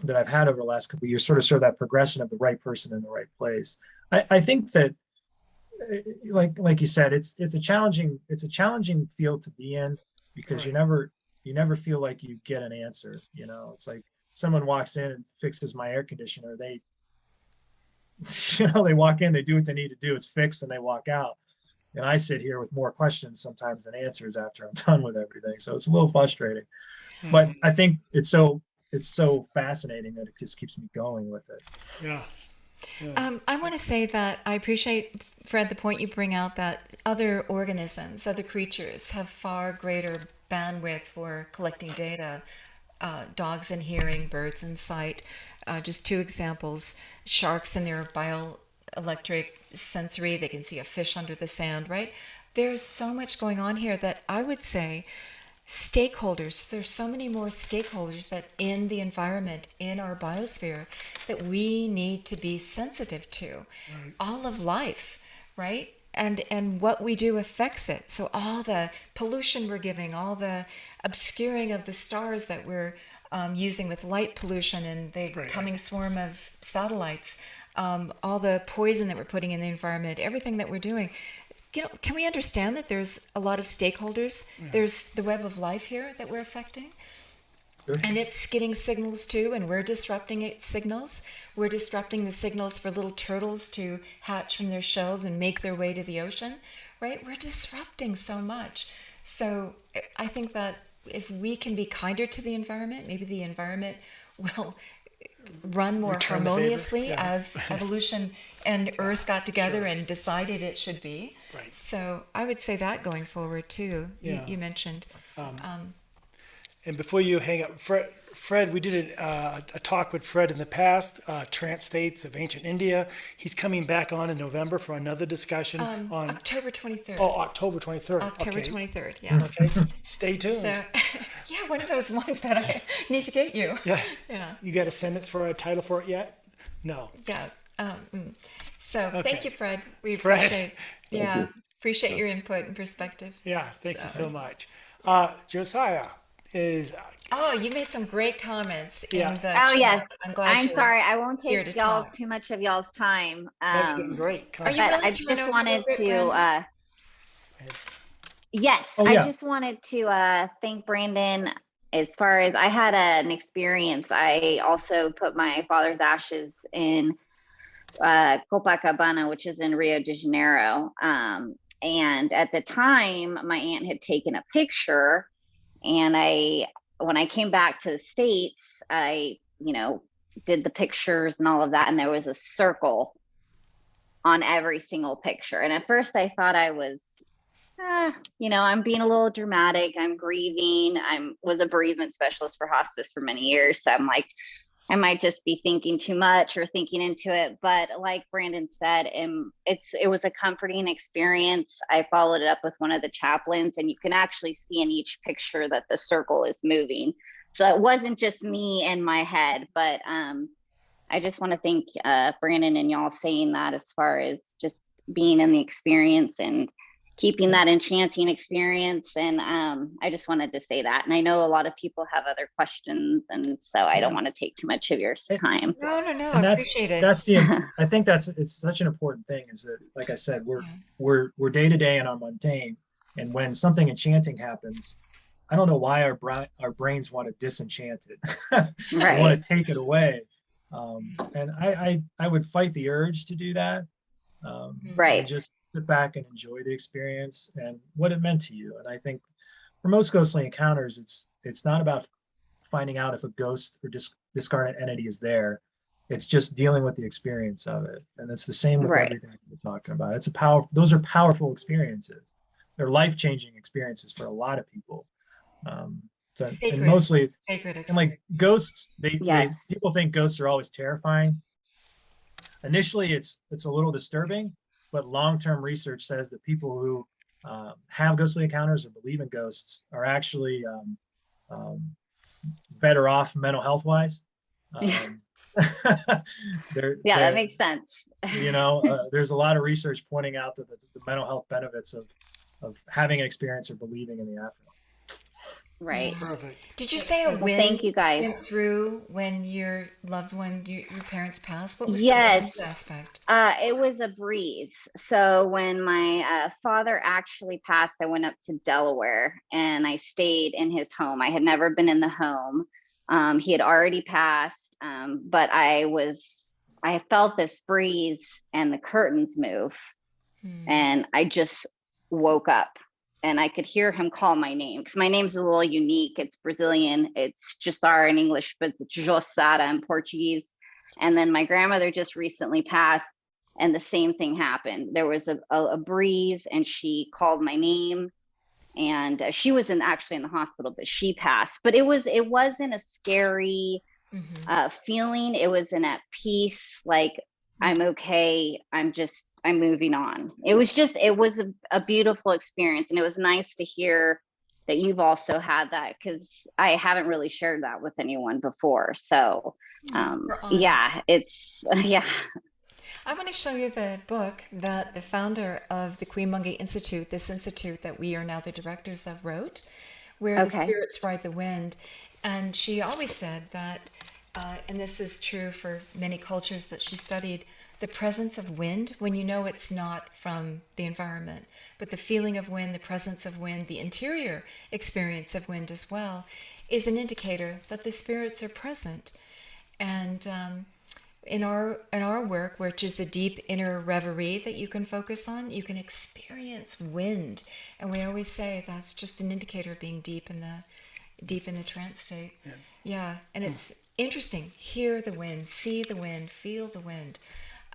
that I've had over the last couple of years sort of show that progression of the right person in the right place. I think that, like you said, it's a challenging field to be in, because you never feel like you get an answer. You know, it's like someone walks in and fixes my air conditioner. They walk in, they do what they need to do, it's fixed, and they walk out. And I sit here with more questions sometimes than answers after I'm done with everything. So it's a little frustrating, but I think it's so fascinating that it just keeps me going with it. Yeah. I want to say that I appreciate, Fred, the point you bring out that other organisms, other creatures have far greater bandwidth for collecting data. Dogs in hearing, birds in sight. Just two examples: sharks in their bioelectric sensory, they can see a fish under the sand, right? There's so much going on here that I would say stakeholders, there's so many more stakeholders that in the environment, in our biosphere, that we need to be sensitive to. Right. All of life, right? And what we do affects it. So all the pollution we're giving, all the obscuring of the stars that we're using with light pollution and the coming swarm of satellites, all the poison that we're putting in the environment, everything that we're doing. You know, can we understand that there's a lot of stakeholders? Yeah. There's the web of life here that we're affecting. Sure. And it's getting signals too, and we're disrupting its signals. We're disrupting the signals for little turtles to hatch from their shells and make their way to the ocean, right? We're disrupting so much. So I think that if we can be kinder to the environment, maybe the environment will run more harmoniously as evolution and Earth got together and decided it should be. Right. So I would say that going forward too. Yeah. You mentioned. And before you hang up, Fred, we did a talk with Fred in the past, trance states of ancient India. He's coming back on in November for another discussion on October 23rd. Oh, October 23rd. October 23rd, yeah. Okay, stay tuned. So, yeah, one of those ones that I need to get you. Yeah. You got a sentence for a title for it yet? No. Yeah. So thank you, Fred. We appreciate appreciate your input and perspective. Yeah, thank you so much. Josiah is... Oh, you made some great comments. Yeah. In the yes. I'm sorry. I won't take too much of y'all's time. Great. Are you but I just wanted to... Yes, I just wanted to thank Brandon. As far as I had an experience, I also put my father's ashes in Copacabana, which is in Rio de Janeiro. And at the time, my aunt had taken a picture, and when I came back to the States, I, did the pictures and all of that, and there was a circle on every single picture. And at first I thought I was I'm being a little dramatic. I'm grieving. Was a bereavement specialist for hospice for many years. So I'm like, I might just be thinking too much or thinking into it. But like Brandon said, it was a comforting experience. I followed it up with one of the chaplains, and you can actually see in each picture that the circle is moving. So it wasn't just me in my head, but I just want to thank Brandon and y'all saying that as far as just being in the experience and keeping that enchanting experience. And I just wanted to say that. And I know a lot of people have other questions, and so I don't want to take too much of your time. No, And I appreciate it. I think it's such an important thing, is that, like I said, we're day to day and our mundane. And when something enchanting happens, I don't know why our brains want to disenchant it. They want to take it away. And I would fight the urge to do that. And just sit back and enjoy the experience and what it meant to you. And I think for most ghostly encounters, it's not about finding out if a ghost or discarnate entity is there. It's just dealing with the experience of it. And it's the same with everything we're talking about. Those are powerful experiences. They're life-changing experiences for a lot of people. And mostly sacred experience. And like ghosts, people think ghosts are always terrifying. Initially, it's a little disturbing, but long-term research says that people who have ghostly encounters or believe in ghosts are actually better off mental health wise. That makes sense. There's a lot of research pointing out that the mental health benefits of having an experience or believing in the afterlife. Right. Perfect. Did you say a wind thank you guys. went through when your loved one, your parents passed? What was the Yes. wind aspect? It was a breeze. So when my father actually passed, I went up to Delaware and I stayed in his home. I had never been in the home. He had already passed, but I felt this breeze and the curtains move, and I just woke up. And I could hear him call my name, because my name's a little unique. It's Brazilian. It's Jussara in English, but it's Jossara in Portuguese. And then my grandmother just recently passed, and the same thing happened. There was a breeze, and she called my name, and she was actually in the hospital, but she passed. But it wasn't a scary feeling. It was at peace. Like, I'm okay. I'm moving on. It was a beautiful experience. And it was nice to hear that you've also had that, because I haven't really shared that with anyone before. So Yeah. I want to show you the book that the founder of the Queen Institute, this institute that we are now the directors of, wrote, where the spirits ride the wind. And she always said that, and this is true for many cultures that she studied, the presence of wind, when you know it's not from the environment, but the feeling of wind, the presence of wind, the interior experience of wind as well, is an indicator that the spirits are present. And in our work, which is the deep inner reverie that you can focus on, you can experience wind. And we always say that's just an indicator of being deep in the trance state. Yeah. And it's interesting. Hear the wind, see the wind, feel the wind.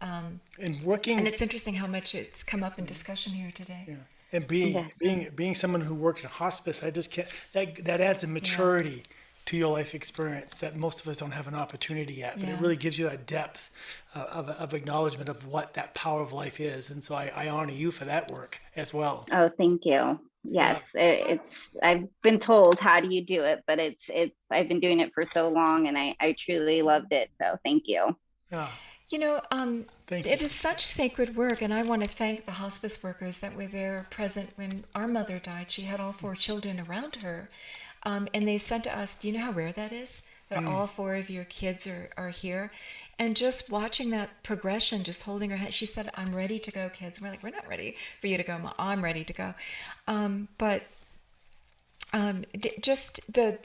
And it's interesting how much it's come up in discussion here today. Yeah. And being someone who worked in hospice, I just can't. That adds a maturity to your life experience that most of us don't have an opportunity at. But it really gives you a depth of acknowledgement of what that power of life is. And so I honor you for that work as well. Oh, thank you. Yes, I've been told, how do you do it? But I've been doing it for so long, and I truly loved it. So thank you. Yeah. It is such sacred work, and I want to thank the hospice workers that were there present when our mother died. She had all 4 children around her, and they said to us, do you know how rare that is? That all 4 of your kids are here? And just watching that progression, just holding her hand, she said, I'm ready to go, kids. And we're like, we're not ready for you to go, Mom. I'm ready to go. Just the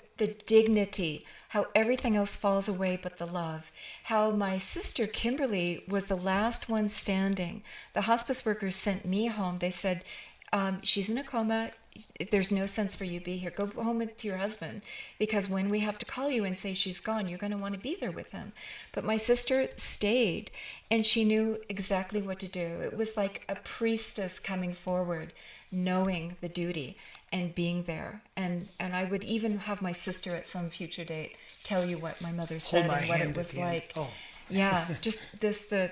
dignity, how everything else falls away but the love. How my sister Kimberly was the last one standing. The hospice workers sent me home. They said, she's in a coma. There's no sense for you to be here. Go home to your husband, because when we have to call you and say she's gone, you're going to want to be there with him. But my sister stayed, and she knew exactly what to do. It was like a priestess coming forward knowing the duty and being there. And I would even have my sister at some future date tell you what my mother said my and what hand it at was the end. like. Oh. Yeah, just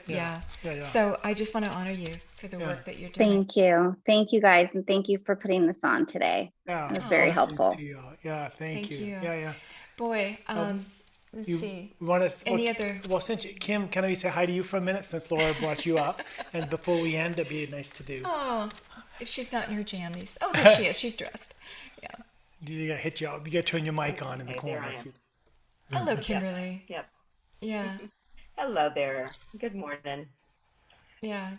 yeah. So I just want to honor you for the work that you're doing. Thank you. Thank you guys. And thank you for putting this on today. Yeah, It was very blessings helpful. to you all. Yeah, thank you. you. Yeah. Boy, let's see. Want to, Any other? Well, since Kim, can we say hi to you for a minute since Laura brought you up? And before we end, it'd be nice to do. Oh, if she's not in her jammies. Oh, there she is. She's dressed. Yeah. You gotta hit you up. You gotta turn your mic on in the Okay, there corner. I am. Hello, Kimberly. Yep. Yeah. Hello there. Good morning. Yeah.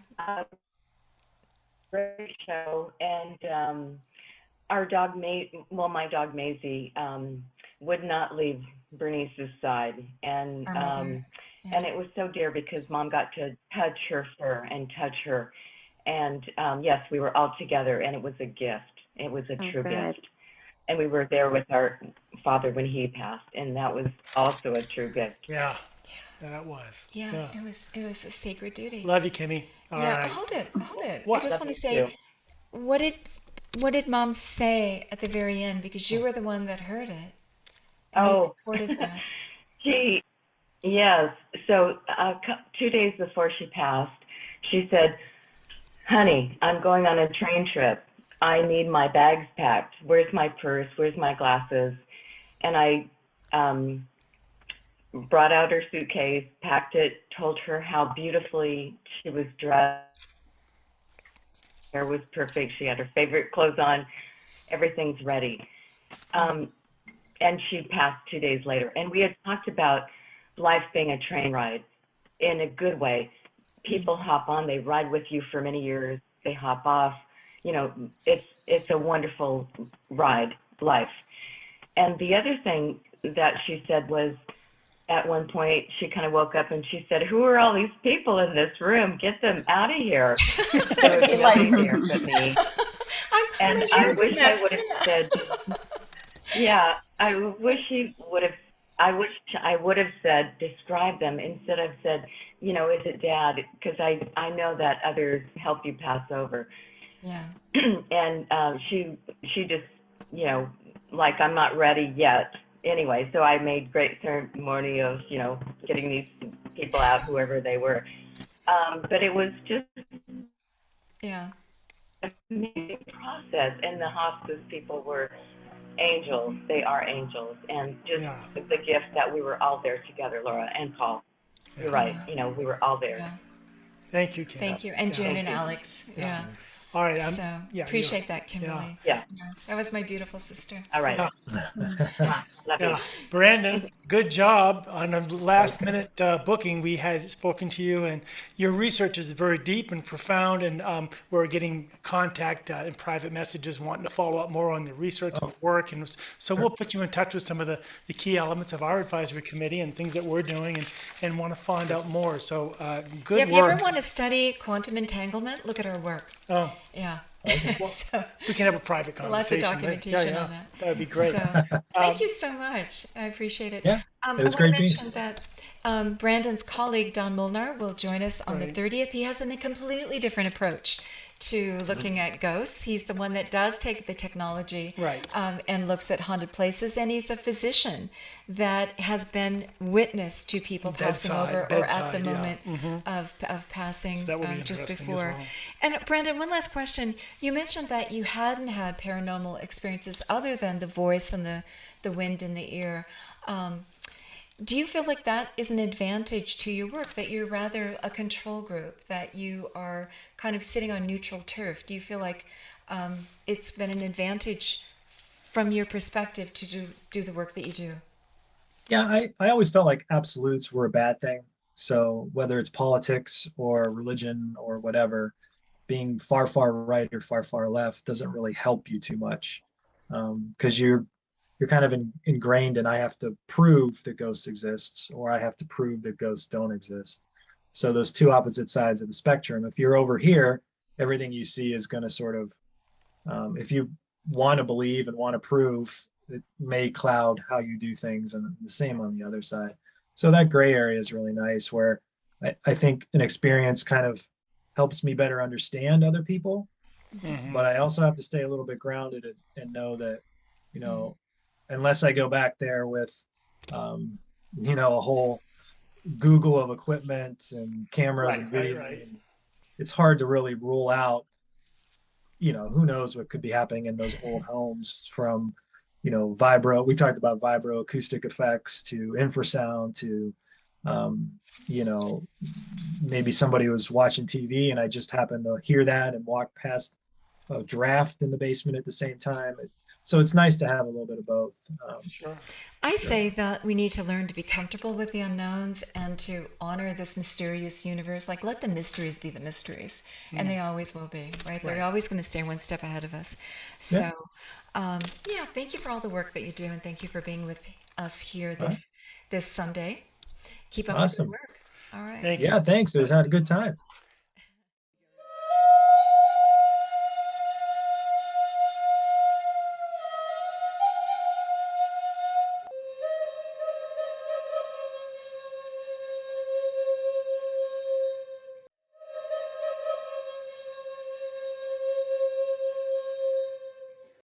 Great show. And our dog, my dog Maisie, would not leave Bernice's side. And Our mother. and it was so dear because Mom got to touch her fur and touch her. And yes, we were all together, and it was a gift. It was a true good. gift. And we were there with our father when he passed, and that was also a true gift. Yeah, that was. Yeah. It was a sacred duty. Love you, Kimmy. All yeah. right. Hold it. What? I just want to say, you. what did Mom say at the very end? Because you were the one that heard it. And you Oh, recorded that. yes. So 2 days before she passed, she said, "Honey, I'm going on a train trip. I need my bags packed. Where's my purse? Where's my glasses?" And I brought out her suitcase, packed it, told her how beautifully she was dressed. Hair was perfect. She had her favorite clothes on. Everything's ready. And she passed 2 days later. And we had talked about life being a train ride in a good way. People hop on, they ride with you for many years, they hop off. You know, it's a wonderful ride, life. And the other thing that she said was, at one point, she kind of woke up and she said, "Who are all these people in this room? Get them out of here." There was nobody there but me. And I wish I would have said, yeah, I wish she would have, I wish I would have said, describe them instead of said, you know, is it Dad? Because I know that others help you pass over. Yeah. And she just, you know, like, I'm not ready yet. Anyway, so I made great ceremony of, you know, getting these people out, whoever they were. But it was just Yeah. an amazing process. And the hospice people were angels. They are angels. And just the gift that we were all there together, Laura and Paul. You're right. You know, we were all there. Yeah. Thank you, Kim. Thank you. And June and Alex. Yeah. All right. So appreciate that, Kimberly. Yeah. That was my beautiful sister. All right. Love you. Brandon, good job on a last minute booking. We had spoken to you, and your research is very deep and profound, and we're getting contact and private messages wanting to follow up more on the research and work. And so we'll put you in touch with some of the key elements of our advisory committee and things that we're doing, and want to find out more. So good If you work. ever want to study quantum entanglement, look at our work. Oh, Yeah. So, we can have a private lots of conversation. documentation on that. That would be great. So, thank you so much. I appreciate it. Yeah, I it was want great to being mention that Brandon's colleague, Don Molnar, will join us on the 30th. He has a completely different approach to looking at ghosts. He's the one that does take the technology and looks at haunted places. And he's a physician that has been witness to people passing over or at the moment of passing So that would be just interesting as before. well. And Brandon, one last question. You mentioned that you hadn't had paranormal experiences other than the voice and the wind in the ear. Do you feel like that is an advantage to your work, that you're rather a control group, that you are kind of sitting on neutral turf? Do you feel like it's been an advantage from your perspective to do the work that you do? Yeah, I always felt like absolutes were a bad thing. So whether it's politics or religion or whatever, being far, far right or far, far left doesn't really help you too much, because you're kind of ingrained in, I have to prove that ghosts exists, or I have to prove that ghosts don't exist. So those two opposite sides of the spectrum, if you're over here, everything you see is going to sort of, if you want to believe and want to prove, it may cloud how you do things, and the same on the other side. So that gray area is really nice, where I think an experience kind of helps me better understand other people. but I also have to stay a little bit grounded and know that, you know, unless I go back there with, you know, a whole Google of equipment and cameras and video, it's hard to really rule out, you know, who knows what could be happening in those old homes, from, you know, we talked about vibro acoustic effects to infrasound to, you know, maybe somebody was watching TV and I just happened to hear that and walk past a draft in the basement at the same time. So it's nice to have a little bit of both. Sure. I say that we need to learn to be comfortable with the unknowns and to honor this mysterious universe. Like, let the mysteries be the mysteries, and they always will be, right? They're always going to stay one step ahead of us. So, yeah, thank you for all the work that you do, and thank you for being with us here this Sunday. Keep up the good work. All right. Thank you. Yeah, thanks. It was had a good time.